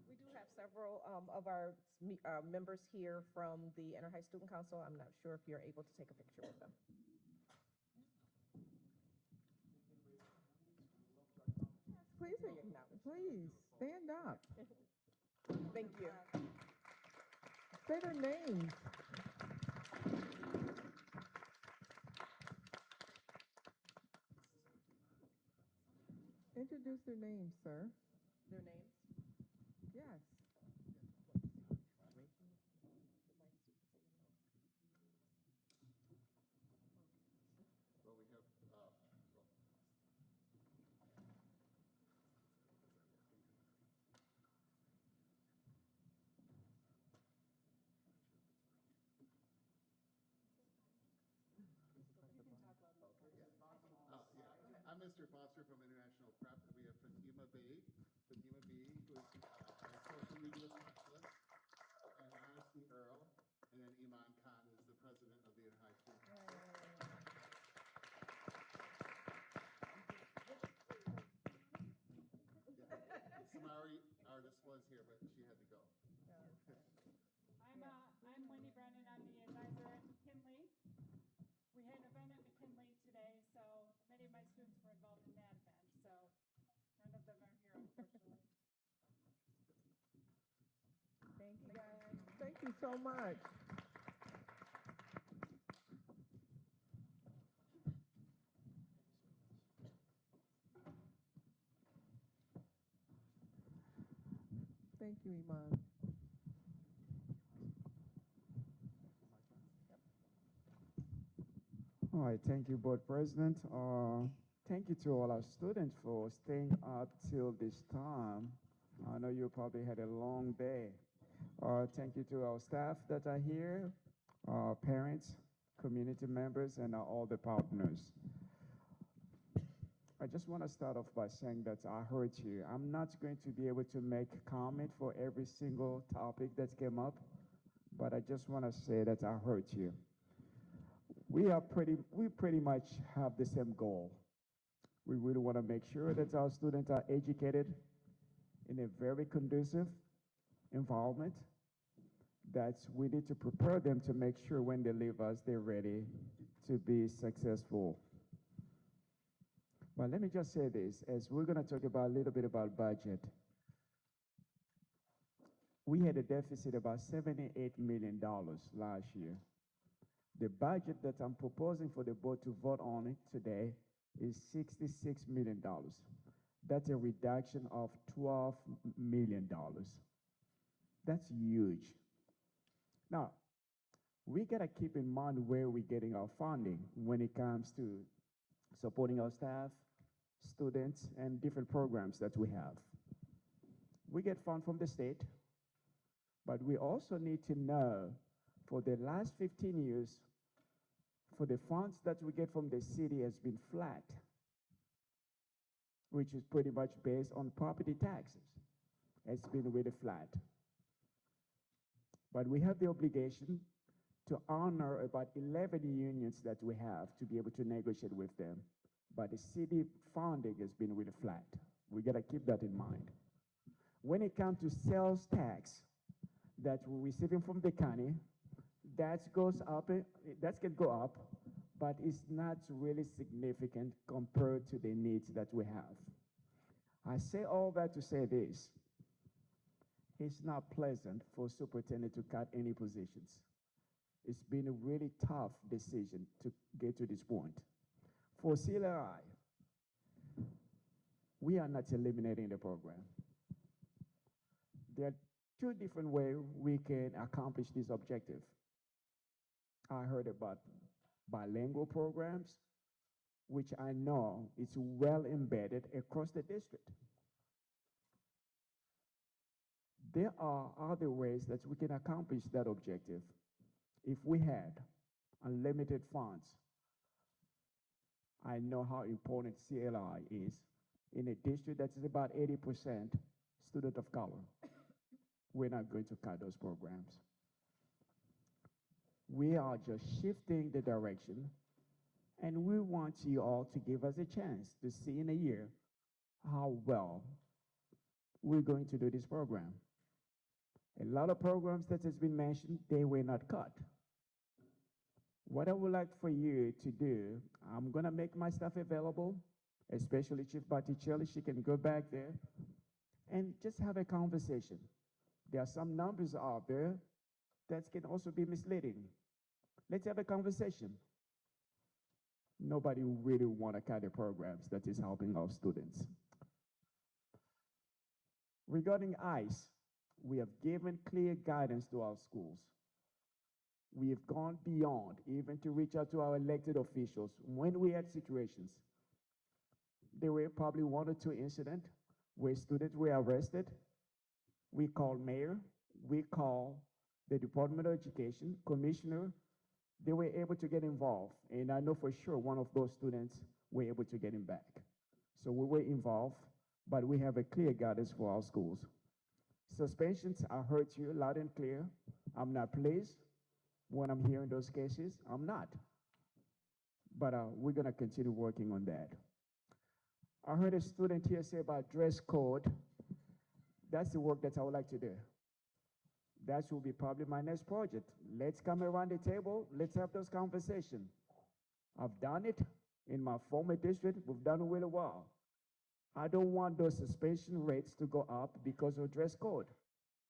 [SPEAKER 17] We do have several of our members here from the Interhigh Student Council. I'm not sure if you're able to take a picture with them.
[SPEAKER 1] Please stand up.
[SPEAKER 17] Thank you.
[SPEAKER 1] Say their names. Introduce their names, sir.
[SPEAKER 17] Their names?
[SPEAKER 1] Yes.
[SPEAKER 19] Mr. Foster from International Prep, and we have Fatima B, who is a social media specialist, and Honesty Earl, and then Iman Khan is the president of the Interhigh Student Council. Samari artist was here, but she had to go.
[SPEAKER 20] I'm Wendy Brennan. I'm the advisor at McKinley. We had an event at McKinley today, so many of my students were involved in that event, so none of them are here, unfortunately.
[SPEAKER 1] Thank you, guys. Thank you so much. Thank you, Iman.
[SPEAKER 23] All right, thank you, Board President. Thank you to all our students for staying up till this time. I know you probably had a long day. Thank you to our staff that are here, parents, community members, and all the partners. I just want to start off by saying that I heard you. I'm not going to be able to make comment for every single topic that came up, but I just want to say that I heard you. We pretty much have the same goal. We really want to make sure that our students are educated in a very conducive environment, that we need to prepare them to make sure when they leave us, they're ready to be successful. But let me just say this, as we're going to talk about a little bit about budget. We had a deficit of about $78 million last year. The budget that I'm proposing for the board to vote on it today is $66 million. That's a reduction of $12 million. That's huge. Now, we gotta keep in mind where we're getting our funding when it comes to supporting our staff, students, and different programs that we have. We get funds from the state, but we also need to know for the last 15 years, for the funds that we get from the city has been flat, which is pretty much based on property taxes. It's been really flat. But we have the obligation to honor about 11 unions that we have to be able to negotiate with them. But the city funding has been really flat. We gotta keep that in mind. When it comes to sales tax that we're receiving from the county, that can go up, but it's not really significant compared to the needs that we have. I say all that to say this. It's not pleasant for superintendent to cut any positions. It's been a really tough decision to get to this point. For CLRI, we are not eliminating the program. There are two different ways we can accomplish this objective. I heard about bilingual programs, which I know is well embedded across the district. There are other ways that we can accomplish that objective. If we had unlimited funds, I know how important CLI is in a district that is about 80% student of color. We're not going to cut those programs. We are just shifting the direction, and we want you all to give us a chance to see in a year how well we're going to do this program. A lot of programs that has been mentioned, they were not cut. What I would like for you to do, I'm gonna make my staff available, especially Chief Botticelli. She can go back there and just have a conversation. There are some numbers out there that can also be misleading. Let's have a conversation. Nobody really want to cut the programs that is helping our students. Regarding ICE, we have given clear guidance to our schools. We have gone beyond even to reach out to our elected officials when we had situations. There were probably one or two incidents where students were arrested. We called mayor, we called the Department of Education, commissioner. They were able to get involved, and I know for sure one of those students were able to get him back. So we were involved, but we have a clear guidance for our schools. Suspensions, I heard you loud and clear. I'm not pleased when I'm hearing those cases. I'm not. But we're going to continue working on that. I heard a student here say about dress code. That's the work that I would like to do. That will be probably my next project. Let's come around the table. Let's have those conversations. I've done it in my former district. We've done it really well. I don't want those suspension rates to go up because of dress code.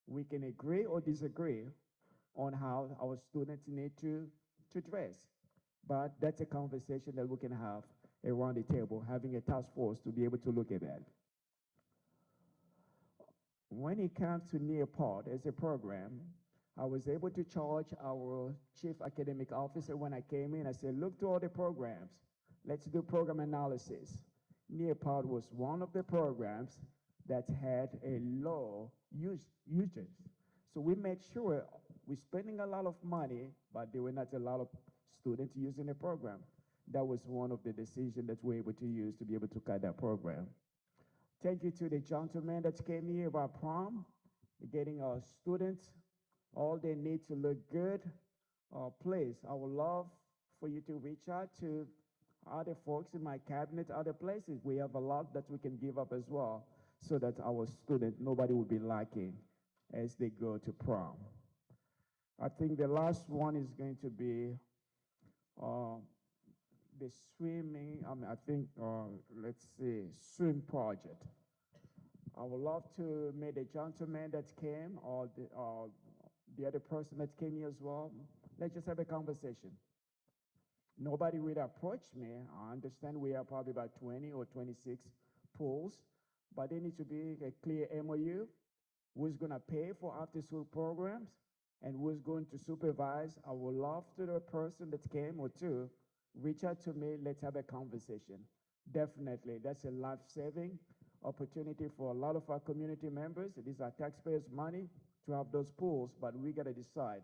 [SPEAKER 23] We can agree or disagree on how our students need to dress. But that's a conversation that we can have around the table, having a task force to be able to look at that. When it comes to Nearpod as a program, I was able to charge our chief academic officer when I came in. I said, look to all the programs. Let's do program analysis. Nearpod was one of the programs that had a low usage. So we made sure we're spending a lot of money, but there were not a lot of students using the program. That was one of the decisions that we were able to use to be able to cut that program. Thank you to the gentleman that came here about prom, getting our students all they need to look good. Please, I would love for you to reach out to other folks in my cabinet, other places. We have a lot that we can give up as well so that our students, nobody will be lacking as they go to prom. I think the last one is going to be the swimming, let's see, swim project. I would love to meet the gentleman that came or the other person that came here as well. Let's just have a conversation. Nobody really approached me. I understand we have probably about 20 or 26 pools, but there needs to be a clear MOU. Who's going to pay for after-school programs and who's going to supervise? I would love to the person that came or two, reach out to me. Let's have a conversation. Definitely, that's a life-saving opportunity for a lot of our community members. It is our taxpayers' money to have those pools, but we got to decide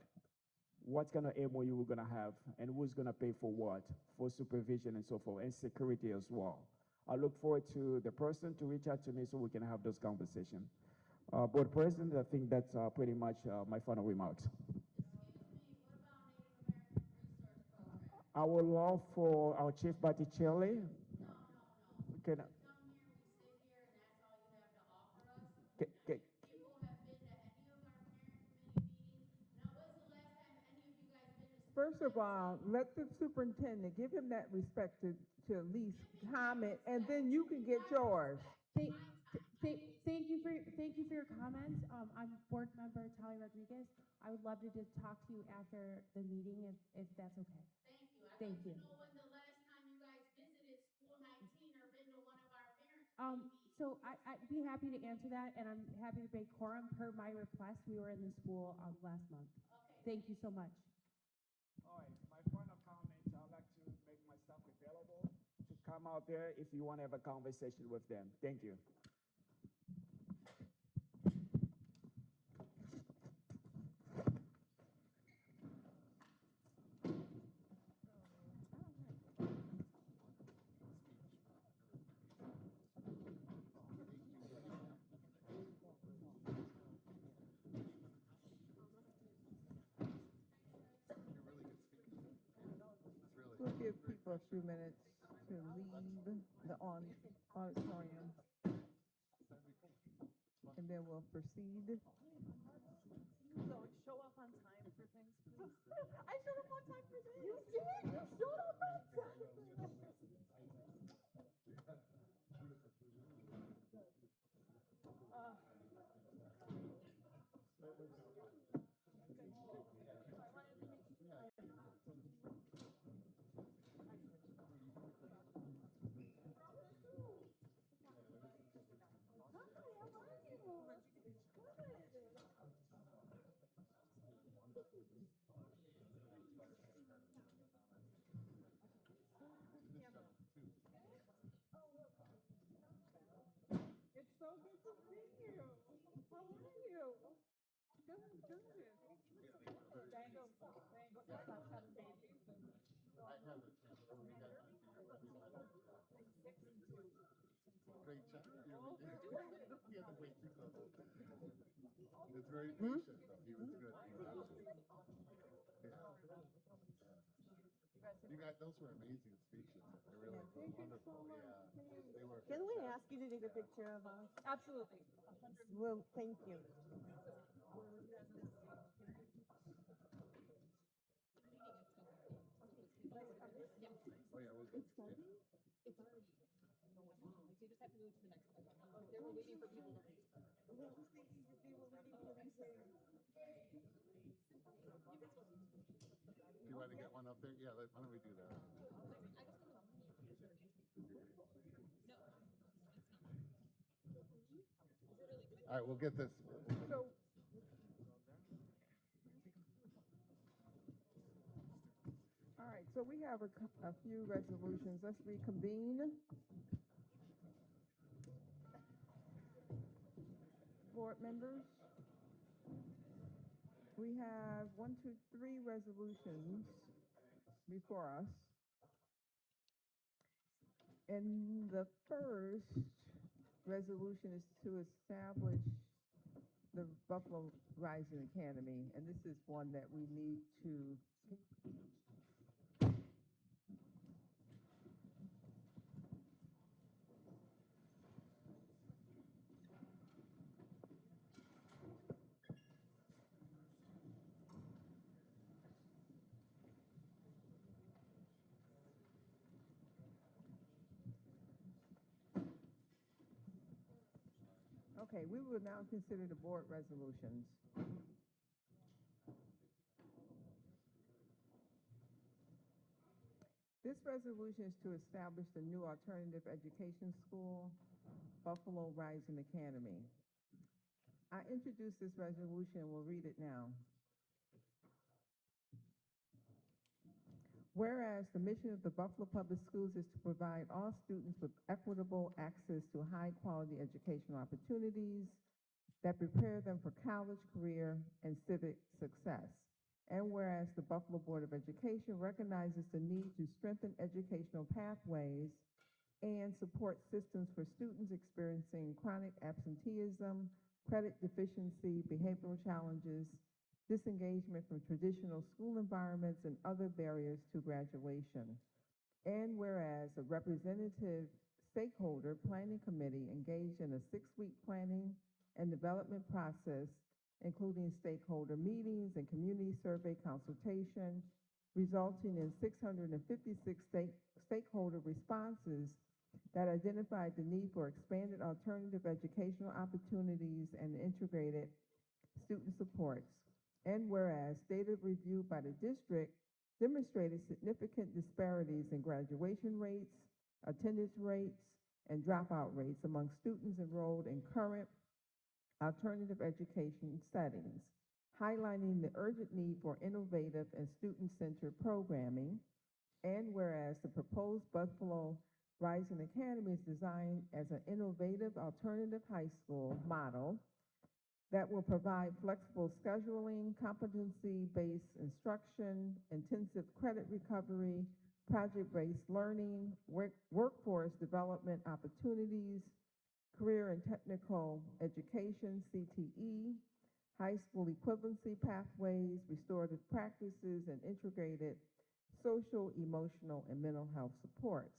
[SPEAKER 23] what kind of MOU we're going to have and who's going to pay for what, for supervision and so forth, and security as well. I look forward to the person to reach out to me so we can have those conversations. Board President, I think that's pretty much my final remarks. I would love for our Chief Botticelli. Can, can,
[SPEAKER 1] First of all, let the superintendent, give him that respect to at least comment, and then you can get yours.
[SPEAKER 14] Thank you for your comments. I'm board member Tali Rodriguez. I would love to just talk to you after the meeting if that's okay. Thank you. I'd like to know when the last time you guys visited School 19 or been to one of our parents' So I'd be happy to answer that, and I'm happy to make quorum per my request. We were in the school last month. Okay. Thank you so much.
[SPEAKER 23] All right, my final comments, I'd like to make myself available to come out there if you want to have a conversation with them. Thank you.
[SPEAKER 1] We'll give people a few minutes to leave the auditorium, and then we'll proceed.
[SPEAKER 2] So show up on time for things, please. I showed up on time for this. You did? You showed up on time. It's so good to see you. How are you? Good, good. Thanks. Thanks. Having babies. I have a 6 and 2.
[SPEAKER 19] It's very patient, though. He was good. You guys, those were amazing speeches. They really were wonderful. Yeah, they were.
[SPEAKER 2] Can we ask you to take a picture of us? Absolutely. Well, thank you.
[SPEAKER 19] Oh yeah, we'll go. Do you want to get one up there? Yeah, why don't we do that? All right, we'll get this.
[SPEAKER 1] So, all right, so we have a few resolutions. Let's reconvene. Board members, we have 3 resolutions before us. And the first resolution is to establish the Buffalo Rising Academy, and this is one that we need to okay, we will now consider the board resolutions. This resolution is to establish the new alternative education school, Buffalo Rising Academy. I introduced this resolution and will read it now. Whereas the mission of the Buffalo Public Schools is to provide all students with equitable access to high-quality educational opportunities that prepare them for college, career, and civic success. And whereas the Buffalo Board of Education recognizes the need to strengthen educational pathways and support systems for students experiencing chronic absenteeism, credit deficiency, behavioral challenges, disengagement from traditional school environments, and other barriers to graduation. And whereas a representative stakeholder planning committee engaged in a 6-week planning and development process, including stakeholder meetings and community survey consultation, resulting in 656 stakeholder responses that identified the need for expanded alternative educational opportunities and integrated student supports. And whereas data reviewed by the district demonstrated significant disparities in graduation rates, attendance rates, and dropout rates among students enrolled in current alternative education settings, highlighting the urgent need for innovative and student-centered programming. And whereas the proposed Buffalo Rising Academy is designed as an innovative alternative high school model that will provide flexible scheduling, competency-based instruction, intensive credit recovery, project-based learning, workforce development opportunities, career and technical education, CTE, high school equivalency pathways, restorative practices, and integrated social, emotional, and mental health supports.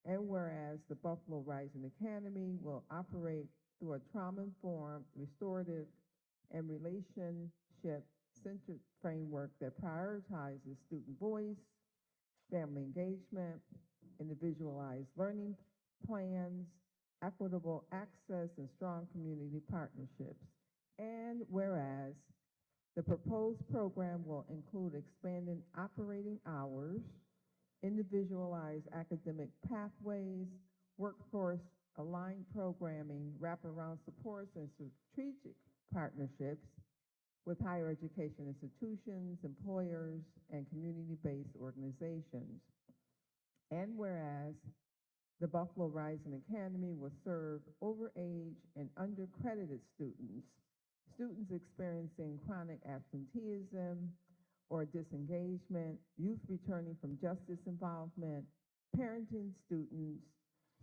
[SPEAKER 1] And whereas the Buffalo Rising Academy will operate through a trauma-informed, restorative, and relationship-centered framework that prioritizes student voice, family engagement, individualized learning plans, equitable access, and strong community partnerships. And whereas the proposed program will include expanded operating hours, individualized academic pathways, workforce aligned programming, wraparound supports, and strategic partnerships with higher education institutions, employers, and community-based organizations. And whereas the Buffalo Rising Academy will serve overage and undercredited students, students experiencing chronic absenteeism or disengagement, youth returning from justice involvement, parenting students,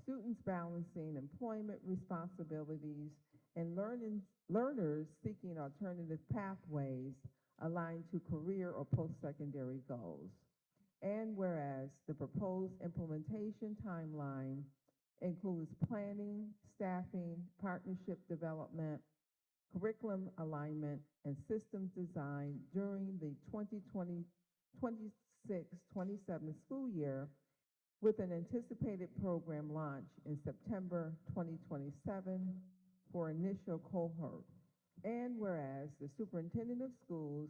[SPEAKER 1] students balancing employment responsibilities and learners seeking alternative pathways aligned to career or post-secondary goals. And whereas the proposed implementation timeline includes planning, staffing, partnership development, curriculum alignment, and systems design during the 2026-27 school year, with an anticipated program launch in September 2027 for initial cohort. And whereas the superintendent of schools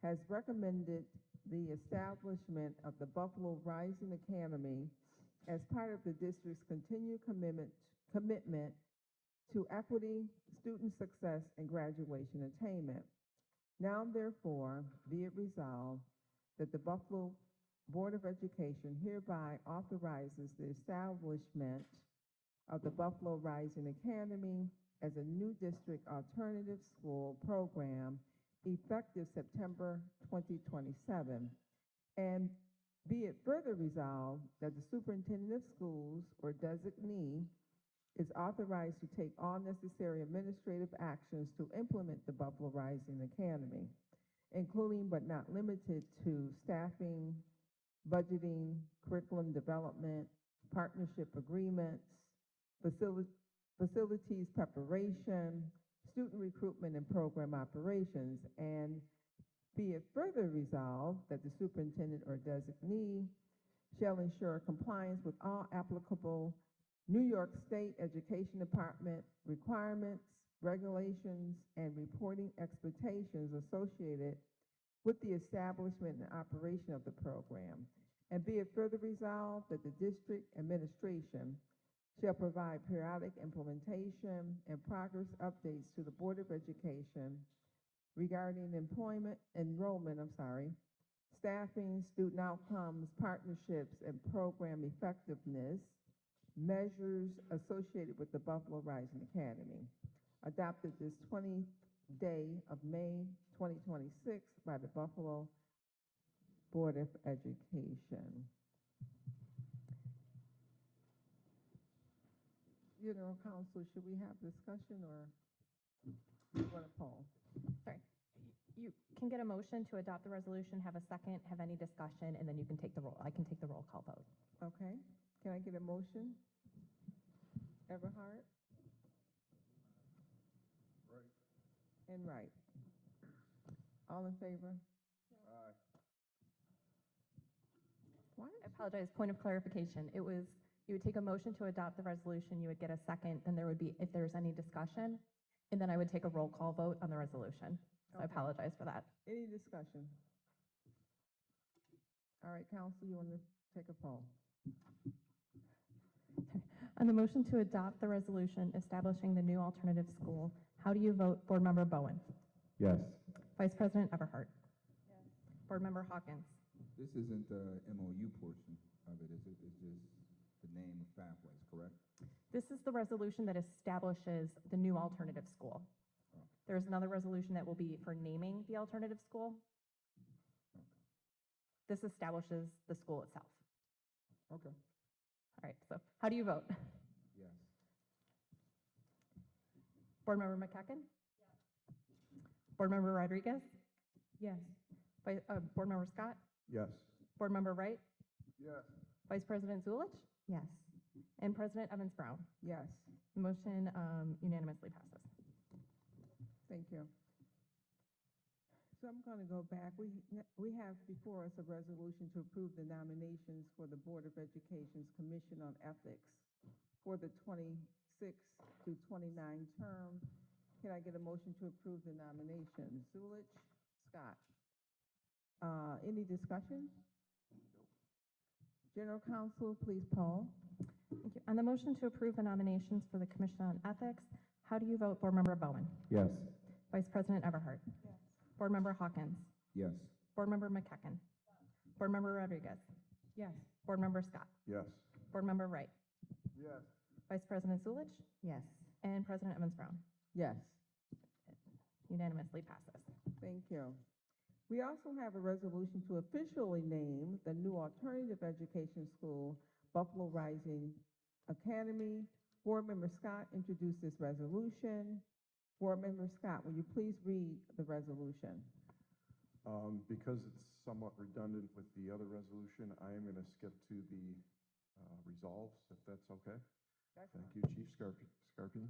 [SPEAKER 1] has recommended the establishment of the Buffalo Rising Academy as part of the district's continued commitment to equity, student success, and graduation attainment. Now, therefore, be it resolved that the Buffalo Board of Education hereby authorizes the establishment of the Buffalo Rising Academy as a new district alternative school program effective September 2027. And be it further resolved that the superintendent of schools or designee is authorized to take all necessary administrative actions to implement the Buffalo Rising Academy, including but not limited to staffing, budgeting, curriculum development, partnership agreements, facilities preparation, student recruitment, and program operations. And be it further resolved that the superintendent or designee shall ensure compliance with all applicable New York State Education Department requirements, regulations, and reporting expectations associated with the establishment and operation of the program. And be it further resolved that the district administration shall provide periodic implementation and progress updates to the Board of Education regarding enrollment, staffing, student outcomes, partnerships, and program effectiveness measures associated with the Buffalo Rising Academy, adopted this 20th day of May 2026 by the Buffalo Board of Education. General Counsel, should we have discussion or you want to poll?
[SPEAKER 3] Sorry. You can get a motion to adopt the resolution, have a second, have any discussion, and then you can take the roll. I can take the roll call vote.
[SPEAKER 1] Okay. Can I get a motion? Everhart?
[SPEAKER 19] Right.
[SPEAKER 1] And Wright. All in favor?
[SPEAKER 19] Aye.
[SPEAKER 1] What?
[SPEAKER 3] I apologize. Point of clarification. It was, you would take a motion to adopt the resolution, you would get a second, then there would be, if there's any discussion, and then I would take a roll call vote on the resolution. So I
[SPEAKER 1] Okay.
[SPEAKER 3] apologize for that.
[SPEAKER 1] Any discussion? All right, Counsel, you want to take a poll?
[SPEAKER 3] On the motion to adopt the resolution establishing the new alternative school, how do you vote? Board Member Bowen?
[SPEAKER 21] Yes.
[SPEAKER 3] Vice President Everhart? Yes. Board Member Hawkins?
[SPEAKER 21] This isn't the MOU portion of it, is it? It's just the name of pathways, correct?
[SPEAKER 3] This is the resolution that establishes the new alternative school. There's another resolution that will be for naming the alternative school. This establishes the school itself.
[SPEAKER 21] Okay.
[SPEAKER 3] All right, so how do you vote?
[SPEAKER 21] Yes.
[SPEAKER 3] Board Member McCacken? Yes. Board Member Rodriguez?
[SPEAKER 12] Yes.
[SPEAKER 3] Board Member Scott?
[SPEAKER 21] Yes.
[SPEAKER 3] Board Member Wright?
[SPEAKER 19] Yes.
[SPEAKER 3] Vice President Zulich?
[SPEAKER 9] Yes.
[SPEAKER 3] And President Evans Brown?
[SPEAKER 1] Yes.
[SPEAKER 3] The motion unanimously passes.
[SPEAKER 1] Thank you. So I'm going to go back. We have before us a resolution to approve the nominations for the Board of Education's Commission on Ethics for the 26 to 29 term. Can I get a motion to approve the nominations? Zulich, Scott. Any discussion? General Counsel, please poll.
[SPEAKER 3] Thank you. On the motion to approve the nominations for the Commission on Ethics, how do you vote? Board Member Bowen?
[SPEAKER 21] Yes.
[SPEAKER 3] Vice President Everhart? Yes. Board Member Hawkins?
[SPEAKER 21] Yes.
[SPEAKER 3] Board Member McCacken? Yes. Board Member Rodriguez?
[SPEAKER 12] Yes.
[SPEAKER 3] Board Member Scott?
[SPEAKER 21] Yes.
[SPEAKER 3] Board Member Wright?
[SPEAKER 19] Yes.
[SPEAKER 3] Vice President Zulich?
[SPEAKER 9] Yes.
[SPEAKER 3] And President Evans Brown?
[SPEAKER 1] Yes.
[SPEAKER 3] Unanimously passes.
[SPEAKER 1] Thank you. We also have a resolution to officially name the new alternative education school, Buffalo Rising Academy. Board Member Scott introduced this resolution. Board Member Scott, will you please read the resolution?
[SPEAKER 4] Because it's somewhat redundant with the other resolution, I am going to skip to the resolves, if that's okay. Thank you, Chief Scarpini.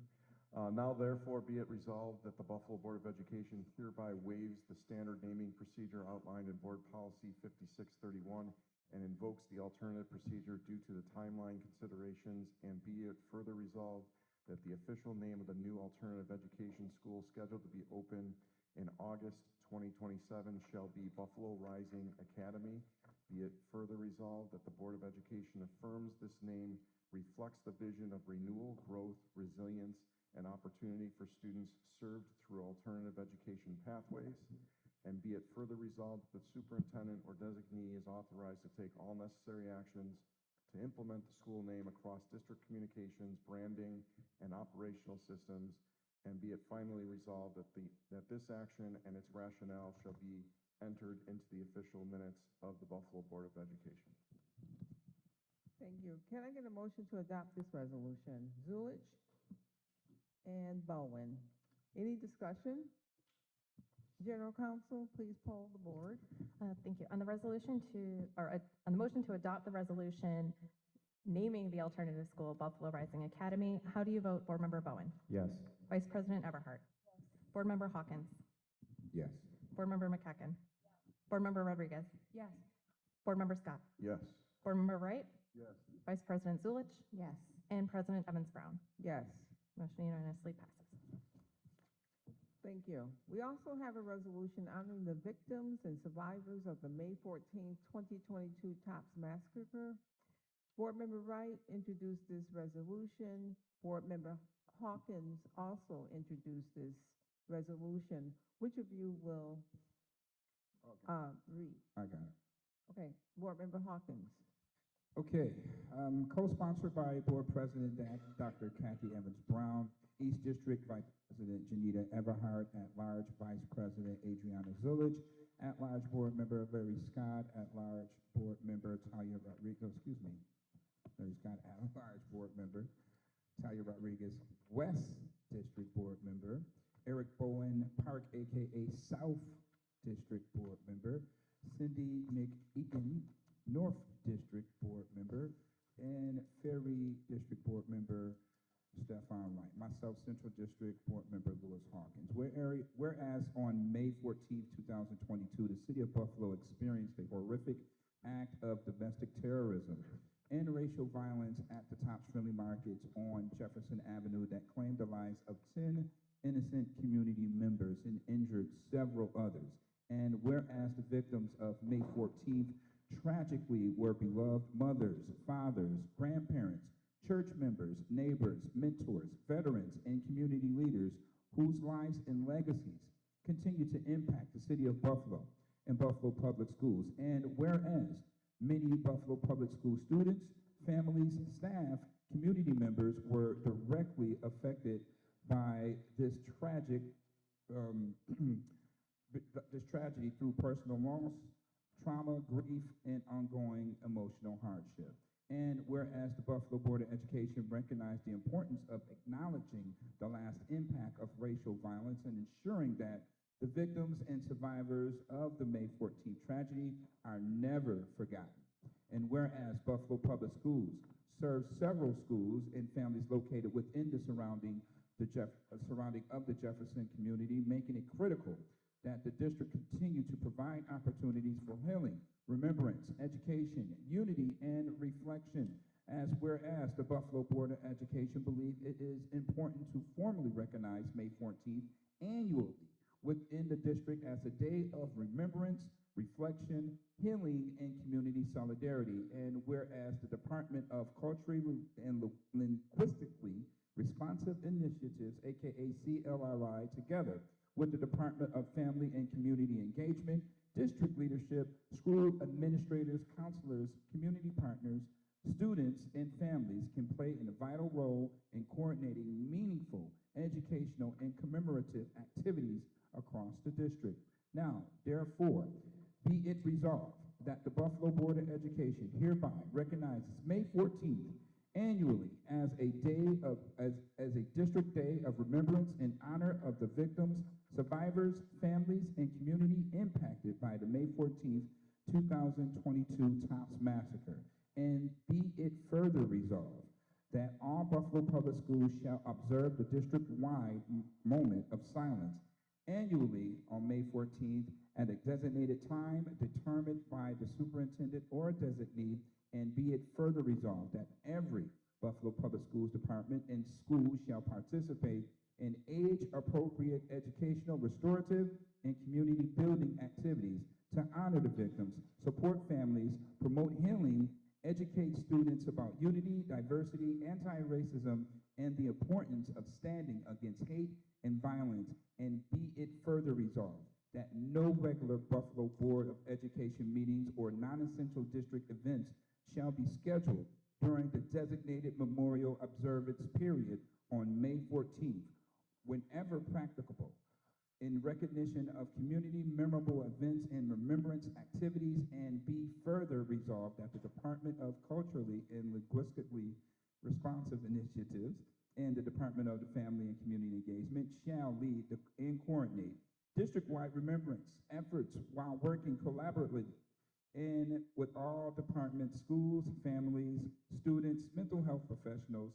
[SPEAKER 4] Now therefore be it resolved that the Buffalo Board of Education hereby waives the standard naming procedure outlined in Board Policy 5631 and invokes the alternative procedure due to the timeline considerations, and be it further resolved that the official name of the new alternative education school scheduled to be open in August 2027 shall be Buffalo Rising Academy. Be it further resolved that the Board of Education affirms this name reflects the vision of renewal, growth, resilience, and opportunity for students served through alternative education pathways. And be it further resolved that the superintendent or designee is authorized to take all necessary actions to implement the school name across district communications, branding, and operational systems. And be it finally resolved that this action and its rationale shall be entered into the official minutes of the Buffalo Board of Education.
[SPEAKER 1] Thank you. Can I get a motion to adopt this resolution? Zulich and Bowen. Any discussion? General Counsel, please poll the board.
[SPEAKER 3] Thank you. On the resolution on the motion to adopt the resolution naming the alternative school Buffalo Rising Academy, how do you vote, Board Member Bowen?
[SPEAKER 21] Yes.
[SPEAKER 3] Vice President Everhart? Yes. Board Member Hawkins?
[SPEAKER 21] Yes.
[SPEAKER 3] Board Member McEachen? Yes. Board Member Rodriguez?
[SPEAKER 14] Yes.
[SPEAKER 3] Board Member Scott?
[SPEAKER 4] Yes.
[SPEAKER 3] Board Member Wright?
[SPEAKER 4] Yes.
[SPEAKER 3] Vice President Zulich?
[SPEAKER 9] Yes.
[SPEAKER 3] And President Evans Brown?
[SPEAKER 1] Yes.
[SPEAKER 3] Motion unanimously passes.
[SPEAKER 1] Thank you. We also have a resolution honoring the victims and survivors of the May 14, 2022 Tops Massacre. Board Member Wright introduced this resolution. Board Member Hawkins also introduced this resolution. Which of you will read?
[SPEAKER 21] I got it.
[SPEAKER 1] Okay, Board Member Hawkins.
[SPEAKER 21] Okay, co-sponsored by Board President Dr. Kathy Evans Brown, East District Vice President Janita Everhart, at-large Vice President Adriana Zulich, at-large Board Member Larry Scott, at-large Board Member Talia Rodriguez, Larry Scott, at-large Board Member Talia Rodriguez, West District Board Member Eric Bowen, Park, aka South District Board Member Cindy McEakin, North District Board Member, and Ferry District Board Member Stefan Wright. Myself, Central District Board Member Lewis Hawkins. Whereas on May 14, 2022, the City of Buffalo experienced a horrific act of domestic terrorism and racial violence at the Tops Friendly Markets on Jefferson Avenue that claimed the lives of 10 innocent community members and injured several others. And whereas the victims of May 14th tragically were beloved mothers, fathers, grandparents, church members, neighbors, mentors, veterans, and community leaders whose lives and legacies continue to impact the City of Buffalo and Buffalo Public Schools. And whereas many Buffalo Public School students, families, staff, community members were directly affected by this tragic, this tragedy through personal loss, trauma, grief, and ongoing emotional hardship. And whereas the Buffalo Board of Education recognized the importance of acknowledging the last impact of racial violence and ensuring that the victims and survivors of the May 14th tragedy are never forgotten. And whereas Buffalo Public Schools serves several schools and families located within the surrounding of the Jefferson community, making it critical that the district continue to provide opportunities for healing, remembrance, education, unity, and reflection. Whereas the Buffalo Board of Education believes it is important to formally recognize May 14th annually within the district as a day of remembrance, reflection, healing, and community solidarity. And whereas the Department of Culturally and Linguistically Responsive Initiatives, aka CLRI, together with the Department of Family and Community Engagement, district leadership, school administrators, counselors, community partners, students, and families can play a vital role in coordinating meaningful educational and commemorative activities across the district. Now, therefore, be it resolved that the Buffalo Board of Education hereby recognizes May 14th annually as a district day of remembrance in honor of the victims, survivors, families, and community impacted by the May 14th, 2022 Tops Massacre. And be it further resolved that all Buffalo Public Schools shall observe the district-wide moment of silence annually on May 14th at a designated time determined by the superintendent or designee, and be it further resolved that every Buffalo Public Schools department and school shall participate in age-appropriate educational, restorative, and community building activities to honor the victims, support families, promote healing, educate students about unity, diversity, anti-racism, and the importance of standing against hate and violence, and be it further resolved that no regular Buffalo Board of Education meetings or non-essential district events shall be scheduled during the designated memorial observance period on May 14th, whenever practicable, in recognition of community memorable events and remembrance activities, and be further resolved that the Department of Culturally and Linguistically Responsive Initiatives and the Department of the Family and Community Engagement shall lead and coordinate district-wide remembrance efforts while working collaboratively and with all departments, schools, families, students, mental health professionals,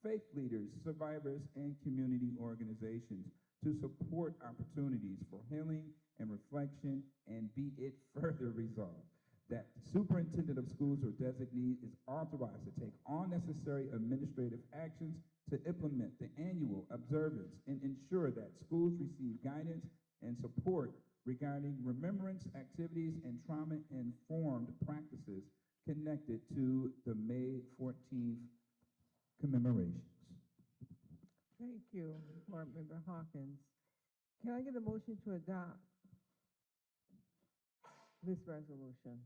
[SPEAKER 21] faith leaders, survivors, and community organizations to support opportunities for healing and reflection, and be it further resolved that the superintendent of schools or designee is authorized to take all necessary administrative actions to implement the annual observance and ensure that schools receive guidance and support regarding remembrance activities and trauma-informed practices connected to the May 14th commemorations.
[SPEAKER 1] Thank you, Board Member Hawkins. Can I get a motion to adopt this resolution?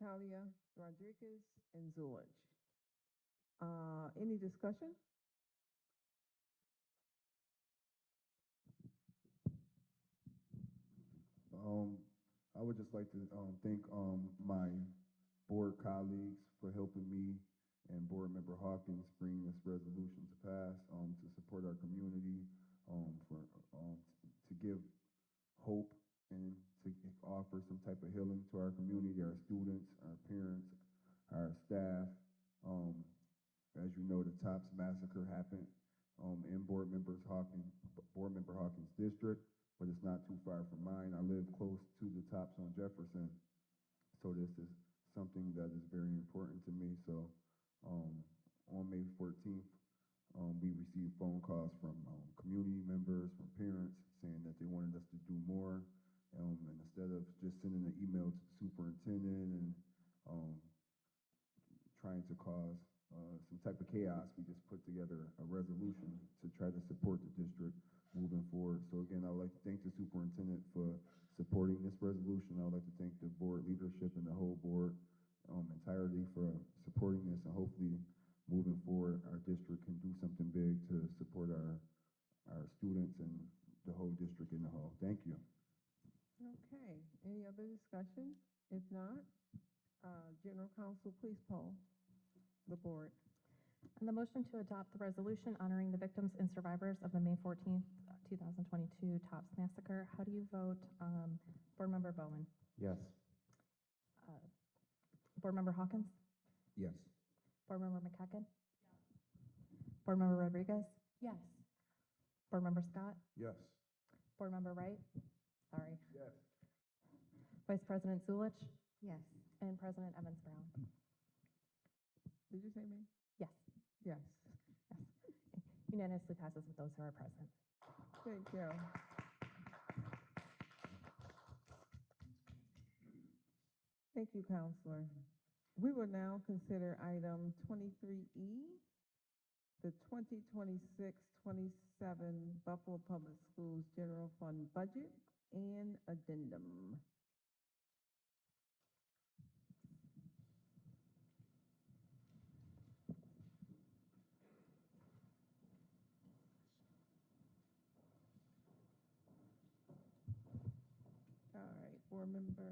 [SPEAKER 1] Talia, Rodriguez, and Zulich. Any discussion?
[SPEAKER 4] I would just like to thank my board colleagues for helping me and Board Member Hawkins bring this resolution to pass to support our community, to give hope and to offer some type of healing to our community, our students, our parents, our staff. As you know, the Tops Massacre happened in Board Member Hawkins' district, but it's not too far from mine. I live close to the Tops on Jefferson, so this is something that is very important to me. So on May 14th, we received phone calls from community members, from parents, saying that they wanted us to do more. And instead of just sending an email to the superintendent and trying to cause some type of chaos, we just put together a resolution to try to support the district moving forward. So again, I would like to thank the superintendent for supporting this resolution. I would like to thank the board leadership and the whole board entirely for supporting this, and hopefully moving forward, our district can do something big to support our students and the whole district in the whole. Thank you.
[SPEAKER 1] Okay, any other discussion? If not, General Counsel, please poll the board.
[SPEAKER 3] On the motion to adopt the resolution honoring the victims and survivors of the May 14th, 2022 Tops Massacre, how do you vote? Board Member Bowen?
[SPEAKER 4] Yes.
[SPEAKER 3] Board Member Hawkins?
[SPEAKER 21] Yes.
[SPEAKER 3] Board Member McCacken? Yes. Board Member Rodriguez?
[SPEAKER 14] Yes.
[SPEAKER 3] Board Member Scott?
[SPEAKER 4] Yes.
[SPEAKER 3] Board Member Wright? Sorry.
[SPEAKER 4] Yes.
[SPEAKER 3] Vice President Zulich?
[SPEAKER 9] Yes.
[SPEAKER 3] And President Evans Brown?
[SPEAKER 1] Did you say me?
[SPEAKER 3] Yes.
[SPEAKER 1] Yes.
[SPEAKER 3] Yes. Unanimously passes with those who are present.
[SPEAKER 1] Thank you. Thank you, Counselor. We will now consider item 23E, the 2026-27 Buffalo Public Schools General Fund Budget and Addendum. All right, Board Member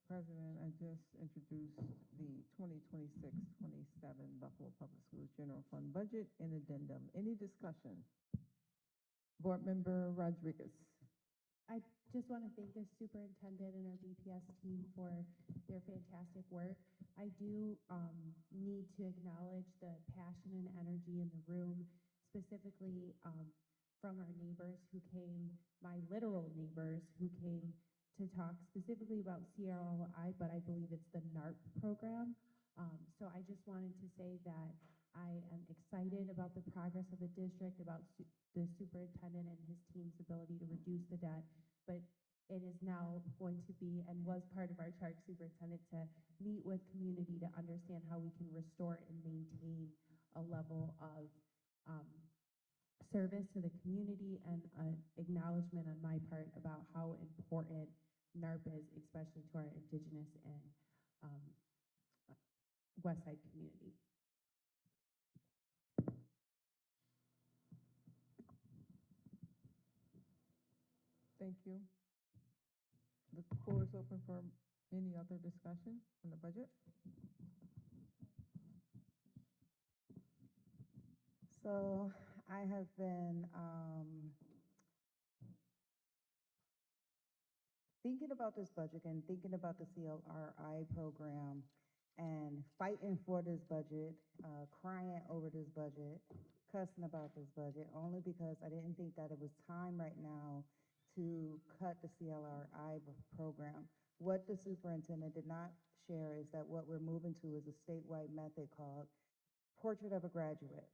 [SPEAKER 1] President, I just introduced the 2026-27 Buffalo Public Schools General Fund Budget and Addendum. Any discussion? Board Member Rodriguez.
[SPEAKER 3] I just want to thank the superintendent and our BPS team for their fantastic work. I do need to acknowledge the passion and energy in the room, specifically from our neighbors who came, my literal neighbors who came to talk specifically about CRLI, but I believe it's the NARP program. So I just wanted to say that I am excited about the progress of the district, about the superintendent and his team's ability to reduce the debt, but it is now going to be and was part of our charge, superintendent, to meet with community to understand how we can restore and maintain a level of service to the community, and an acknowledgement on my part about how important NARP is, especially to our Indigenous and West Side community.
[SPEAKER 1] Thank you. The floor is open for any other discussion on the budget.
[SPEAKER 7] So I have been thinking about this budget and thinking about the CLRI program and fighting for this budget, crying over this budget, cussing about this budget, only because I didn't think that it was time right now to cut the CLRI program. What the superintendent did not share is that what we're moving to is a statewide method called Portrait of a Graduate.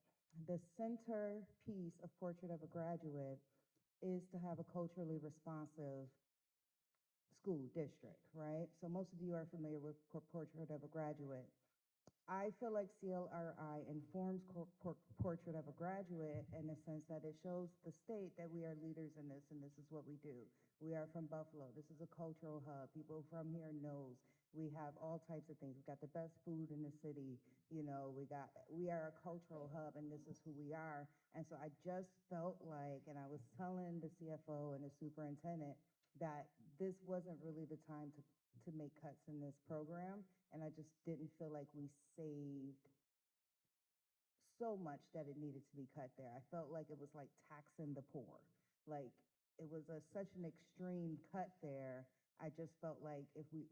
[SPEAKER 7] The centerpiece of Portrait of a Graduate is to have a culturally responsive school district, right? So most of you are familiar with Portrait of a Graduate. I feel like CLRI informs Portrait of a Graduate in the sense that it shows the state that we are leaders in this, and this is what we do. We are from Buffalo. This is a cultural hub. People from here knows we have all types of things. We've got the best food in the city. You know, we are a cultural hub, and this is who we are. And so I just felt like, and I was telling the CFO and the superintendent that this wasn't really the time to make cuts in this program, and I just didn't feel like we saved so much that it needed to be cut there. I felt like it was like taxing the poor. Like it was such an extreme cut there. I just felt like if we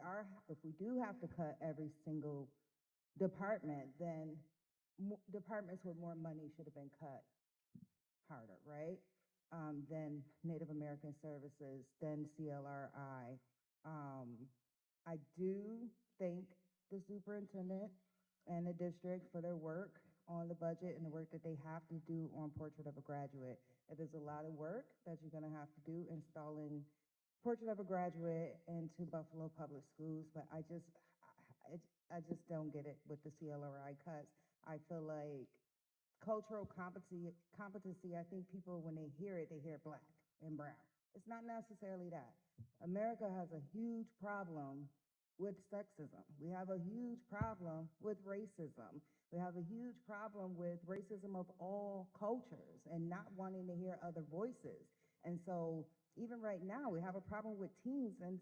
[SPEAKER 7] do have to cut every single department, then departments with more money should have been cut harder, right? Then Native American Services, then CLRI. I do thank the superintendent and the district for their work on the budget and the work that they have to do on Portrait of a Graduate. It is a lot of work that you're going to have to do installing Portrait of a Graduate into Buffalo Public Schools, but I just don't get it with the CLRI cuts. I feel like cultural competency, I think people, when they hear it, they hear black and brown. It's not necessarily that. America has a huge problem with sexism. We have a huge problem with racism. We have a huge problem with racism of all cultures and not wanting to hear other voices. And so even right now, we have a problem with teens and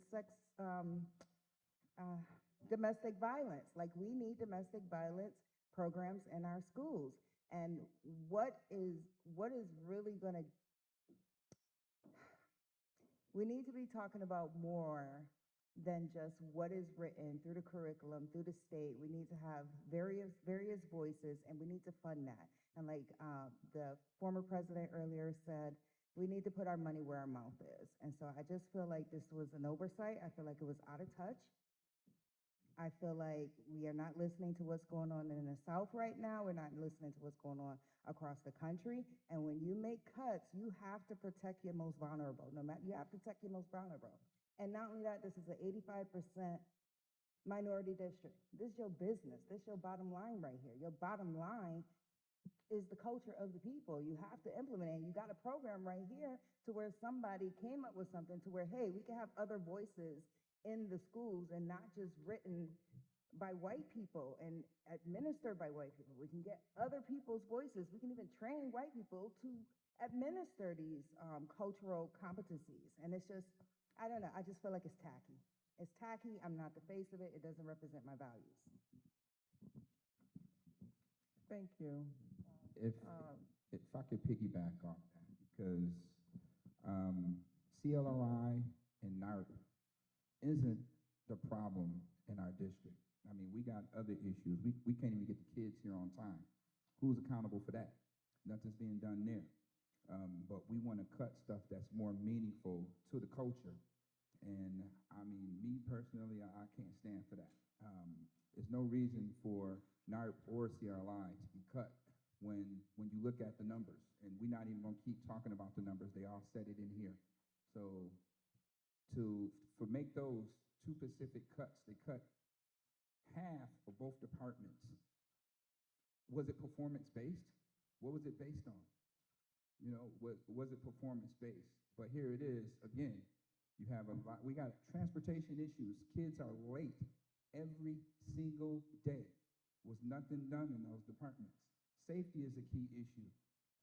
[SPEAKER 7] domestic violence. Like, we need domestic violence programs in our schools. And what is really gonna, we need to be talking about more than just what is written through the curriculum, through the state. We need to have various voices, and we need to fund that. And like the former president earlier said, we need to put our money where our mouth is. And so I just feel like this was an oversight. I feel like it was out of touch. I feel like we are not listening to what's going on in the South right now. We're not listening to what's going on across the country. And when you make cuts, you have to protect your most vulnerable. You have to protect your most vulnerable. And not only that, this is an 85% minority district. This is your business. This is your bottom line right here. Your bottom line is the culture of the people. You have to implement it. And you got a program right here to where somebody came up with something to where, hey, we can have other voices in the schools and not just written by white people and administered by white people. We can get other people's voices. We can even train white people to administer these cultural competencies. And it's just, I don't know, I just feel like it's tacky. It's tacky, I'm not the face of it, it doesn't represent my values.
[SPEAKER 1] Thank you.
[SPEAKER 21] If, if I could piggyback off that, because CLRI and NARP isn't the problem in our district. I mean, we got other issues. We can't even get the kids here on time. Who's accountable for that? Nothing's being done there. But we want to cut stuff that's more meaningful to the culture. And I mean, me personally, I can't stand for that. There's no reason for NARP or CRLI to be cut when you look at the numbers. And we're not even going to keep talking about the numbers. They all said it in here. So for make those two specific cuts, they cut half of both departments. Was it performance-based? What was it based on? You know, was it performance-based? But here it is, again, you have a lot, we got transportation issues. Kids are late every single day. Was nothing done in those departments. Safety is a key issue.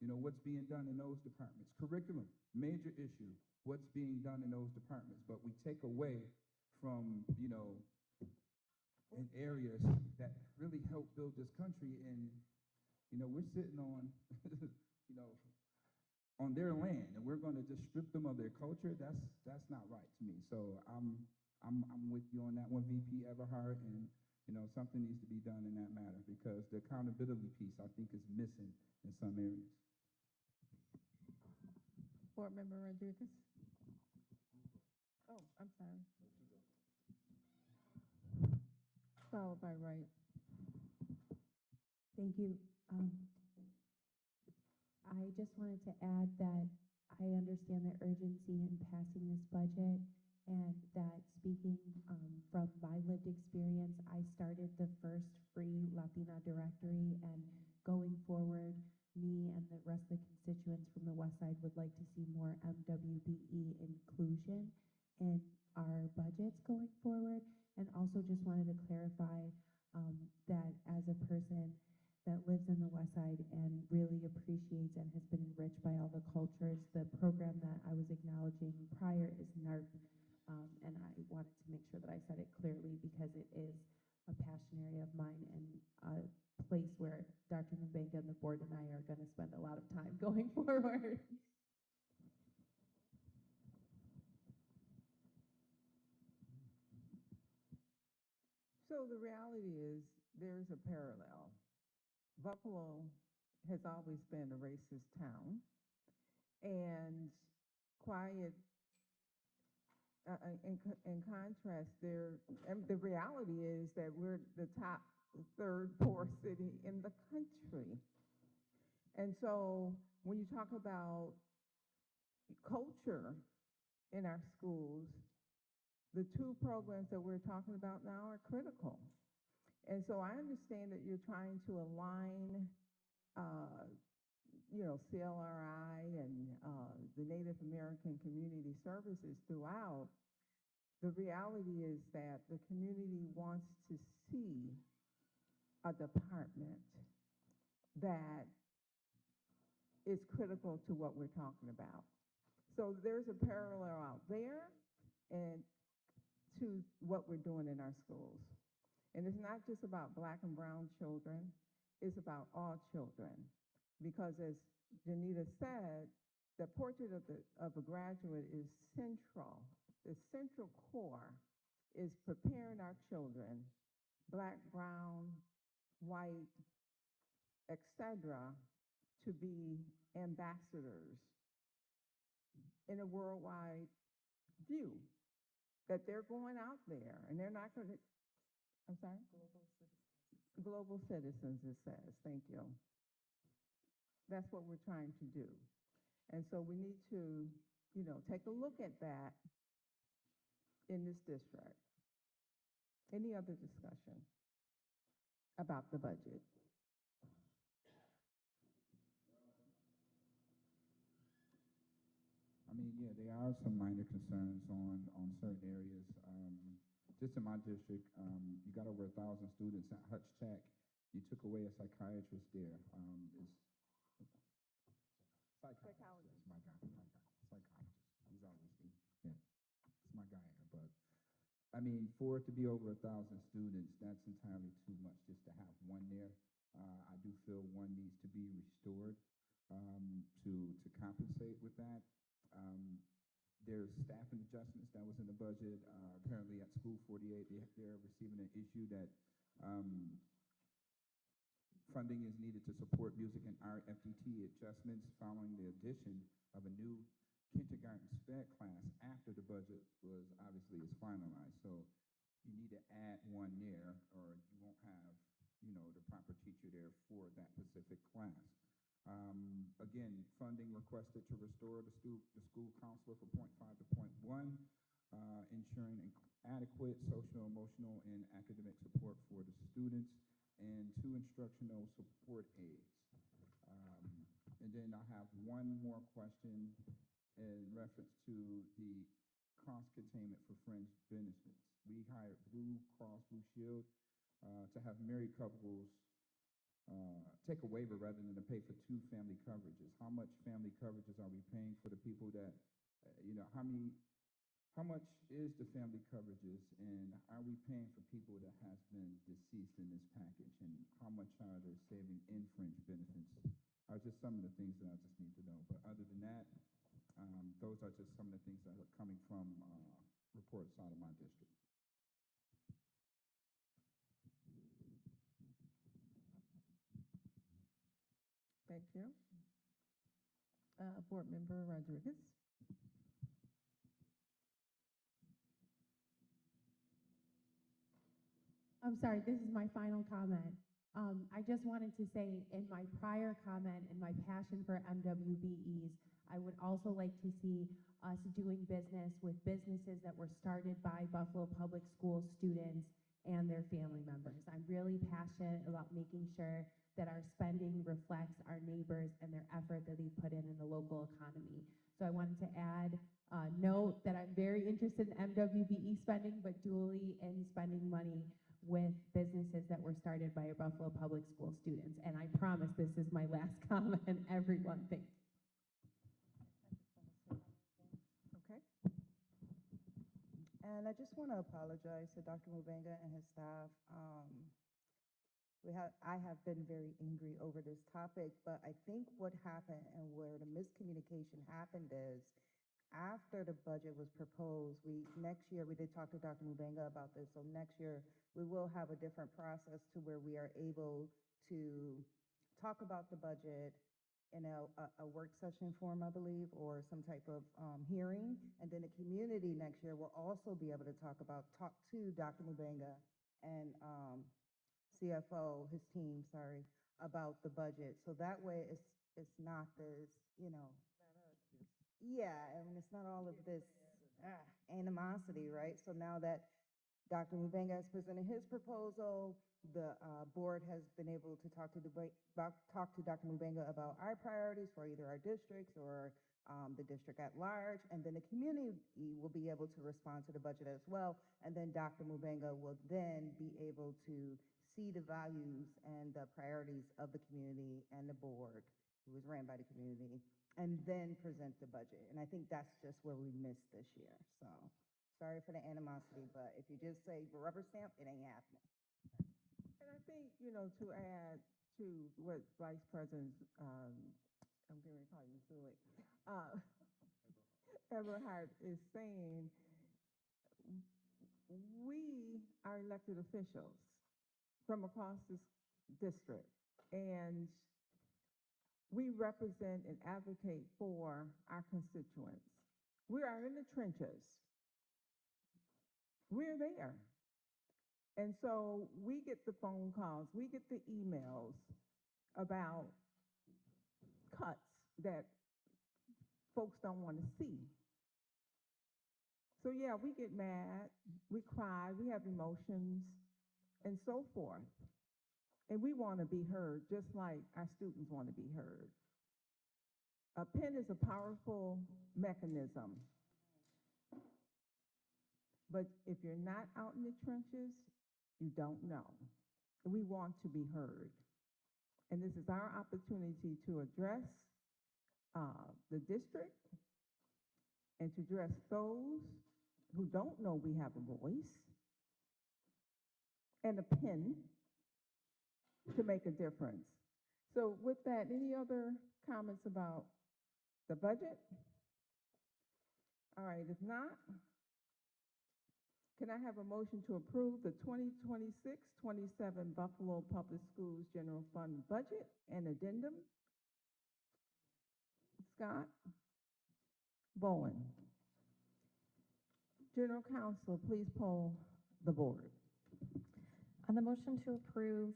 [SPEAKER 21] You know, what's being done in those departments? Curriculum, major issue. What's being done in those departments? But we take away from, you know, in areas that really help build this country. And, you know, we're sitting on, you know, on their land, and we're going to just strip them of their culture. That's not right to me. So I'm with you on that one, VP Everhart, and you know, something needs to be done in that matter because the accountability piece, I think, is missing in some areas.
[SPEAKER 1] Board Member Rodriguez? Oh, I'm sorry. Followed by Wright.
[SPEAKER 3] Thank you. I just wanted to add that I understand the urgency in passing this budget and that speaking from my lived experience, I started the first free Latina directory, and going forward, me and the rest of the constituents from the West Side would like to see more MWBE inclusion in our budgets going forward. And also just wanted to clarify that as a person that lives in the West Side and really appreciates and has been enriched by all the cultures, the program that I was acknowledging prior is NARP. And I wanted to make sure that I said it clearly because it is a passion area of mine and a place where Dr. Mbenga and the board and I are going to spend a lot of time going forward.
[SPEAKER 1] So the reality is there's a parallel. Buffalo has always been a racist town, and quiet, in contrast, the reality is that we're the top third poor city in the country. And so when you talk about culture in our schools, the two programs that we're talking about now are critical. And so I understand that you're trying to align, you know, CLRI and the Native American Community Services throughout. The reality is that the community wants to see a department that is critical to what we're talking about. So there's a parallel out there and to what we're doing in our schools. And it's not just about Black and brown children, it's about all children. Because as Janita said, the portrait of a graduate is central. The central core is preparing our children, Black, brown, white, etc., to be ambassadors in a worldwide view. That they're going out there and they're not going to, I'm sorry? Global citizens, it says. Thank you. That's what we're trying to do. And so we need to, you know, take a look at that in this district. Any other discussion about the budget?
[SPEAKER 21] I mean, yeah, there are some minor concerns on certain areas. Just in my district, you got over 1,000 students at Hutch Tech. You took away a psychiatrist there. Psychologist. My guy. Psychologist. He's always, yeah, it's my guy. But I mean, for it to be over 1,000 students, that's entirely too much just to have one there. I do feel one needs to be restored to compensate with that. There's staffing adjustments that was in the budget. Apparently at School 48, they're receiving an issue that funding is needed to support music and art FTT adjustments following the addition of a new kindergarten sped class after the budget was obviously is finalized. So you need to add one there or you won't have, the proper teacher there for that specific class. Again, funding requested to restore the school counselor for point 5 to point 1, ensuring adequate social, emotional, and academic support for the students, and 2 instructional support aides. And then I have one more question in reference to the cost containment for fringe benefits. We hired Blue Cross Blue Shield to have married couples take a waiver rather than to pay for 2 family coverages. How much family coverages are we paying for the people that, how much is the family coverages, and are we paying for people that has been deceased in this package, and how much are they saving in fringe benefits? Are just some of the things that I just need to know. But other than that, those are just some of the things that are coming from reports out of my district.
[SPEAKER 1] Thank you. Board Member Rodriguez.
[SPEAKER 3] I'm sorry, this is my final comment. I just wanted to say in my prior comment and my passion for MWBEs, I would also like to see us doing business with businesses that were started by Buffalo Public School students and their family members. I'm really passionate about making sure that our spending reflects our neighbors and their effort that they put in the local economy. So I wanted to add note that I'm very interested in MWBE spending, but duly in spending money with businesses that were started by our Buffalo Public School students. And I promise this is my last comment, everyone. Thank you.
[SPEAKER 1] Okay.
[SPEAKER 7] And I just want to apologize to Dr. Mubenga and his staff. I have been very angry over this topic, but I think what happened and where the miscommunication happened is after the budget was proposed, next year, we did talk to Dr. Mubenga about this, so next year we will have a different process to where we are able to talk about the budget in a work session form, I believe, or some type of hearing, and then the community next year will also be able to talk to Dr. Mubenga and CFO, his team, sorry, about the budget. So that way it's not this, yeah, I mean, it's not all of this animosity, right? So now that Dr. Mubenga has presented his proposal, the board has been able to talk to Dr. Mubenga about our priorities for either our districts or the district at large, and then the community will be able to respond to the budget as well, and then Dr. Mubenga will then be able to see the values and the priorities of the community and the board, who is ran by the community, and then present the budget. And I think that's just where we missed this year. So sorry for the animosity, but if you just say rubber stamp, it ain't happening.
[SPEAKER 1] And I think, to add to what Vice President, I'm going to call you Zulik, Everhart is saying, we are elected officials from across this district, and we represent and advocate for our constituents. We are in the trenches. We're there. And so we get the phone calls, we get the emails about cuts that folks don't want to see. So yeah, we get mad, we cry, we have emotions, and so forth. And we want to be heard just like our students want to be heard. A pen is a powerful mechanism. But if you're not out in the trenches, you don't know. We want to be heard. And this is our opportunity to address the district and to address those who don't know we have a voice and a pen to make a difference. So with that, any other comments about the budget? All right, if not, can I have a motion to approve the 2026-27 Buffalo Public Schools General Fund Budget and Addendum? Scott? Bowen? General Counsel, please poll the board.
[SPEAKER 9] On the motion to approve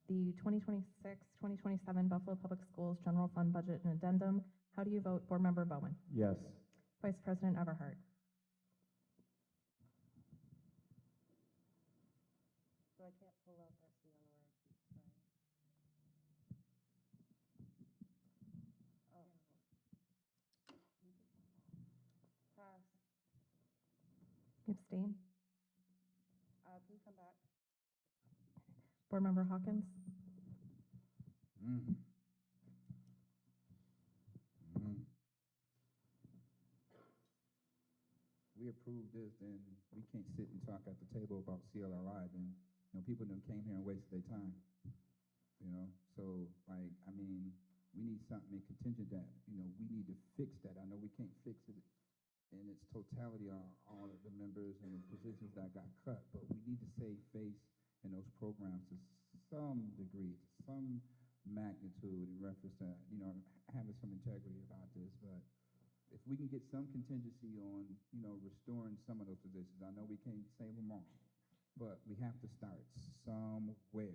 [SPEAKER 9] the 2026-2027 Buffalo Public Schools General Fund Budget and Addendum, how do you vote? Board Member Bowen?
[SPEAKER 4] Yes.
[SPEAKER 9] Vice President Everhart?
[SPEAKER 7] So I can't pull out that CLRI. Oh. Pass.
[SPEAKER 9] Abstain?
[SPEAKER 7] Can you come back?
[SPEAKER 9] Board Member Hawkins?
[SPEAKER 21] Mm. Mm. We approved this, then we can't sit and talk at the table about CLRI, then, people done came here and wasted their time. So, I mean, we need something contingent that, we need to fix that. I know we can't fix it in its totality on all of the members and the positions that got cut, but we need to save face in those programs to some degree, to some magnitude in reference to, having some integrity about this. But if we can get some contingency on, restoring some of those positions, I know we can't save them all, but we have to start somewhere.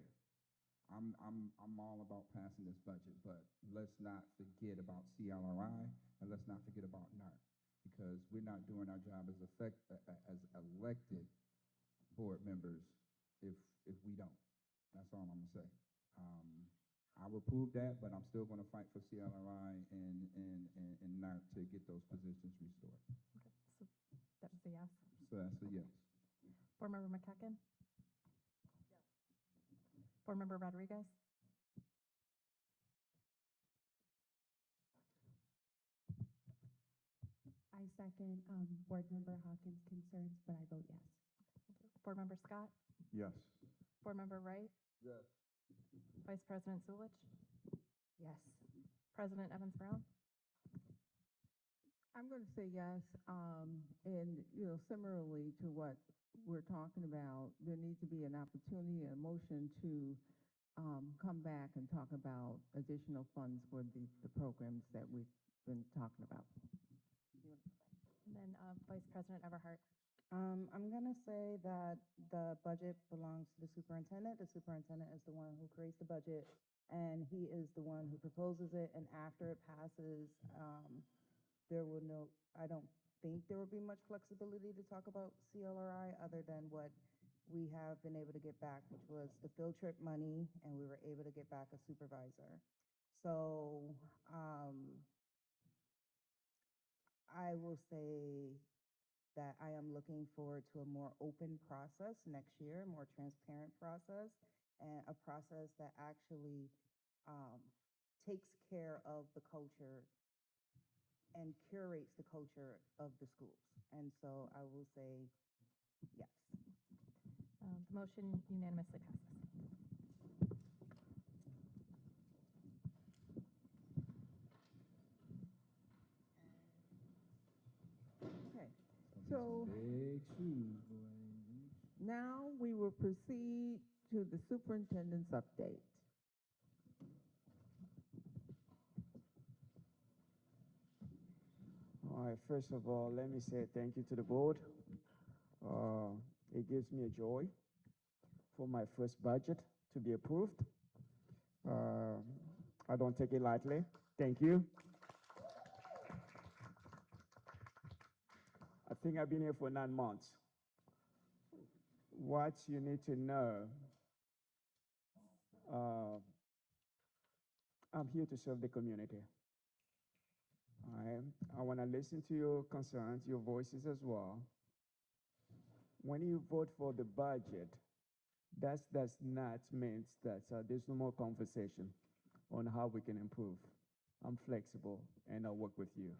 [SPEAKER 21] I'm all about passing this budget, but let's not forget about CLRI and let's not forget about NARC, because we're not doing our job as elected board members if we don't. That's all I'm gonna say. I will approve that, but I'm still gonna fight for CLRI and NARC to get those positions restored.
[SPEAKER 9] Okay, so that was a yes.
[SPEAKER 21] So that's a yes.
[SPEAKER 9] Board Member McCacken? Board Member Rodriguez?
[SPEAKER 3] I second Board Member Hawkins' concerns, but I vote yes.
[SPEAKER 9] Board Member Scott?
[SPEAKER 4] Yes.
[SPEAKER 9] Board Member Wright?
[SPEAKER 21] Yes.
[SPEAKER 9] Vice President Zulich?
[SPEAKER 7] Yes.
[SPEAKER 9] President Evans Brown?
[SPEAKER 1] I'm going to say yes, and, similarly to what we're talking about, there needs to be an opportunity, a motion to come back and talk about additional funds for the programs that we've been talking about.
[SPEAKER 9] And then Vice President Everhart?
[SPEAKER 7] I'm gonna say that the budget belongs to the superintendent. The superintendent is the one who creates the budget, and he is the one who proposes it, and after it passes, I don't think there will be much flexibility to talk about CLRI other than what we have been able to get back, which was the field trip money, and we were able to get back a supervisor. So, I will say that I am looking forward to a more open process next year, a more transparent process, and a process that actually takes care of the culture and curates the culture of the schools. And so I will say yes.
[SPEAKER 9] The motion unanimously passes.
[SPEAKER 1] Okay, so
[SPEAKER 21] Big shoes, boy.
[SPEAKER 1] now we will proceed to the superintendent's update.
[SPEAKER 23] All right, first of all, let me say thank you to the board. It gives me a joy for my first budget to be approved. I don't take it lightly. Thank you. I think I've been here for 9 months. What you need to know, I'm here to serve the community. I want to listen to your concerns, your voices as well. When you vote for the budget, that does not mean that there's no more conversation on how we can improve. I'm flexible and I'll work with you.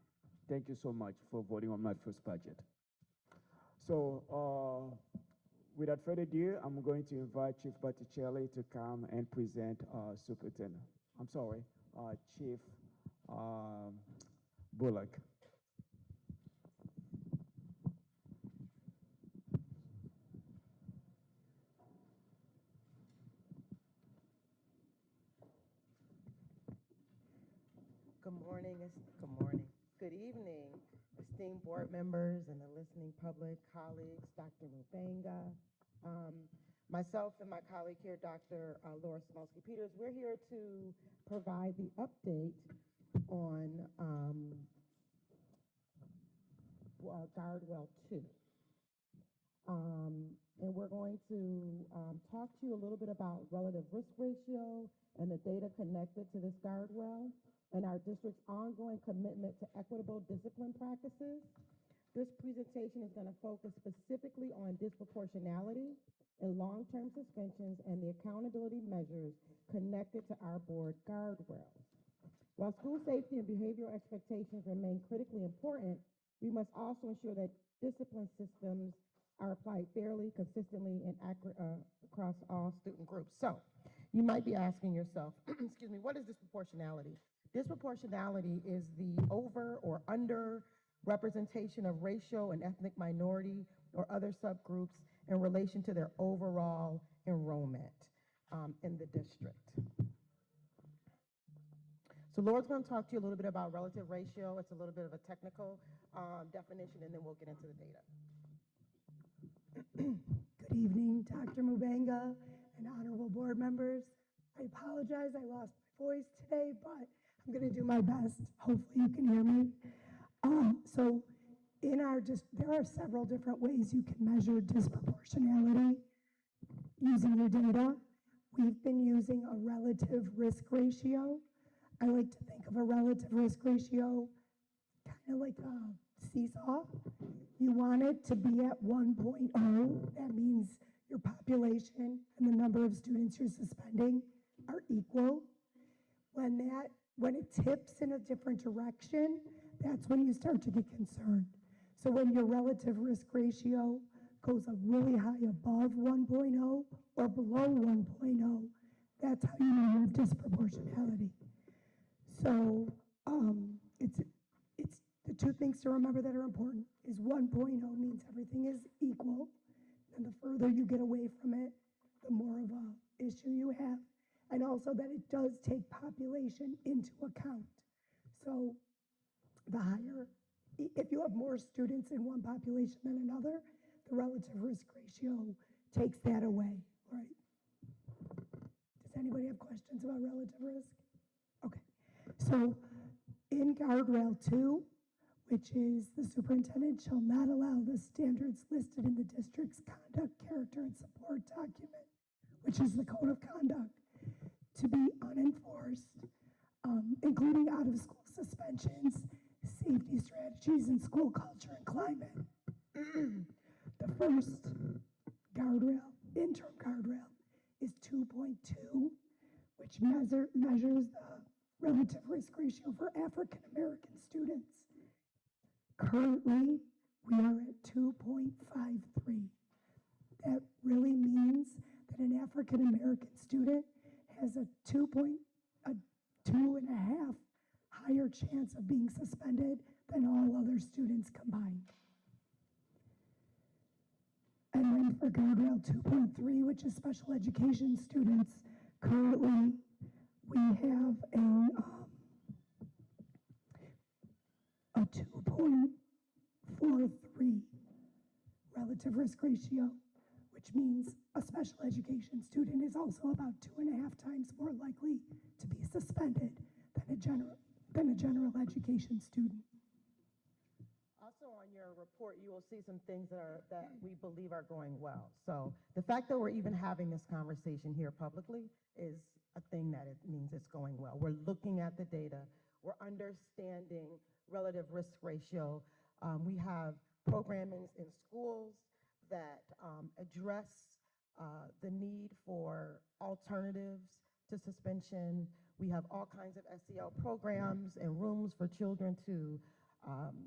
[SPEAKER 23] Thank you so much for voting on my first budget. So Without further ado, I'm going to invite Chief Botticelli to come and present Superintendent. I'm sorry, Chief um, Bullock.
[SPEAKER 5] Good morning, good evening, esteemed board members and the listening public, colleagues, Dr. Mubanga. Myself and my colleague here, Dr. Laura Smolsky-Peters, we're here to provide the update on Guardwell 2. And we're going to talk to you a little bit about relative risk ratio and the data connected to this Guardwell and our district's ongoing commitment to equitable discipline practices. This presentation is going to focus specifically on disproportionality and long-term suspensions and the accountability measures connected to our board guardrails. While school safety and behavioral expectations remain critically important, we must also ensure that discipline systems are applied fairly, consistently, and across all student groups. So you might be asking yourself, excuse me, what is disproportionality? Disproportionality is the over or under representation of racial and ethnic minority or other subgroups in relation to their overall enrollment in the district. So Laura's going to talk to you a little bit about relative ratio. It's a little bit of a technical definition, and then we'll get into the data.
[SPEAKER 6] Good evening, Dr. Mubanga and honorable board members. I apologize, I lost my voice today, but I'm going to do my best. Hopefully you can hear me. So in our there are several different ways you can measure disproportionality using your data. We've been using a relative risk ratio. I like to think of a relative risk ratio kind of like a seesaw. You want it to be at 1.0. That means your population and the number of students you're suspending are equal. When it tips in a different direction, that's when you start to get concerned. So when your relative risk ratio goes up really high above 1.0 or below 1.0, that's how you know you have disproportionality. So it's the two things to remember that are important is 1.0 means everything is equal, and the further you get away from it, the more of a issue you have, and also that it does take population into account. So the higher, if you have more students in one population than another, the relative risk ratio takes that away, right? Does anybody have questions about relative risk? Okay, so in Guardrail 2, which is the superintendent shall not allow the standards listed in the district's conduct, character, and support document, which is the code of conduct, to be unenforced, including out-of-school suspensions, safety strategies, and school culture and climate. The first guardrail, interim guardrail, is 2.2, which measures the relative risk ratio for African American students. Currently, we are at 2.53. That really means that an African American student has a 2.5 higher chance of being suspended than all other students combined. And then for guardrail 2.3, which is special education students, currently we have a 2.43 relative risk ratio, which means a special education student is also about 2.5 times more likely to be suspended than a general education student.
[SPEAKER 5] Also on your report, you will see some things that we believe are going well. So the fact that we're even having this conversation here publicly is a thing that it means it's going well. We're looking at the data. We're understanding relative risk ratio. We have programmings in schools that address the need for alternatives to suspension. We have all kinds of SEL programs and rooms for children to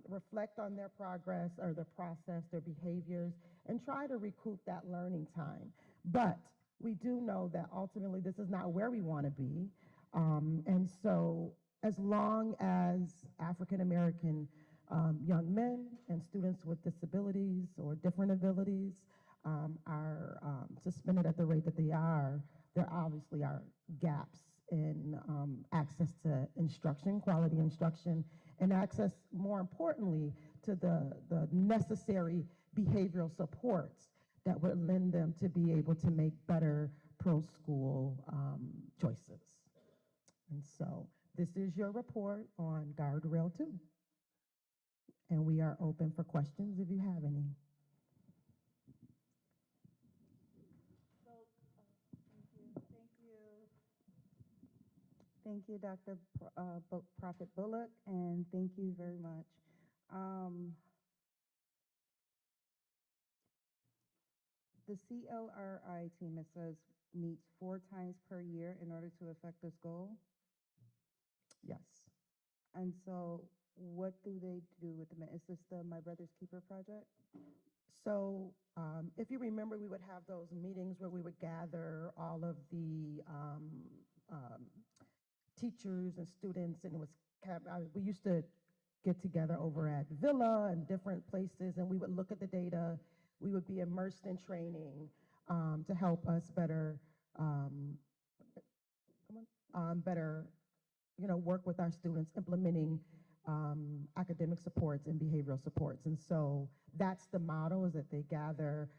[SPEAKER 5] reflect on their progress or their process, their behaviors, and try to recoup that learning time. But we do know that ultimately this is not where we want to be. And so as long as African American young men and students with disabilities or different abilities are suspended at the rate that they are, there obviously are gaps in access to instruction, quality instruction, and access, more importantly, to the necessary behavioral supports that would lend them to be able to make better pro-school choices. And so this is your report on Guardrail 2. And we are open for questions if you have any.
[SPEAKER 7] Thank you, Dr. Prophet Bullock, and thank you very much. The CLRI team, it says, meets 4 times per year in order to affect this goal.
[SPEAKER 5] Yes.
[SPEAKER 7] And so what do they do with the, is this the My Brother's Keeper project?
[SPEAKER 5] So if you remember, we would have those meetings where we would gather all of the teachers and students, and it was we used to get together over at Villa and different places, and we would look at the data. We would be immersed in training to help us better better, work with our students implementing academic supports and behavioral supports. And so that's the model, is that they gather.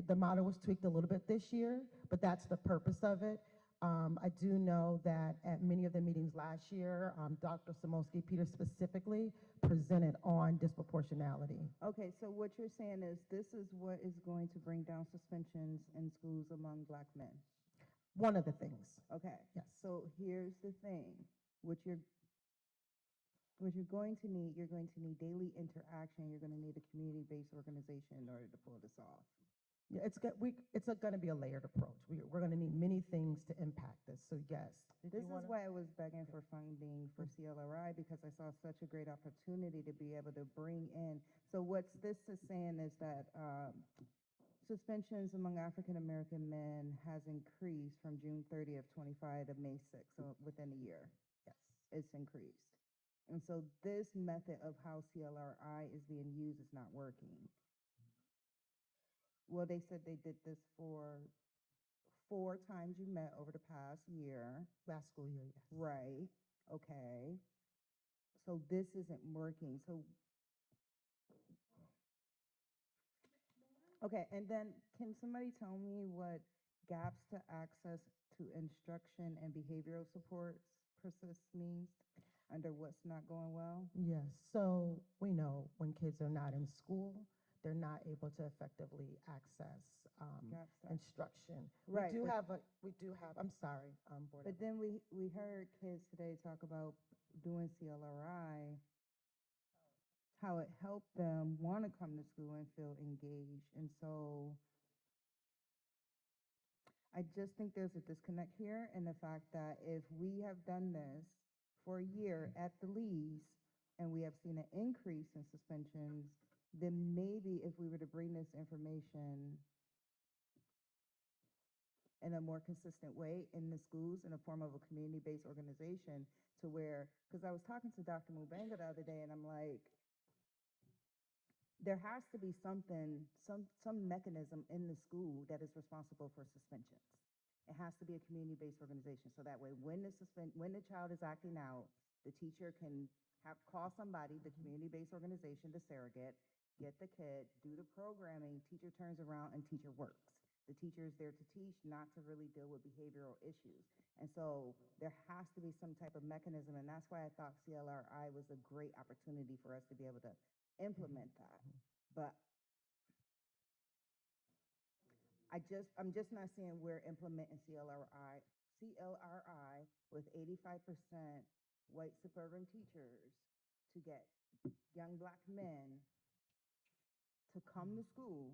[SPEAKER 5] The model was tweaked a little bit this year, but that's the purpose of it. I do know that at many of the meetings last year, Dr. Samolsky, Peter specifically, presented on disproportionality.
[SPEAKER 7] Okay, so what you're saying is this is what is going to bring down suspensions in schools among Black men?
[SPEAKER 5] One of the things.
[SPEAKER 7] Okay.
[SPEAKER 5] Yes.
[SPEAKER 7] So here's the thing. What you're going to need, you're going to need daily interaction. You're going to need a community-based organization in order to pull this off.
[SPEAKER 5] Yeah, it's going to be a layered approach. We're going to need many things to impact this. So yes.
[SPEAKER 7] This is why I was begging for funding for CLRI, because I saw such a great opportunity to be able to bring in. So what this is saying is that suspensions among African American men has increased from June 30th, 25 to May 6th, so within a year.
[SPEAKER 5] Yes.
[SPEAKER 7] It's increased. And so this method of how CLRI is being used is not working. Well, they said they did this for 4 times you met over the past year.
[SPEAKER 5] Last school year, yes.
[SPEAKER 7] Right, okay. So this isn't working, so. Okay, and then can somebody tell me what gaps to access to instruction and behavioral supports persist means under what's not going well?
[SPEAKER 5] Yes, so we know when kids are not in school, they're not able to effectively access instruction.
[SPEAKER 7] Right.
[SPEAKER 5] We do have, I'm sorry, Board.
[SPEAKER 7] But then we heard kids today talk about doing CLRI, how it helped them want to come to school and feel engaged. And so I just think there's a disconnect here in the fact that if we have done this for a year at the least, and we have seen an increase in suspensions, then maybe if we were to bring this information in a more consistent way in the schools in the form of a community-based organization, to where, because I was talking to Dr. Mubanga the other day, and I'm like, there has to be something, some mechanism in the school that is responsible for suspensions. It has to be a community-based organization, so that way when the child is acting out, the teacher can call somebody, the community-based organization, the surrogate, get the kid, do the programming, teacher turns around, and teacher works. The teacher is there to teach, not to really deal with behavioral issues. And so there has to be some type of mechanism, and that's why I thought CLRI was a great opportunity for us to be able to implement that. But I'm just not seeing where implementing CLRI with 85% white suburban teachers to get young Black men to come to school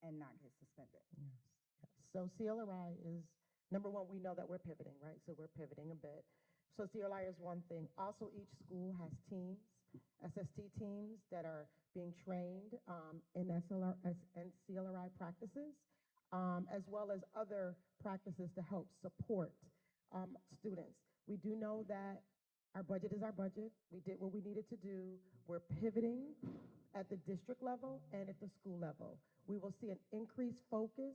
[SPEAKER 7] and not get suspended.
[SPEAKER 5] Yes. So CLRI is, number one, we know that we're pivoting, right? So we're pivoting a bit. So CLRI is one thing. Also, each school has teams. SST teams that are being trained in and CLRI practices, as well as other practices to help support students. We do know that our budget is our budget. We did what we needed to do. We're pivoting at the district level and at the school level. We will see an increased focus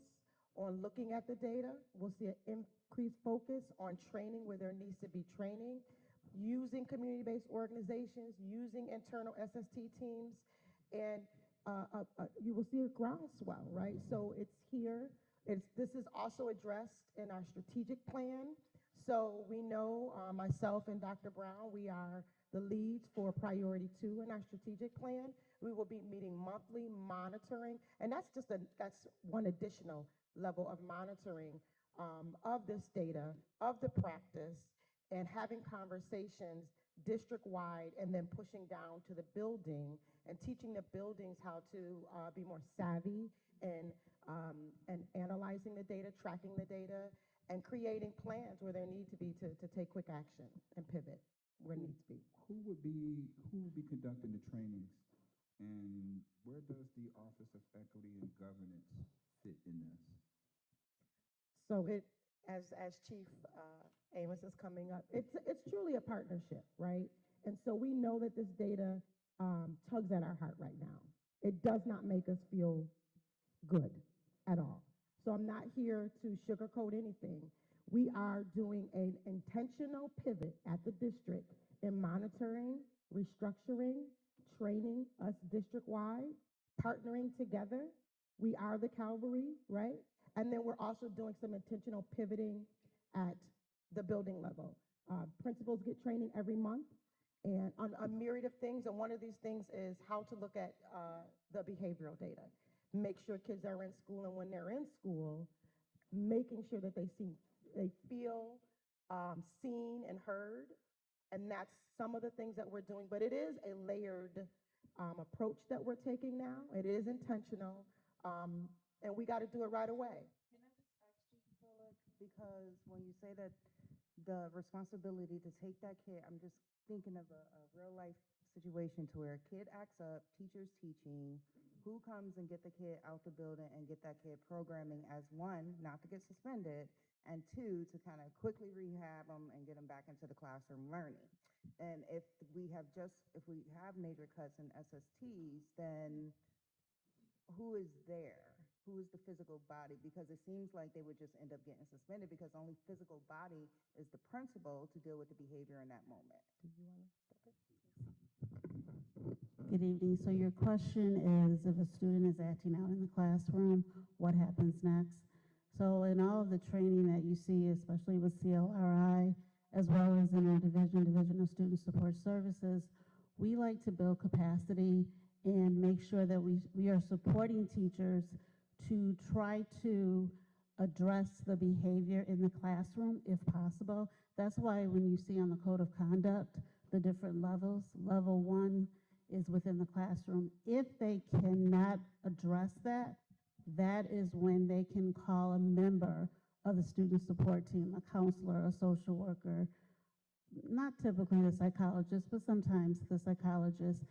[SPEAKER 5] on looking at the data. We'll see an increased focus on training where there needs to be training, using community-based organizations, using internal SST teams, and you will see a groundswell, right? So it's here. This is also addressed in our strategic plan. So we know, myself and Dr. Brown, we are the leads for priority 2 in our strategic plan. We will be meeting monthly, monitoring, and that's one additional level of monitoring of this data, of the practice, and having conversations district-wide, and then pushing down to the building and teaching the buildings how to be more savvy and analyzing the data, tracking the data, and creating plans where there need to be to take quick action and pivot where it needs to be.
[SPEAKER 21] Who would be conducting the trainings, and where does the Office of Equity and Governance fit in this?
[SPEAKER 5] So as Chief Amos is coming up, it's truly a partnership, right? And so we know that this data tugs at our heart right now. It does not make us feel good at all. So I'm not here to sugarcoat anything. We are doing an intentional pivot at the district in monitoring, restructuring, training us district-wide, partnering together. We are the cavalry, right? And then we're also doing some intentional pivoting at the building level. Principals get training every month and on a myriad of things. And one of these things is how to look at the behavioral data. Make sure kids are in school, and when they're in school, making sure that they feel seen and heard. And that's some of the things that we're doing. But it is a layered approach that we're taking now. It is intentional, and we got to do it right away.
[SPEAKER 7] Can I just ask you, Philip, because when you say that the responsibility to take that kid, I'm just thinking of a real life situation to where a kid acts up, teacher's teaching, who comes and get the kid out the building and get that kid programming as one, not to get suspended, and two, to kind of quickly rehab them and get them back into the classroom learning. And if we have major cuts in SSTs, then who is there? Who is the physical body? Because it seems like they would just end up getting suspended because only physical body is the principal to deal with the behavior in that moment. Do you want to step in?
[SPEAKER 8] Good evening. So your question is, if a student is acting out in the classroom, what happens next? So in all of the training that you see, especially with CLRI, as well as in our Division of Student Support Services, we like to build capacity and make sure that we are supporting teachers to try to address the behavior in the classroom if possible. That's why when you see on the Code of Conduct, the different levels, level 1 is within the classroom. If they cannot address that, that is when they can call a member of the student support team, a counselor, a social worker, not typically the psychologist, but sometimes the psychologist.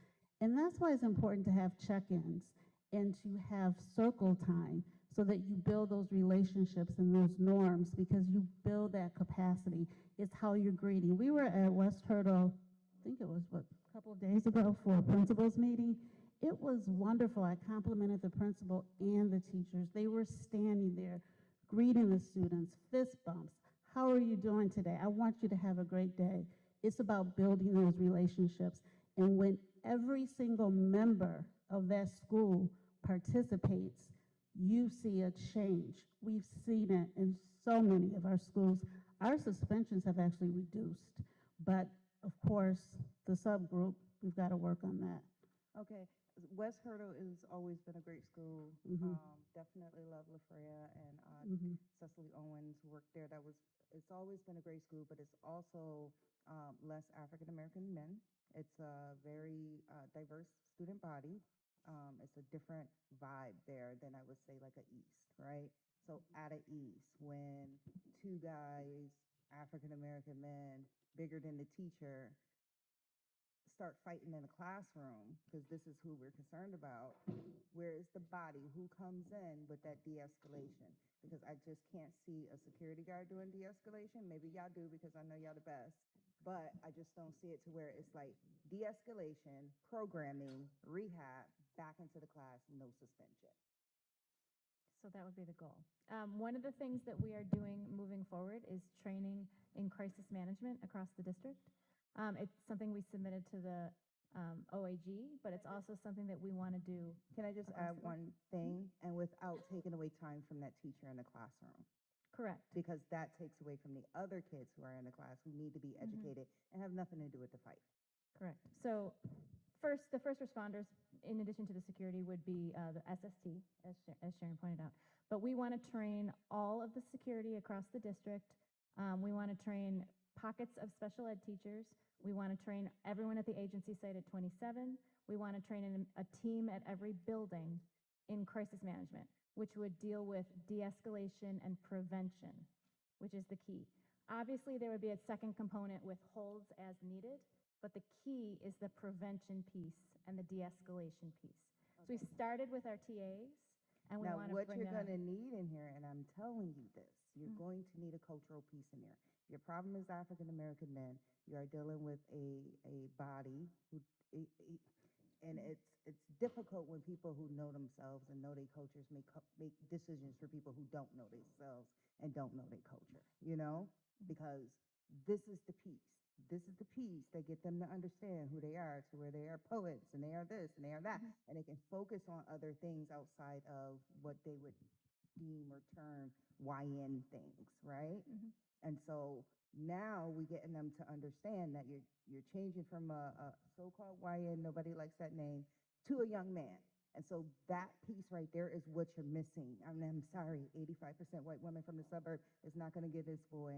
[SPEAKER 8] And that's why it's important to have check-ins and to have circle time so that you build those relationships and those norms, because you build that capacity. It's how you're greeting. We were at West Hurdle, I think it was, a couple of days ago for a principals meeting. It was wonderful. I complimented the principal and the teachers. They were standing there greeting the students, fist bumps. How are you doing today? I want you to have a great day. It's about building those relationships. And when every single member of that school participates, you see a change. We've seen it in so many of our schools. Our suspensions have actually reduced, but of course, the subgroup, we've got to work on that.
[SPEAKER 7] Okay, West Hurdle has always been a great school. Definitely love LaFreya and Cecily Owens worked there. It's always been a great school, but it's also less African American men. It's a very diverse student body. It's a different vibe there than I would say like a East, right? So at a East, when two guys, African American men, bigger than the teacher, start fighting in the classroom, because this is who we're concerned about, where is the body? Who comes in with that de-escalation? Because I just can't see a security guard doing de-escalation. Maybe y'all do because I know y'all the best, but I just don't see it to where it's like de-escalation, programming, rehab, back into the class, no suspension.
[SPEAKER 10] So that would be the goal. One of the things that we are doing moving forward is training in crisis management across the district. It's something we submitted to the OAG, but it's also something that we want to do.
[SPEAKER 7] Can I just add one thing, and without taking away time from that teacher in the classroom?
[SPEAKER 10] Correct.
[SPEAKER 7] Because that takes away from the other kids who are in the class who need to be educated and have nothing to do with the fight.
[SPEAKER 10] Correct. So the first responders, in addition to the security, would be the SST, as Sharon pointed out. But we want to train all of the security across the district. We want to train pockets of special ed teachers. We want to train everyone at the agency site at 27. We want to train a team at every building in crisis management, which would deal with de-escalation and prevention, which is the key. Obviously, there would be a second component with holds as needed, but the key is the prevention piece and the de-escalation piece. So we started with our TAs, and we
[SPEAKER 7] Now,
[SPEAKER 10] want to
[SPEAKER 7] what
[SPEAKER 10] bring
[SPEAKER 7] you're
[SPEAKER 10] that
[SPEAKER 7] going to
[SPEAKER 10] up.
[SPEAKER 7] need in here, and I'm telling you this, you're going to need a cultural piece in there. Your problem is African-American men. You are dealing with a body who, and it's difficult when people who know themselves and know their cultures make decisions for people who don't know themselves and don't know their culture, you know? Because this is the piece. This is the piece that get them to understand who they are, to where they are poets, and they are this, and they are that, and they can focus on other things outside of what they would deem or term YN things, right? And so now we getting them to understand that you're changing from a so-called YN, nobody likes that name, to a young man. And so that piece right there is what you're missing. I mean, I'm sorry, 85% white woman from the suburb is not going to get this boy.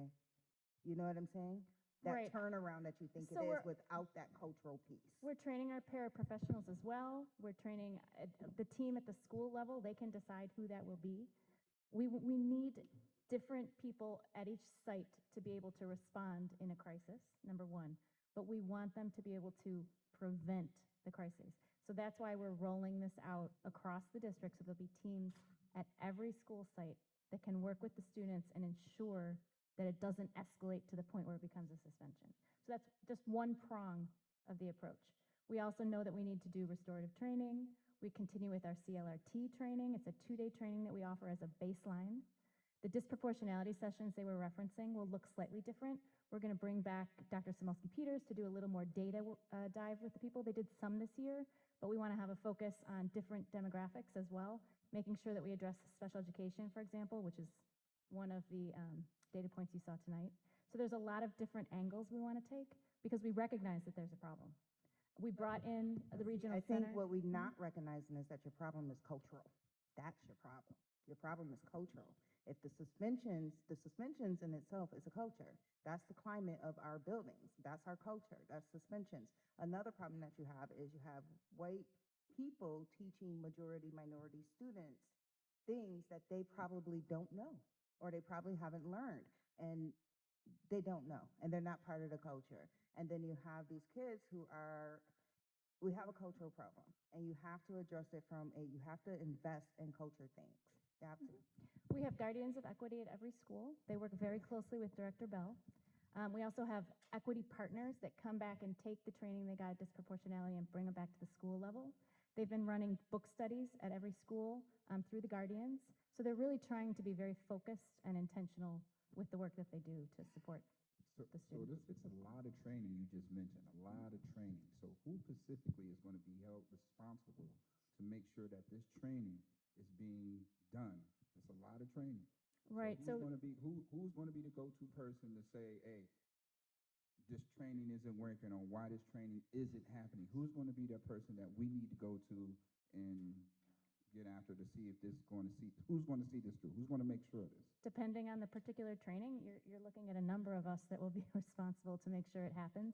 [SPEAKER 7] You know what I'm saying? That
[SPEAKER 10] Right.
[SPEAKER 7] turnaround that you think
[SPEAKER 10] So
[SPEAKER 7] it is
[SPEAKER 10] we're-
[SPEAKER 7] without that cultural piece.
[SPEAKER 10] We're training our paraprofessionals as well. We're training the team at the school level. They can decide who that will be. We need different people at each site to be able to respond in a crisis, number one. But we want them to be able to prevent the crisis. So that's why we're rolling this out across the district. So there'll be teams at every school site that can work with the students and ensure that it doesn't escalate to the point where it becomes a suspension. So that's just one prong of the approach. We also know that we need to do restorative training. We continue with our CLRT training. It's a 2-day training that we offer as a baseline. The disproportionality sessions they were referencing will look slightly different. We're going to bring back Dr. Samulski-Peters to do a little more data dive with the people. They did some this year, but we want to have a focus on different demographics as well, making sure that we address special education, for example, which is one of the data points you saw tonight. So there's a lot of different angles we want to take because we recognize that there's a problem. We brought in the regional
[SPEAKER 7] I think
[SPEAKER 10] center.
[SPEAKER 7] what we're not recognizing is that your problem is cultural. That's your problem. Your problem is cultural. If the suspensions in itself is a culture. That's the climate of our buildings. That's our culture. That's suspensions. Another problem that you have is you have white people teaching majority minority students things that they probably don't know or they probably haven't learned, and they don't know, and they're not part of the culture. And then you have these kids who are, we have a cultural problem, and you have to address it you have to invest in culture things. You have to.
[SPEAKER 10] We have Guardians of Equity at every school. They work very closely with Director Bell. We also have equity partners that come back and take the training they got at disproportionality and bring them back to the school level. They've been running book studies at every school through the Guardians. So they're really trying to be very focused and intentional with the work that they do to support the students.
[SPEAKER 21] So it's a lot of training you just mentioned, a lot of training. So who specifically is going to be held responsible to make sure that this training is being done? It's a lot of training.
[SPEAKER 10] Right.
[SPEAKER 21] So who's going to be the go-to person to say, hey, this training isn't working, or why this training isn't happening? Who's going to be that person that we need to go to and get after to see if this is going to see, who's going to see this through? Who's going to make sure of this?
[SPEAKER 10] Depending on the particular training, you're looking at a number of us that will be responsible to make sure it happens.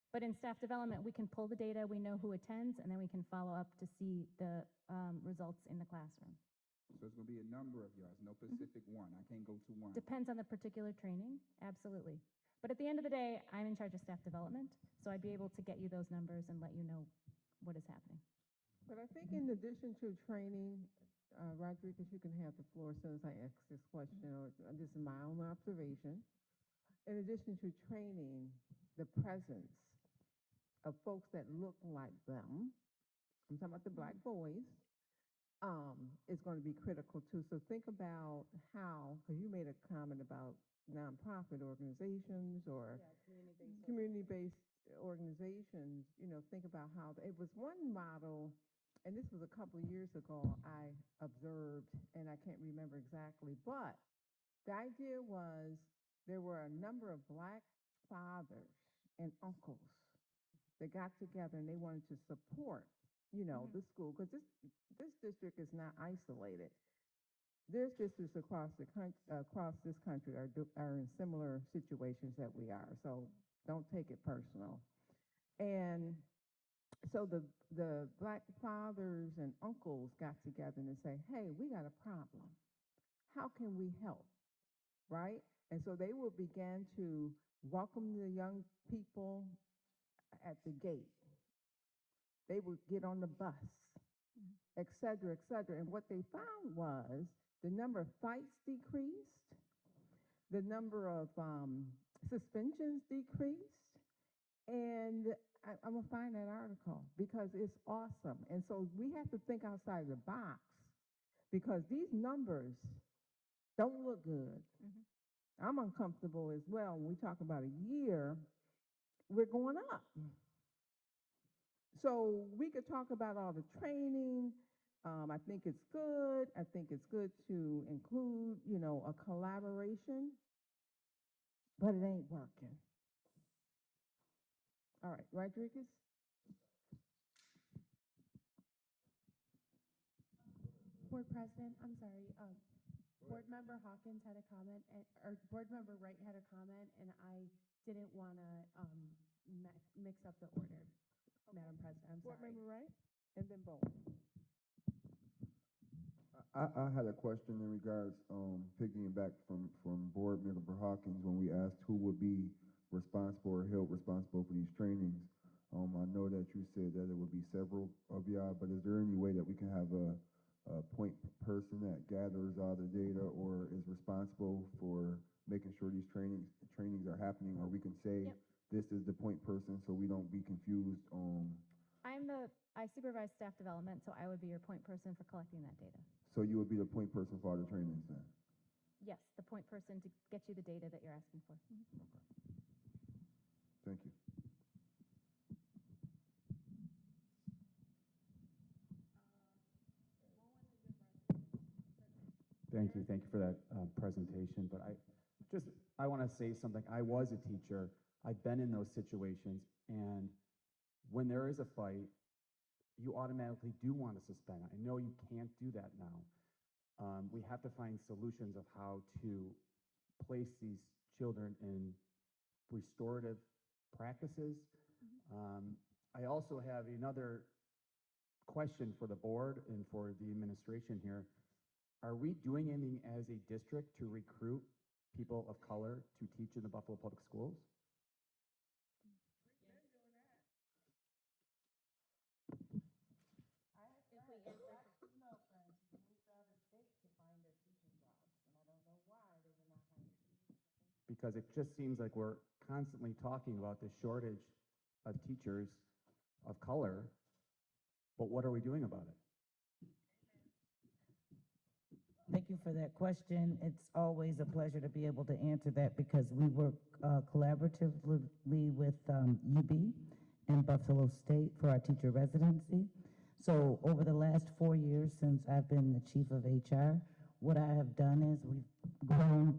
[SPEAKER 10] But in staff development, we can pull the data, we know who attends, and then we can follow up to see the results in the classroom.
[SPEAKER 21] So it's going to be a number of y'all, no specific one. I can't go to one.
[SPEAKER 10] Depends on the particular training, absolutely. But at the end of the day, I'm in charge of staff development, so I'd be able to get you those numbers and let you know what is happening.
[SPEAKER 1] But I think in addition to training, Rodriguez, you can have the floor as soon as I ask this question, or this is my own observation. In addition to training, the presence of folks that look like them, I'm talking about the black boys, is going to be critical too. So think about how, because you made a comment about nonprofit organizations or community-based organizations, think about how it was one model, and this was a couple of years ago I observed, and I can't remember exactly, but the idea was there were a number of black fathers and uncles that got together and they wanted to support, the school, because this district is not isolated. There's districts across this country are in similar situations that we are, so don't take it personal. And so the black fathers and uncles got together and say, hey, we got a problem. How can we help? Right? And so they will begin to welcome the young people at the gate. They would get on the bus, et cetera, et cetera. And what they found was the number of fights decreased, the number of suspensions decreased, and I'm going to find that article because it's awesome. And so we have to think outside the box because these numbers don't look good. I'm uncomfortable as well. When we talk about a year, we're going up. So we could talk about all the training. I think it's good. I think it's good to include, a collaboration, but it ain't working. All right, Rodriguez?
[SPEAKER 3] Board President, I'm sorry, Board Member Hawkins had a comment, or Board Member Wright had a comment, and I didn't want to mix up the order, Madam President, I'm
[SPEAKER 1] Board
[SPEAKER 3] sorry.
[SPEAKER 1] Member Wright, and then Bo.
[SPEAKER 11] I had a question in regards, picking back from Board Member Hawkins when we asked who would be responsible or held responsible for these trainings. I know that you said that it would be several of y'all, but is there any way that we can have a point person that gathers all the data or is responsible for making sure these trainings are happening, or we can say this is the point person so we don't be confused on.
[SPEAKER 10] I supervise staff development, so I would be your point person for collecting that data.
[SPEAKER 11] So you would be the point person for all the trainings then?
[SPEAKER 10] Yes, the point person to get you the data that you're asking for.
[SPEAKER 11] Okay. Thank you.
[SPEAKER 16] Thank you for that presentation, but I want to say something. I was a teacher. I've been in those situations, and when there is a fight, you automatically do want to suspend. I know you can't do that now. We have to find solutions of how to place these children in restorative practices. I also have another question for the board and for the administration here. Are we doing anything as a district to recruit people of color to teach in the Buffalo Public Schools? Because it just seems like we're constantly talking about the shortage of teachers of color, but what are we doing about it?
[SPEAKER 22] Thank you for that question. It's always a pleasure to be able to answer that because we work collaboratively with UB and Buffalo State for our teacher residency. So over the last 4 years since I've been the chief of HR, what I have done is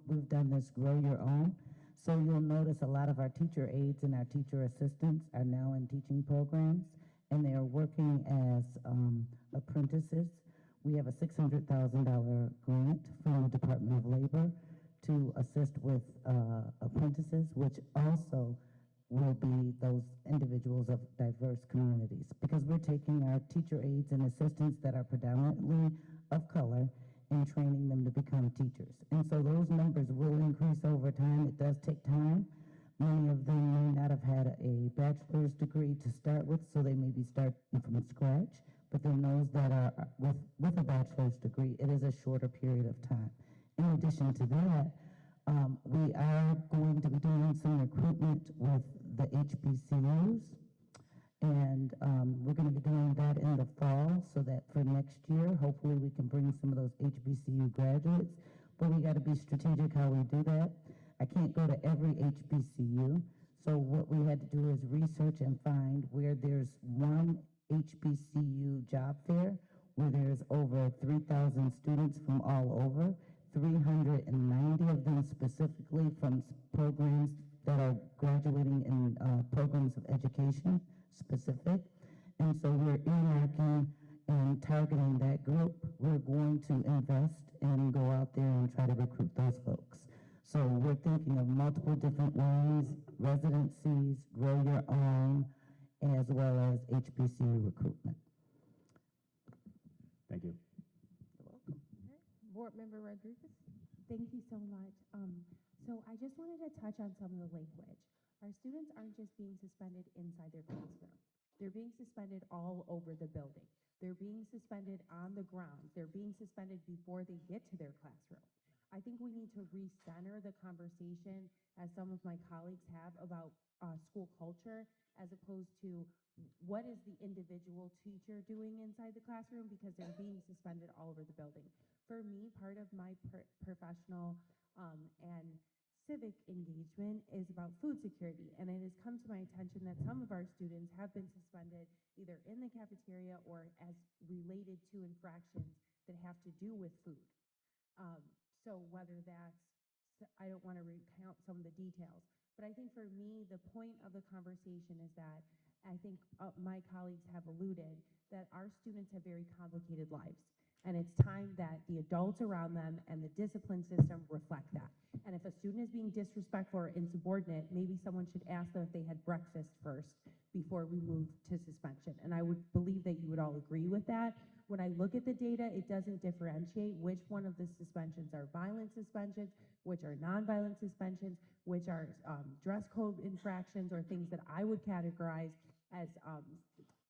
[SPEAKER 22] we've done this grow your own. So you'll notice a lot of our teacher aides and our teacher assistants are now in teaching programs, and they are working as apprentices. We have a $600,000 grant from the Department of Labor to assist with apprentices, which also will be those individuals of diverse communities, because we're taking our teacher aides and assistants that are predominantly of color and training them to become teachers. And so those numbers will increase over time. It does take time, Many of them may not have had a bachelor's degree to start with, so they may be starting from scratch. But then those that are with a bachelor's degree, it is a shorter period of time. In addition to that, we are going to be doing some recruitment with the HBCUs, and we're going to be doing that in the fall so that for next year, hopefully we can bring some of those HBCU graduates, but we got to be strategic how we do that. I can't go to every HBCU, so what we had to do is research and find where there's one HBCU job fair, where there's over 3,000 students from all over, 390 of them specifically from programs that are graduating in programs of education specific. And so we're earmarking and targeting that group. We're going to invest and go out there and try to recruit those folks. So we're thinking of multiple different ways, residencies, grow your own, as well as HBCU recruitment.
[SPEAKER 16] Thank you.
[SPEAKER 3] Board Member Rodriguez. Thank you so much. So I just wanted to touch on some of the language. Our students aren't just being suspended inside their classroom. They're being suspended all over the building. They're being suspended on the ground. They're being suspended before they get to their classroom. I think we need to recenter the conversation, as some of my colleagues have, about school culture, as opposed to what is the individual teacher doing inside the classroom, because they're being suspended all over the building. For me, part of my professional and civic engagement is about food security, and it has come to my attention that some of our students have been suspended either in the cafeteria or as related to infractions that have to do with food. So whether that's, I don't want to recount some of the details, but I think for me, the point of the conversation is that I think my colleagues have alluded that our students have very complicated lives. And it's time that the adults around them and the discipline system reflect that. And if a student is being disrespectful or insubordinate, maybe someone should ask them if they had breakfast first before we move to suspension. And I would believe that you would all agree with that. When I look at the data, it doesn't differentiate which one of the suspensions are violent suspensions, which are nonviolent suspensions, which are dress code infractions or things that I would categorize as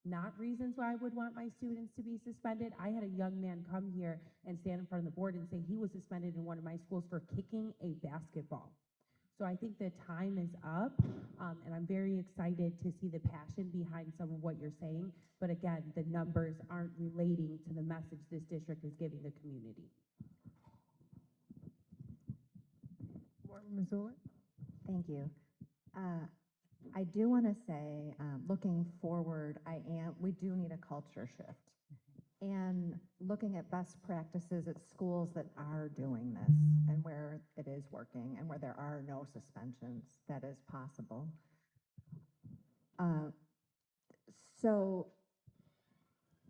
[SPEAKER 3] not reasons why I would want my students to be suspended. I had a young man come here and stand in front of the board and say he was suspended in one of my schools for kicking a basketball. So I think the time is up, and I'm very excited to see the passion behind some of what you're saying. But again, the numbers aren't relating to the message this district is giving the community.
[SPEAKER 1] Board Member Zulik.
[SPEAKER 9] Thank you. I do want to say, looking forward, we do need a culture shift. And looking at best practices at schools that are doing this and where it is working and where there are no suspensions, that is possible. So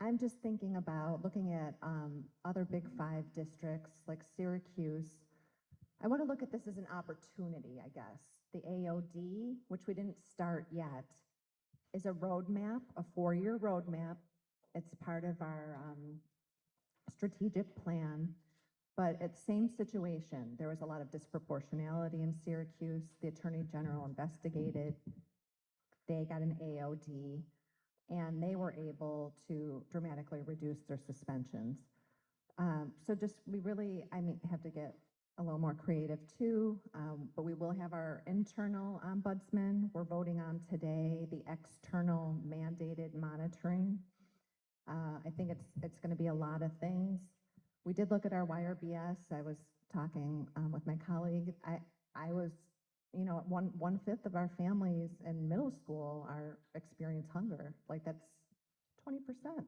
[SPEAKER 9] I'm just thinking about looking at other Big 5 districts like Syracuse. I want to look at this as an opportunity, I guess. The AOD, which we didn't start yet, is a roadmap, a 4-year roadmap. It's part of our strategic plan, but it's same situation. There was a lot of disproportionality in Syracuse. The Attorney General investigated. They got an AOD, and they were able to dramatically reduce their suspensions. So just, I have to get a little more creative too, but we will have our internal ombudsman. We're voting on today the external mandated monitoring. I think it's going to be a lot of things. We did look at our YRBS. I was talking with my colleague. I was, one fifth of our families in middle school experience hunger. Like that's 20%.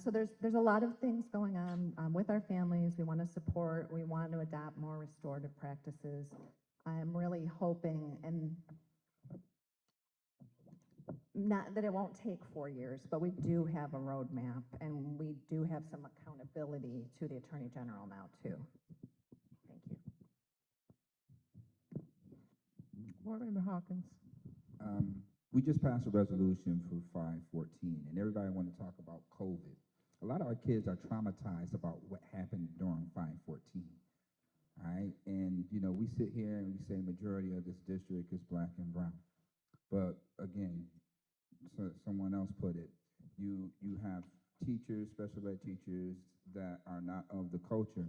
[SPEAKER 9] So there's a lot of things going on with our families. We want to support. We want to adopt more restorative practices. I'm really hoping, and not that it won't take 4 years, but we do have a roadmap, and we do have some accountability to the Attorney General now too. Thank you.
[SPEAKER 1] Board Member Hawkins.
[SPEAKER 21] We just passed a resolution for 514, and everybody want to talk about COVID. A lot of our kids are traumatized about what happened during 514. all right? And, you know, we sit here and we say majority of this district is black and brown. But again, someone else put it, you have teachers, special ed teachers that are not of the culture.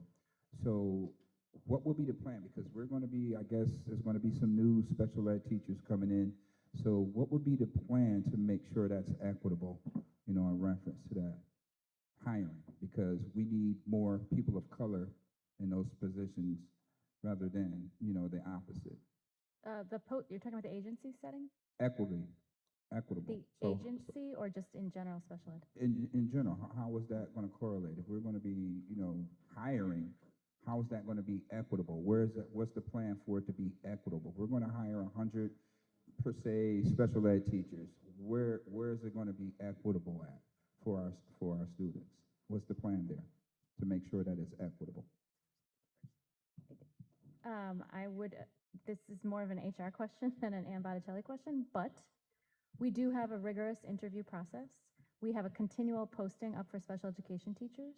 [SPEAKER 21] So what will be the plan? Because we're going to be, I guess, there's going to be some new special ed teachers coming in. So what would be the plan to make sure that's equitable, you know, in reference to that hiring? Because we need more people of color in those positions rather than, you know, the opposite.
[SPEAKER 10] You're talking about the agency setting?
[SPEAKER 21] Equitable.
[SPEAKER 10] The
[SPEAKER 21] So,
[SPEAKER 10] agency or just in general special ed?
[SPEAKER 21] in general, how is that going to correlate? If we're going to be, you know, hiring, how is that going to be equitable? What's the plan for it to be equitable? We're going to hire 100 per se special ed teachers. Where is it going to be equitable at for our students? What's the plan there to make sure that it's equitable?
[SPEAKER 10] This is more of an HR question than an Ann Botticelli question, but we do have a rigorous interview process. We have a continual posting up for special education teachers.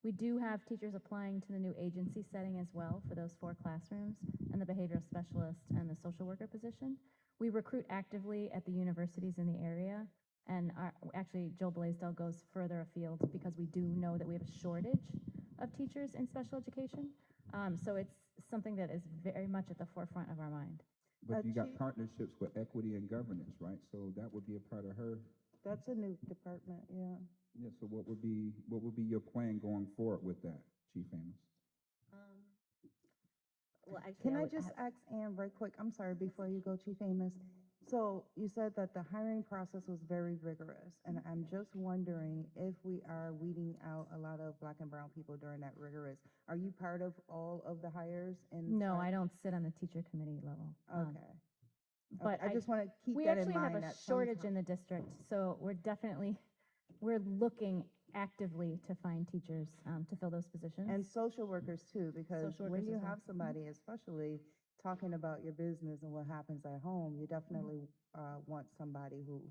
[SPEAKER 10] We do have teachers applying to the new agency setting as well for those 4 classrooms and the behavioral specialist and the social worker position. We recruit actively at the universities in the area, and actually Joe Blaisdell goes further afield because we do know that we have a shortage of teachers in special education. So it's something that is very much at the forefront of our mind.
[SPEAKER 21] But you got partnerships with equity and governance, right? So that would be a part of her.
[SPEAKER 7] That's a new department, yeah.
[SPEAKER 21] Yeah, so what would be your plan going forward with that, Chief Amos?
[SPEAKER 9] Well, actually,
[SPEAKER 7] Can I just ask Ann right quick? I'm sorry, before you go, Chief Amos. So you said that the hiring process was very rigorous, and I'm just wondering if we are weeding out a lot of black and brown people during that rigorous. Are you part of all of the hires?
[SPEAKER 10] No, I don't sit on the teacher committee level.
[SPEAKER 7] Okay.
[SPEAKER 10] But
[SPEAKER 7] I just want to keep
[SPEAKER 10] we
[SPEAKER 7] that in
[SPEAKER 10] actually have
[SPEAKER 7] mind.
[SPEAKER 10] a
[SPEAKER 7] that
[SPEAKER 10] shortage
[SPEAKER 7] sometimes-
[SPEAKER 10] in the district, so we're looking actively to find teachers to fill those positions.
[SPEAKER 7] And social workers too, because
[SPEAKER 10] Social
[SPEAKER 7] when
[SPEAKER 10] workers
[SPEAKER 7] you
[SPEAKER 10] as well.
[SPEAKER 7] have somebody, especially talking about your business and what happens at home, you definitely want somebody who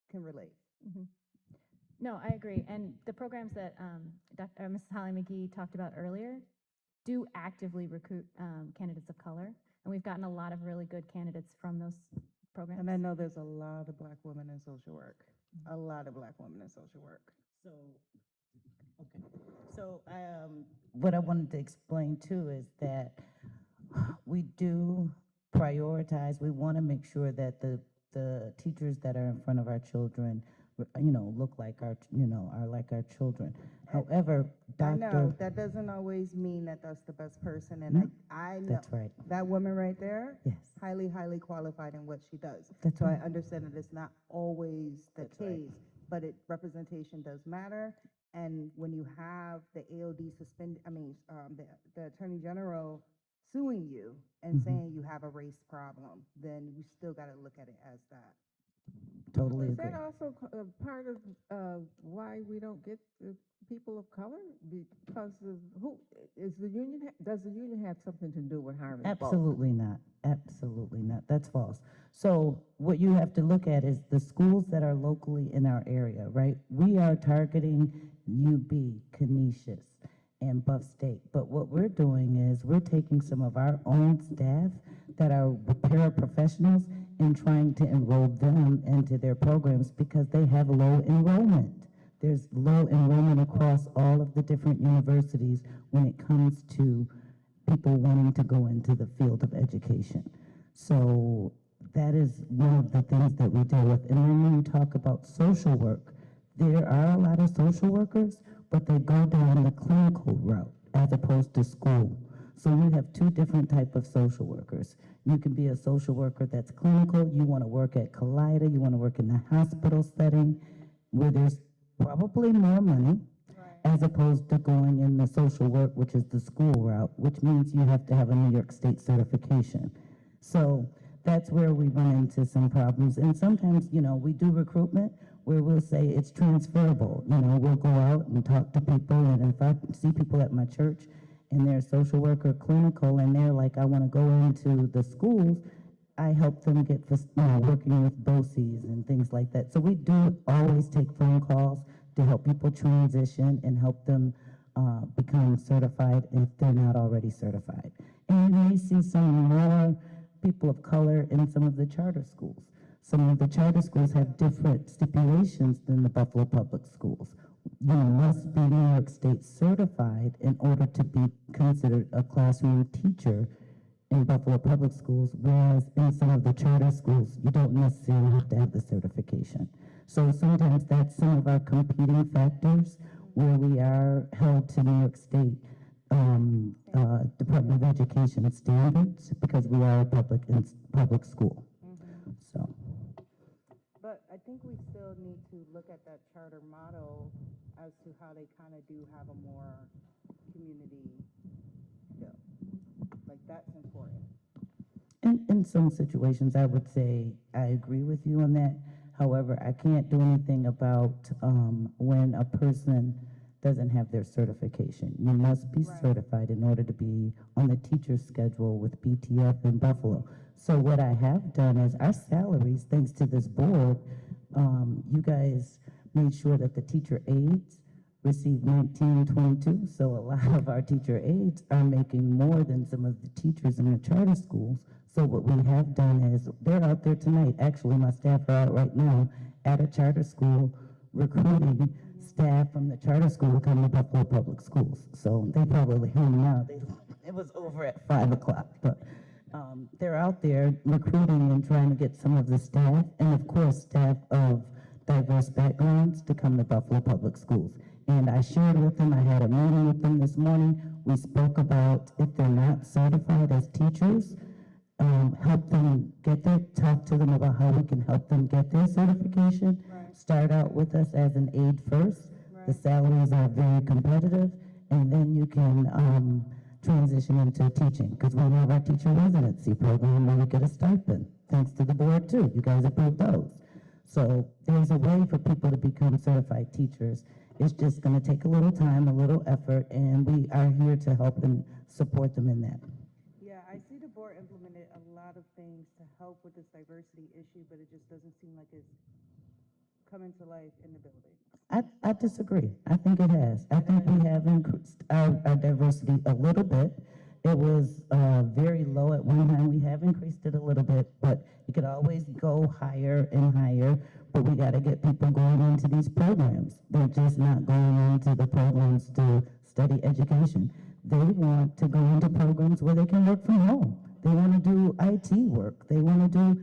[SPEAKER 7] can relate.
[SPEAKER 10] Mhm. No, I agree. And the programs that Mrs. Holly McGee talked about earlier do actively recruit candidates of color. And we've gotten a lot of really good candidates from those programs.
[SPEAKER 7] And I know there's a lot of black women in social work, a lot of black women in social work.
[SPEAKER 22] So, okay. So, what I wanted to explain too is that we do prioritize, we want to make sure that the teachers that are in front of our children, you know, look like our, you know, are like our children. However,
[SPEAKER 7] I know, that doesn't always mean that that's the best person, and
[SPEAKER 22] No,
[SPEAKER 7] I know.
[SPEAKER 22] that's right.
[SPEAKER 7] That woman right there?
[SPEAKER 22] Yes.
[SPEAKER 7] Highly, highly qualified in what she does.
[SPEAKER 22] That's
[SPEAKER 7] So
[SPEAKER 22] right.
[SPEAKER 7] I understand that it's not always the
[SPEAKER 22] That's right.
[SPEAKER 7] case, but representation does matter. And when you have the AOD the Attorney General suing you and saying you have a race problem, then you still got to look at it as that.
[SPEAKER 22] Totally
[SPEAKER 1] Is
[SPEAKER 22] agree.
[SPEAKER 1] that also part of why we don't get the people of color? Because does the union have something to do with hiring?
[SPEAKER 22] Absolutely not. Absolutely not. That's false. So what you have to look at is the schools that are locally in our area, right? We are targeting UB, Canisius, and Buff State. But what we're doing is we're taking some of our own staff that are paraprofessionals and trying to enroll them into their programs because they have low enrollment. There's low enrollment across all of the different universities when it comes to people wanting to go into the field of education. So that is one of the things that we deal with. And then when you talk about social work, there are a lot of social workers, but they go down the clinical route as opposed to school. So you have 2 different types of social workers. You can be a social worker that's clinical, you want to work at Kaleida, you want to work in the hospital setting where there's probably more money, as opposed to going in the social work, which is the school route, which means you have to have a New York State certification. So that's where we run into some problems. And sometimes, you know, we do recruitment where we'll say it's transferable. You know, we'll go out and talk to people, and if I see people at my church and they're social worker clinical and they're like, I want to go into the schools, I help them get working with BOCES and things like that. So we do always take phone calls to help people transition and help them become certified if they're not already certified. And you may see some more people of color in some of the charter schools. Some of the charter schools have different stipulations than the Buffalo Public Schools. You must be New York State certified in order to be considered a classroom teacher in Buffalo Public Schools, whereas in some of the charter schools, you don't necessarily have to have the certification. So sometimes that's some of our competing factors where we are held to New York State Department of Education standards because we are a public school. So.
[SPEAKER 7] But I think we still need to look at that charter model as to how they kind of do have a more community feel. Like, that's important.
[SPEAKER 22] In some situations, I would say I agree with you on that. However, I can't do anything about when a person doesn't have their certification. You must be certified in order to be on the teacher schedule with BTF in Buffalo. So what I have done is our salaries, thanks to this board, you guys made sure that the teacher aides receive 1922. So a lot of our teacher aides are making more than some of the teachers in the charter schools. So what we have done is they're out there tonight. Actually, my staff are out right now at a charter school recruiting staff from the charter school to come to Buffalo Public Schools. So they probably home now. It was over at 5 o'clock, but they're out there recruiting and trying to get some of the staff, and of course, staff of diverse backgrounds to come to Buffalo Public Schools. And I shared with them, I had a meeting with them this morning. We spoke about if they're not certified as teachers, help them get there, talk to them about how we can help them get their certification. Start out with us as an aide first. The salaries are very competitive, and then you can transition into teaching, because we have our teacher residency program where you get a stipend, thanks to the board too. You guys approved those. So there's a way for people to become certified teachers. It's just going to take a little time, a little effort, and we are here to help and support them in that.
[SPEAKER 7] Yeah, I see the board implemented a lot of things to help with this diversity issue, but it just doesn't seem like it's coming to life in the building.
[SPEAKER 22] I disagree. I think it has. I think we have increased our diversity a little bit. It was very low at one time. We have increased it a little bit, but you could always go higher and higher. But we got to get people going into these programs. They're just not going into the programs to study education. They want to go into programs where they can work from home. They want to do IT work. They want to do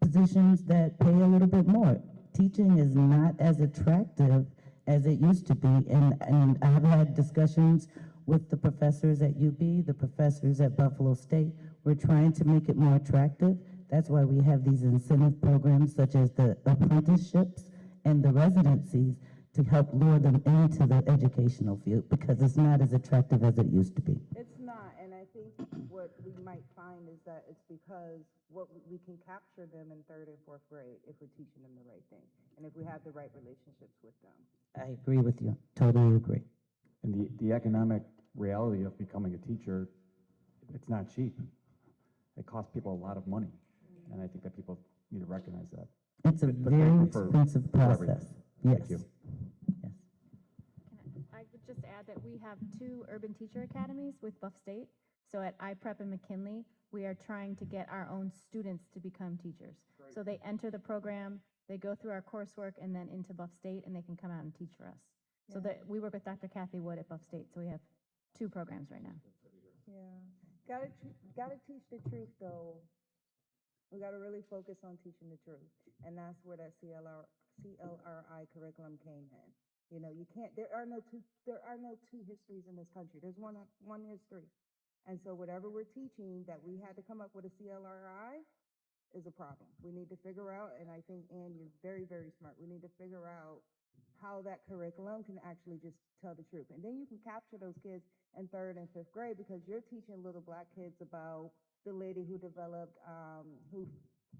[SPEAKER 22] positions that pay a little bit more. Teaching is not as attractive as it used to be, and I've had discussions with the professors at UB, the professors at Buffalo State. We're trying to make it more attractive. That's why we have these incentive programs such as the apprenticeships and the residencies to help lure them into the educational field, because it's not as attractive as it used to be.
[SPEAKER 7] It's not, and I think what we might find is that it's because we can capture them in 3rd and 4th grade if we're teaching them the right thing, and if we have the right relationships with them.
[SPEAKER 22] I agree with you, totally agree.
[SPEAKER 16] And the economic reality of becoming a teacher, it's not cheap. It costs people a lot of money, and I think that people need to recognize that.
[SPEAKER 22] It's a very expensive process. Yes.
[SPEAKER 16] Thank you.
[SPEAKER 10] I would just add that we have 2 urban teacher academies with Buff State. So at iPrep and McKinley, we are trying to get our own students to become teachers. So they enter the program, they go through our coursework, and then into Buff State, and they can come out and teach for us. So that we work with Dr. Kathy Wood at Buff State, so we have 2 programs right now.
[SPEAKER 7] Yeah, gotta teach the truth though. We gotta really focus on teaching the truth, and that's where that CLRI curriculum came in. You know, you can't. There are no two histories in this country. There's one history, and so whatever we're teaching that we had to come up with a CLRI is a problem. We need to figure out, and I think Ann, you're very, very smart. We need to figure out how that curriculum can actually just tell the truth, and then you can capture those kids in 3rd and 5th grade, because you're teaching little Black kids about the lady who developed, who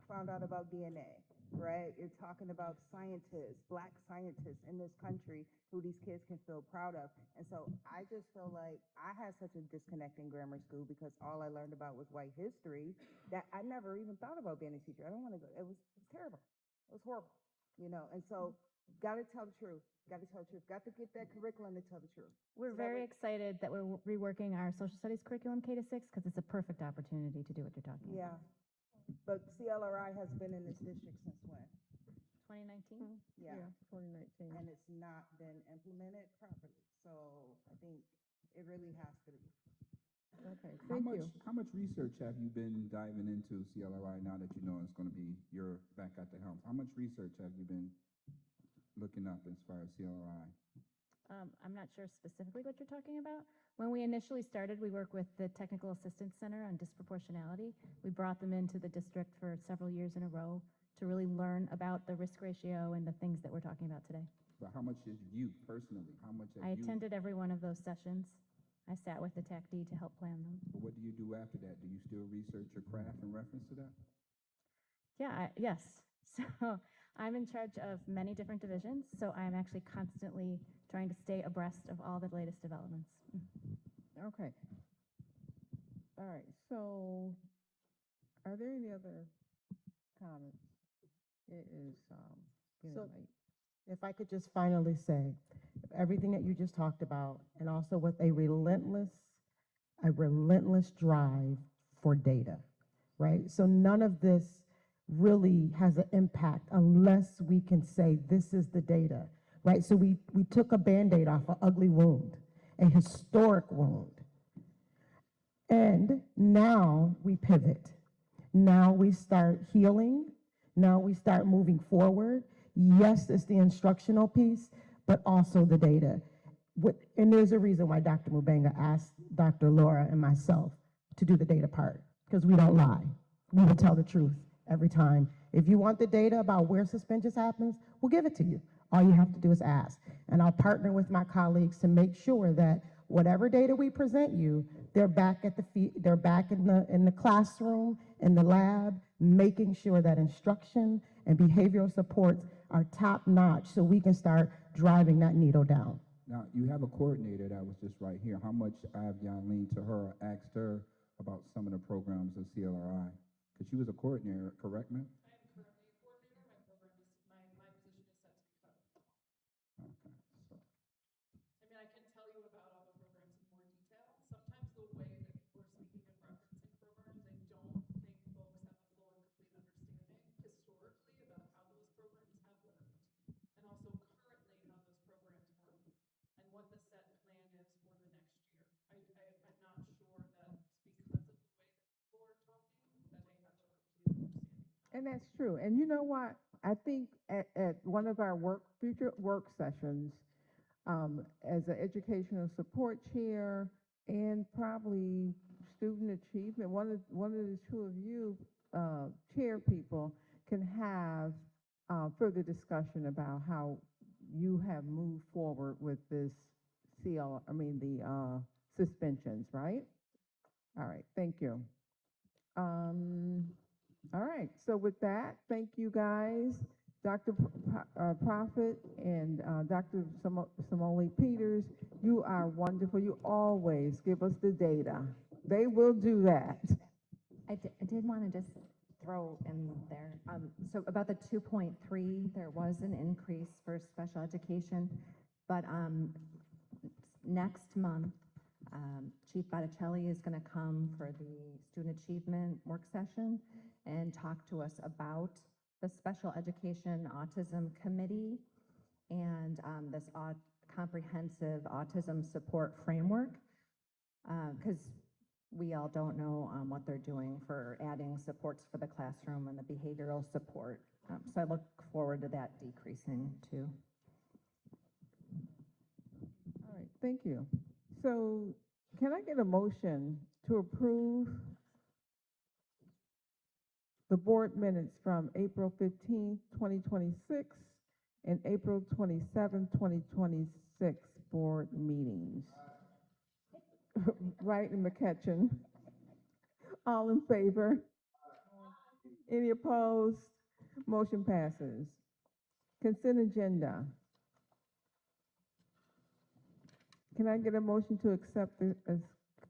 [SPEAKER 7] found out about DNA, right? You're talking about scientists, Black scientists in this country who these kids can feel proud of. And so I just feel like I had such a disconnect in grammar school because all I learned about was white history that I never even thought about being a teacher. I don't want to go. It was terrible. It was horrible, you know? And so Gotta tell the truth, gotta tell the truth, got to get that curriculum to tell the truth.
[SPEAKER 10] We're
[SPEAKER 7] So that
[SPEAKER 10] very
[SPEAKER 7] way-
[SPEAKER 10] excited that we're reworking our social studies curriculum K to 6 because it's a perfect opportunity to do what you're talking
[SPEAKER 7] Yeah,
[SPEAKER 10] about.
[SPEAKER 7] but CLRI has been in this district since when?
[SPEAKER 10] 2019?
[SPEAKER 7] Yeah.
[SPEAKER 1] 2019.
[SPEAKER 7] And it's not been implemented properly, so I think it really has to be.
[SPEAKER 1] Okay,
[SPEAKER 21] How
[SPEAKER 1] thank
[SPEAKER 21] much,
[SPEAKER 1] you.
[SPEAKER 21] how much research have you been diving into CLRI now that you know it's going to be, you're back at the helm? How much research have you been looking up as far as CLRI?
[SPEAKER 10] I'm not sure specifically what you're talking about. When we initially started, we worked with the Technical Assistance Center on disproportionality. We brought them into the district for several years in a row to really learn about the risk ratio and the things that we're talking about today.
[SPEAKER 21] But how much did you personally, how much have
[SPEAKER 10] I
[SPEAKER 21] you?
[SPEAKER 10] attended every one of those sessions. I sat with the TAC-D to help plan them.
[SPEAKER 21] But what do you do after that? Do you still research your craft in reference to that?
[SPEAKER 10] Yeah, yes. So I'm in charge of many different divisions, so I'm actually constantly trying to stay abreast of all the latest developments.
[SPEAKER 1] Okay. All right, so are there any other comments? It is getting
[SPEAKER 5] So-
[SPEAKER 1] late.
[SPEAKER 5] If I could just finally say, everything that you just talked about, and also with a relentless drive for data, right? So none of this really has an impact unless we can say, this is the data, right? So we took a Band-Aid off an ugly wound, a historic wound. And now we pivot. Now we start healing. Now we start moving forward. Yes, it's the instructional piece, but also the data. And there's a reason why Dr. Mubenga asked Dr. Laura and myself to do the data part, because we don't lie. We will tell the truth every time. If you want the data about where suspensions happens, we'll give it to you. All you have to do is ask. And I'll partner with my colleagues to make sure that whatever data we present you, they're back at they're back in the classroom, in the lab, making sure that instruction and behavioral supports are top notch so we can start driving that needle down.
[SPEAKER 21] Now, you have a coordinator that was just right here. How much I have Janine to her, asked her about some of the programs of CLRI? Because she was a coordinator, correct, ma'am? Okay, so.
[SPEAKER 13] I mean, I can tell you about all the programs in more detail. Sometimes the way that people are speaking and referencing programs, I don't think folks have a full and complete understanding historically about how those programs have worked, and also currently how those programs work, and what the set plan is for the next year. I'm not sure that because of the way that people are talking, that they have a complete understanding.
[SPEAKER 1] And that's true. And you know what? I think at one of our future work sessions, as an educational support chair and probably student achievement, one of the two of you chair people can have further discussion about how you have moved forward with this the suspensions, right? All right, thank you. All right, so with that, thank you guys. Dr. Prophet and Dr. Samoli Peters, you are wonderful. You always give us the data. They will do that.
[SPEAKER 9] I did want to just throw in there, so about the 2.3, there was an increase for special education, but next month, Chief Botticelli is going to come for the student achievement work session and talk to us about the Special Education Autism Committee and this comprehensive autism support framework, because we all don't know what they're doing for adding supports for the classroom and the behavioral support. So I look forward to that decreasing too.
[SPEAKER 1] All right, thank you. So can I get a motion to approve the board minutes from April 15th, 2026 and April 27th, 2026 board meetings? Wright and McCutcheon. All in favor? Any opposed? Motion passes. Consent agenda. Can I get a motion to accept the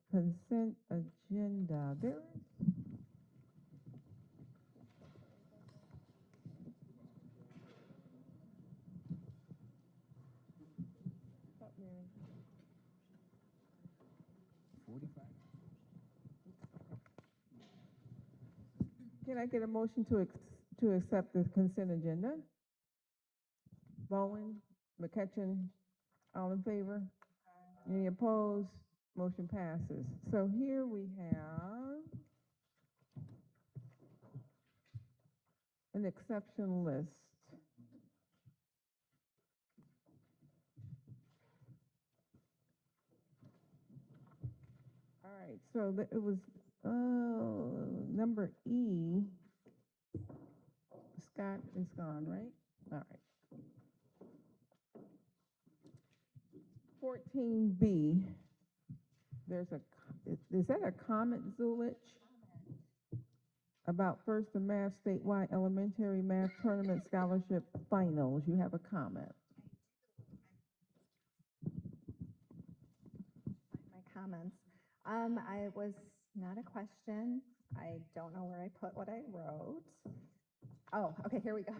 [SPEAKER 1] consent agenda? There is. Can I get a motion to accept the consent agenda? Bowen, McCutcheon, all in favor? Any opposed? Motion passes. So here we have an exception list. All right, so it was number E. Scott is gone, right? All right. 14B, there's is that a comment, Zulich? About First and Math statewide elementary math tournament scholarship finals. You have a comment.
[SPEAKER 9] My comments. I was not a question. I don't know where I put what I wrote. Oh, okay, here we go.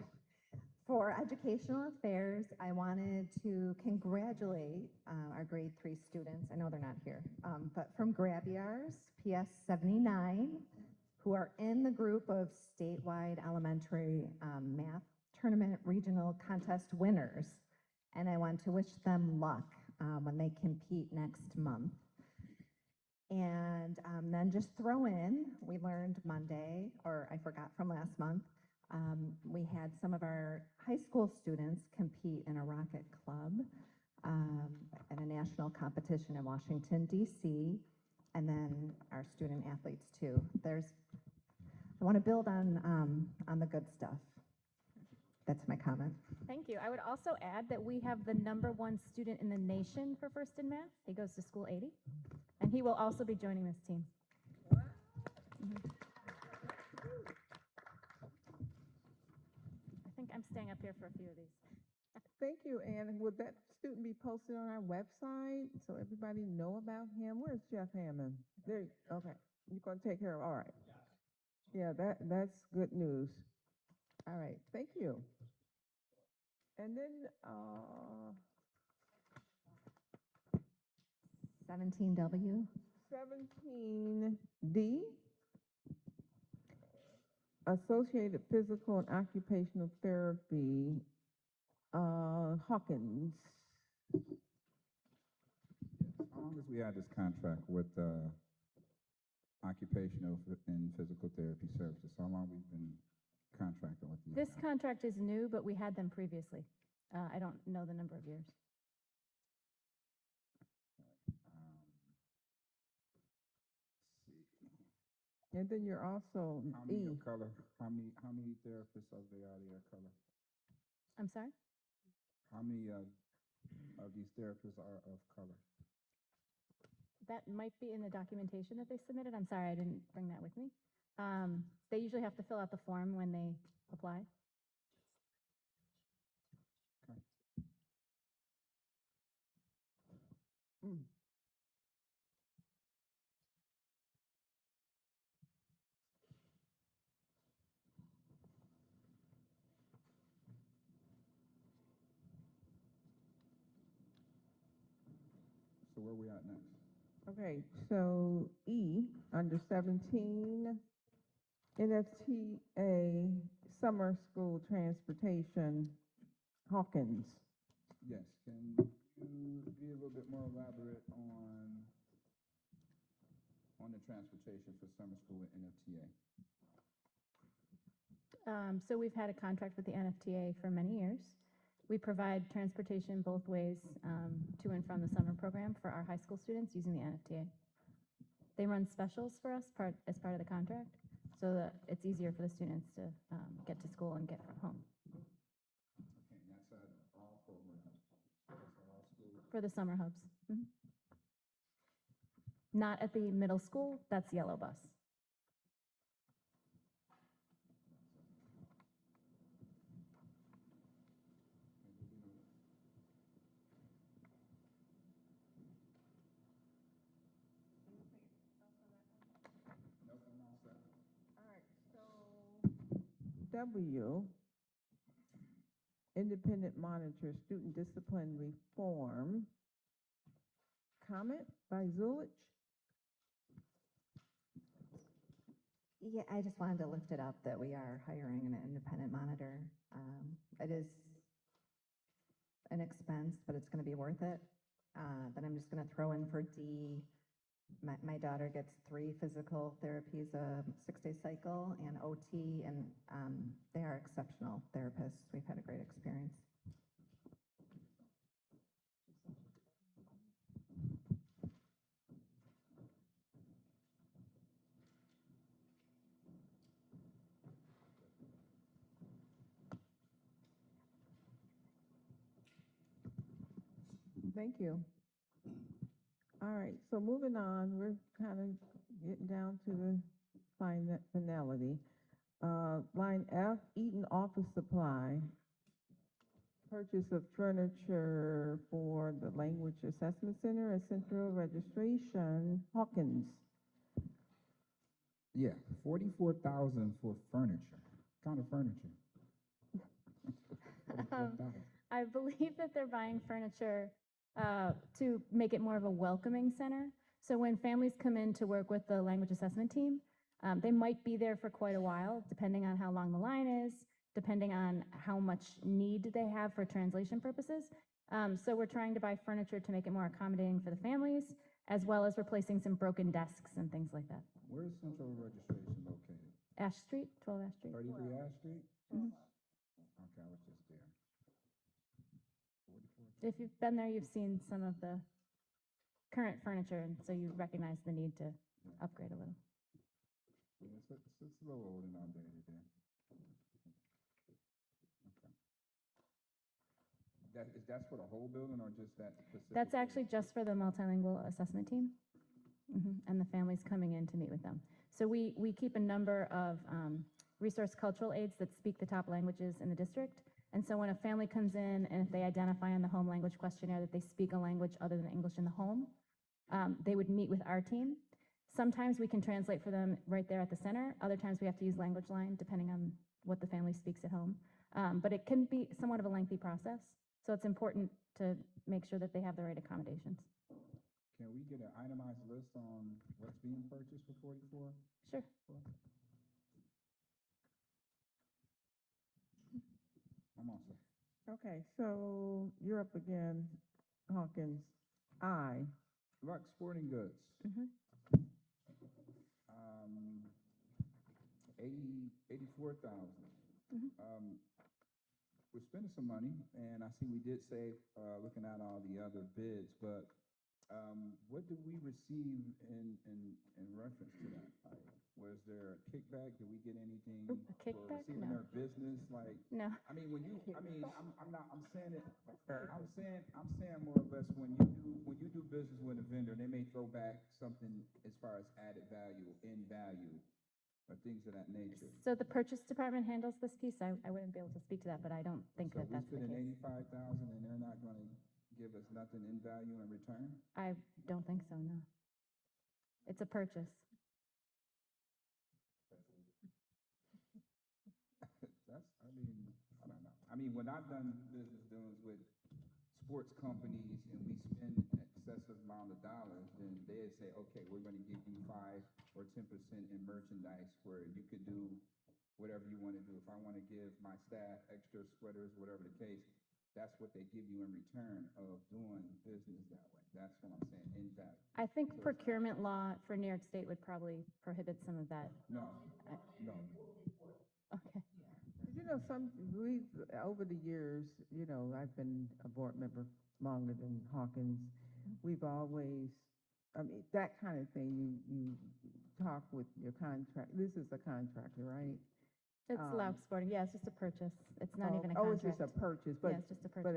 [SPEAKER 9] For Educational Affairs, I wanted to congratulate our grade 3 students. I know they're not here, but from Grab Yours, PS 79, who are in the group of statewide elementary math tournament regional contest winners. And I want to wish them luck when they compete next month. And then just throw in, we learned Monday, or I forgot from last month, we had some of our high school students compete in a rocket club in a national competition in Washington, D.C., and then our student athletes too. I want to build on the good stuff. That's my comment.
[SPEAKER 10] Thank you. I would also add that we have the #1 student in the nation for First in Math. He goes to School 80, and he will also be joining this team. I think I'm staying up here for a few of these.
[SPEAKER 1] Thank you, and would that student be posted on our website so everybody know about him? Where's Jeff Hammond? There, okay, you're gonna take care of, all right. Yeah, that's good news. All right, thank you. And then,
[SPEAKER 9] 17W.
[SPEAKER 1] 17D, Associated Physical and Occupational Therapy, Hawkins.
[SPEAKER 21] As long as we had this contract with occupational and physical therapy services, how long we've been contracting with these?
[SPEAKER 10] This contract is new, but we had them previously. I don't know the number of years.
[SPEAKER 1] And then you're also
[SPEAKER 21] How many of color? How many therapists are there of color?
[SPEAKER 10] I'm sorry?
[SPEAKER 21] How many of these therapists are of color?
[SPEAKER 10] That might be in the documentation that they submitted. I'm sorry, I didn't bring that with me. They usually have to fill out the form when they apply.
[SPEAKER 21] Okay. So where we at next?
[SPEAKER 1] Okay, so E, under 17, NFTA Summer School Transportation, Hawkins.
[SPEAKER 21] Yes, can you be a little bit more elaborate on the transportation for summer school at NFTA?
[SPEAKER 10] So we've had a contract with the NFTA for many years. We provide transportation both ways to and from the summer program for our high school students using the NFTA. They run specials for us as part of the contract, so that it's easier for the students to get to school and get from home.
[SPEAKER 21] Okay, and that's at all programs, that's all schools?
[SPEAKER 10] For the summer hubs. Not at the middle school, that's Yellow Bus.
[SPEAKER 1] W, Independent Monitor, Student Discipline Reform. Comment by Zulich?
[SPEAKER 9] Yeah, I just wanted to lift it up that we are hiring an independent monitor. It is an expense, but it's going to be worth it. Then I'm just going to throw in for D. My daughter gets 3 physical therapies a 6-day cycle and OT, and they are exceptional therapists. We've had a great experience.
[SPEAKER 1] Thank you. All right, so moving on, we're kind of getting down to the finality. Line F, Eaton Office Supply, purchase of furniture for the Language Assessment Center and Central Registration, Hawkins.
[SPEAKER 21] Yeah, 44,000 for furniture. What kind of furniture? 44,000.
[SPEAKER 10] I believe that they're buying furniture to make it more of a welcoming center. So when families come in to work with the language assessment team, they might be there for quite a while, depending on how long the line is, depending on how much need they have for translation purposes. So we're trying to buy furniture to make it more accommodating for the families, as well as replacing some broken desks and things like that.
[SPEAKER 21] Where is Central Registration located?
[SPEAKER 10] Ash Street, 12 Ash Street.
[SPEAKER 21] 33 Ash Street?
[SPEAKER 10] Mhm.
[SPEAKER 21] Okay, I was just there.
[SPEAKER 10] If you've been there, you've seen some of the current furniture, and so you recognize the need to upgrade a little.
[SPEAKER 21] Yeah, it's a little old and outdated there. Okay. That's for the whole building or just that specific?
[SPEAKER 10] That's actually just for the multilingual assessment team, and the families coming in to meet with them. So we keep a number of resource cultural aides that speak the top languages in the district. And so when a family comes in and if they identify on the home language questionnaire that they speak a language other than English in the home, they would meet with our team. Sometimes we can translate for them right there at the center. Other times we have to use language line depending on what the family speaks at home. But it can be somewhat of a lengthy process. So it's important to make sure that they have the right accommodations.
[SPEAKER 21] Can we get an itemized list on what's being purchased for 44?
[SPEAKER 10] Sure.
[SPEAKER 21] I'm on, sir.
[SPEAKER 1] Okay, so you're up again, Hawkins. I.
[SPEAKER 21] Lux Sporting Goods. 84,000. We're spending some money, and I see we did save looking at all the other bids, but what did we receive in reference to that? Like, was there a kickback? Did we get anything
[SPEAKER 10] A kickback?
[SPEAKER 21] for receiving
[SPEAKER 10] No.
[SPEAKER 21] their business? Like,
[SPEAKER 10] No.
[SPEAKER 21] I mean, I'm saying it. I'm saying more or less when you do business with a vendor, they may throw back something as far as added value, in value, or things of that nature.
[SPEAKER 10] So the purchase department handles this piece. I wouldn't be able to speak to that, but I don't think
[SPEAKER 21] So
[SPEAKER 10] that that's the
[SPEAKER 21] we put in
[SPEAKER 10] case.
[SPEAKER 21] 85,000 and they're not going to give us nothing in value in return?
[SPEAKER 10] I don't think so, no. It's a purchase.
[SPEAKER 21] I don't know. I mean, when I've done business dealings with sports companies and we spend an excessive amount of dollars, then they'd say, okay, we're going to give you 5 or 10% in merchandise where you could do whatever you want to do. If I want to give my staff extra sweaters, whatever the case, that's what they give you in return of doing business that way. That's what I'm saying, in value.
[SPEAKER 10] I think procurement law for New York State would probably prohibit some of that.
[SPEAKER 21] No.
[SPEAKER 10] Okay.
[SPEAKER 1] You know, over the years, I've been a board member longer than Hawkins. We've always, that kind of thing, you talk with your contract. This is a contractor, right?
[SPEAKER 10] It's Lauk Sporting. Yeah, it's just a purchase. It's not even a contract.
[SPEAKER 1] Oh, it's just a purchase. But,
[SPEAKER 10] yeah, it's just a purchase.
[SPEAKER 1] But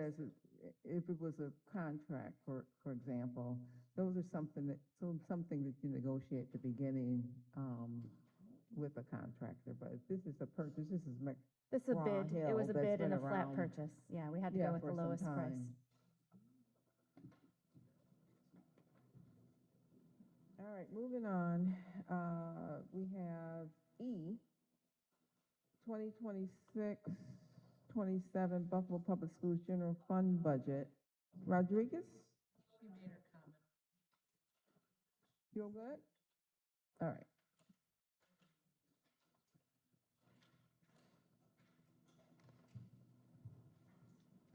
[SPEAKER 1] if it was a contract, for example, those are something that you negotiate at the beginning with a contractor. But if this is a purchase, this is
[SPEAKER 10] This is a bid. It was a bid and a flat purchase. Yeah, we had to go with the lowest price.
[SPEAKER 1] All right, moving on. We have E, 2026-27 Buffalo Public Schools General Fund Budget. Rodriguez?
[SPEAKER 2] She made her comment.
[SPEAKER 1] You good? All right.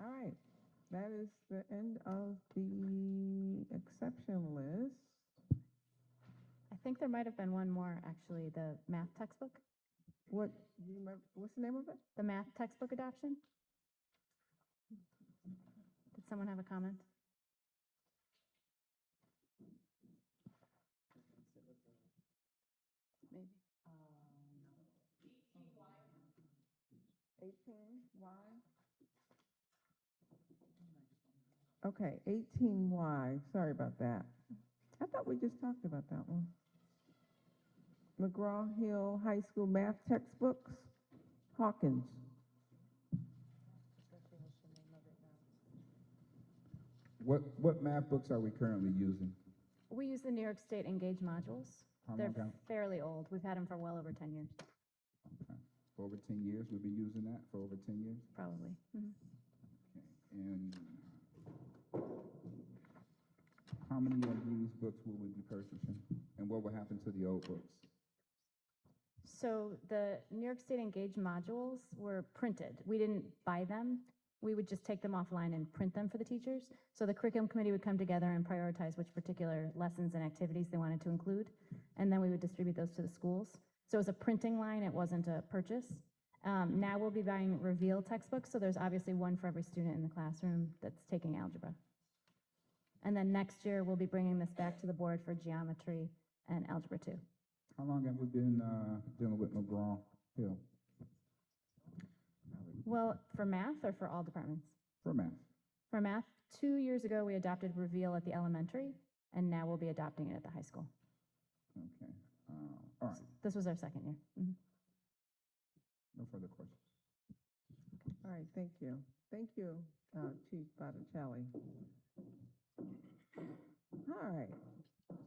[SPEAKER 1] All right, that is the end of the exception list.
[SPEAKER 10] I think there might have been one more, actually, the math textbook,
[SPEAKER 1] What, do you remember, what's the name of it?
[SPEAKER 10] the math textbook adoption. Did someone have a comment? Maybe.
[SPEAKER 1] 18Y? Okay, 18Y, sorry about that. I thought we just talked about that one. McGraw-Hill High School math textbooks, Hawkins.
[SPEAKER 21] What math books are we currently using?
[SPEAKER 10] We use the New York State Engage modules.
[SPEAKER 21] How
[SPEAKER 10] They're
[SPEAKER 21] long ago?
[SPEAKER 10] fairly old. We've had them for well over 10 years,
[SPEAKER 21] Okay. For over 10 years, we've been using that for over 10 years?
[SPEAKER 10] probably. Mhm.
[SPEAKER 21] And how many of these books will we be purchasing? And what will happen to the old books?
[SPEAKER 10] So the New York State Engage modules were printed. We didn't buy them. We would just take them offline and print them for the teachers. So the curriculum committee would come together and prioritize which particular lessons and activities they wanted to include, and then we would distribute those to the schools. So it was a printing line, it wasn't a purchase. Now we'll be buying Reveal textbooks, so there's obviously one for every student in the classroom that's taking algebra. And then next year, we'll be bringing this back to the board for geometry and algebra 2.
[SPEAKER 21] How long have we been dealing with McGraw-Hill?
[SPEAKER 10] Well, for math or for all departments?
[SPEAKER 21] For math.
[SPEAKER 10] For math, 2 years ago, we adopted Reveal at the elementary, and now we'll be adopting it at the high school.
[SPEAKER 21] Okay. All right.
[SPEAKER 10] This was our second year. Mhm.
[SPEAKER 21] No further questions.
[SPEAKER 1] All right, thank you. Thank you, Chief Botticelli. All right,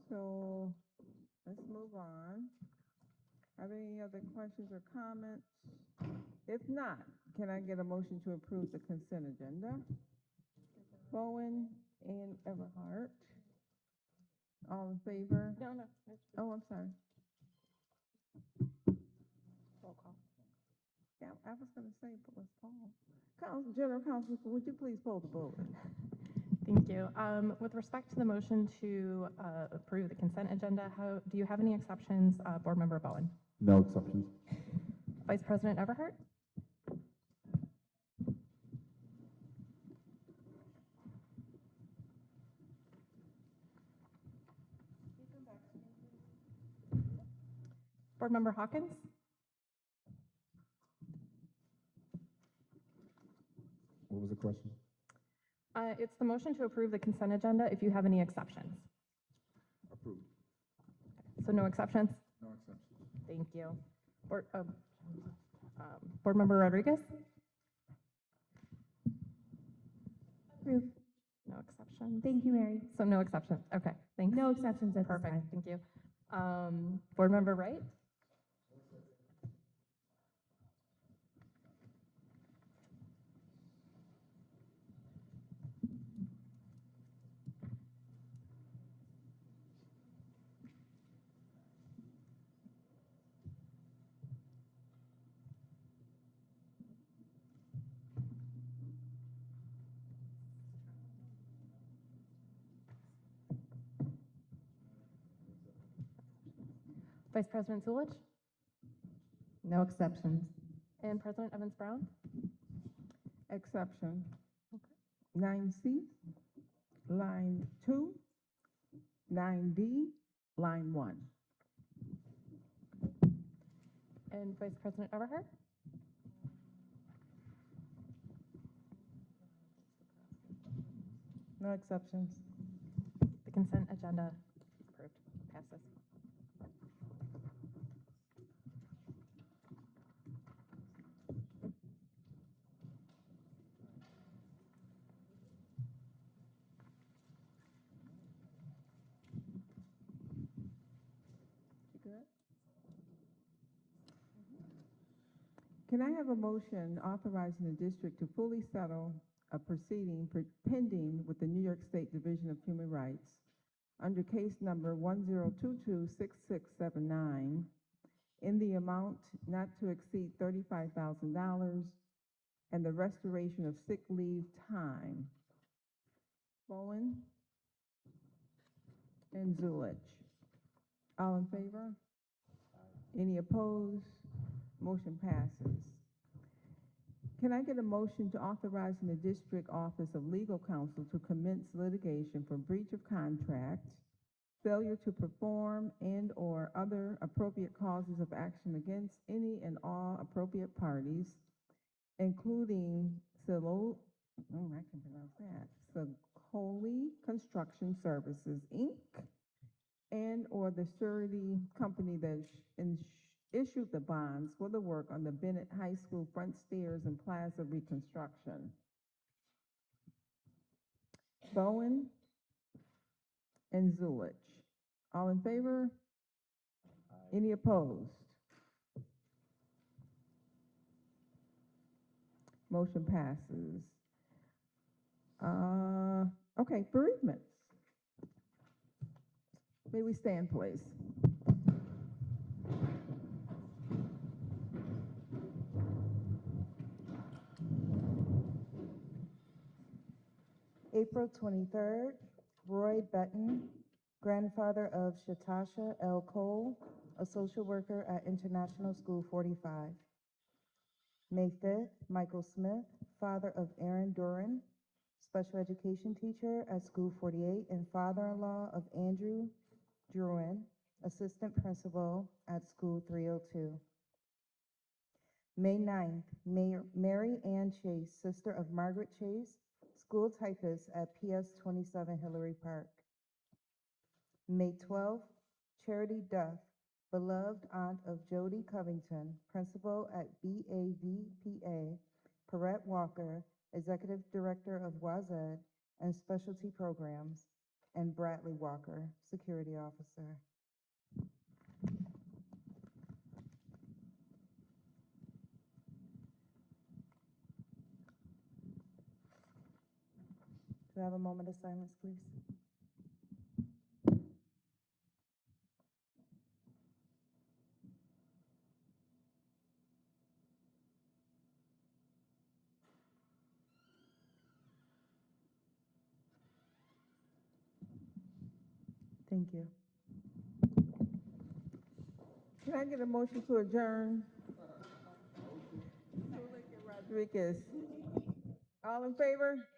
[SPEAKER 1] so let's move on. Are there any other questions or comments? If not, can I get a motion to approve the consent agenda? Bowen and Everhart. All in favor?
[SPEAKER 10] No.
[SPEAKER 1] Oh, I'm sorry.
[SPEAKER 10] Roll call.
[SPEAKER 1] Yeah, I was gonna say, but let's poll. General Counsel, would you please poll the board?
[SPEAKER 15] Thank you. With respect to the motion to approve the consent agenda, do you have any exceptions, Board Member Bowen?
[SPEAKER 16] No exceptions.
[SPEAKER 15] Vice President Everhart? Board Member Hawkins?
[SPEAKER 21] What was the question?
[SPEAKER 15] It's the motion to approve the consent agenda if you have any exceptions.
[SPEAKER 21] Approved.
[SPEAKER 15] So no exceptions?
[SPEAKER 21] No exceptions.
[SPEAKER 15] Thank you. Board Member Rodriguez?
[SPEAKER 3] Approved.
[SPEAKER 15] No exceptions.
[SPEAKER 3] Thank you, Mary.
[SPEAKER 15] So no exceptions. Okay, thanks.
[SPEAKER 3] No exceptions at this
[SPEAKER 15] Perfect,
[SPEAKER 3] time.
[SPEAKER 15] thank you. Board Member Wright? Vice President Zulich?
[SPEAKER 7] No exceptions.
[SPEAKER 15] And President Evans-Brown?
[SPEAKER 1] Exception. 9C, line 2, 9D, line 1.
[SPEAKER 15] And Vice President Everhart?
[SPEAKER 7] No exceptions.
[SPEAKER 15] The consent agenda is approved, passes.
[SPEAKER 1] You good? Can I have a motion authorizing the district to fully settle a proceeding pending with the New York State Division of Human Rights under case number 10226679 in the amount not to exceed $35,000 and the restoration of sick leave time. Bowen and Zulich. All in favor? Any opposed? Motion passes. Can I get a motion to authorize the District Office of Legal Counsel to commence litigation for breach of contract, failure to perform, and/or other appropriate causes of action against any and all appropriate parties, including I can pronounce that, Sicoli Construction Services, Inc., and/or the surety company that issued the bonds for the work on the Bennett High School front stairs and plaza reconstruction. Bowen and Zulich. All in favor? Any opposed? Motion passes. Okay, bereavements. May we stand, please?
[SPEAKER 7] April 23rd, Roy Betton, grandfather of Shatasha L. Cole, a social worker at International School 45. May 5th, Michael Smith, father of Aaron Duran, special education teacher at School 48 and father-in-law of Andrew Druin, assistant principal at School 302. May 9th, Mary Ann Chase, sister of Margaret Chase, school typist at PS 27 Hillary Park. May 12th, Charity Duff, beloved aunt of Jody Covington, principal at BAVPA, Perrette Walker, executive director of WAZED and specialty programs, and Bradley Walker, security officer. Do I have a moment of silence, please? Thank you.
[SPEAKER 1] Can I get a motion to adjourn? Rodriguez. All in favor?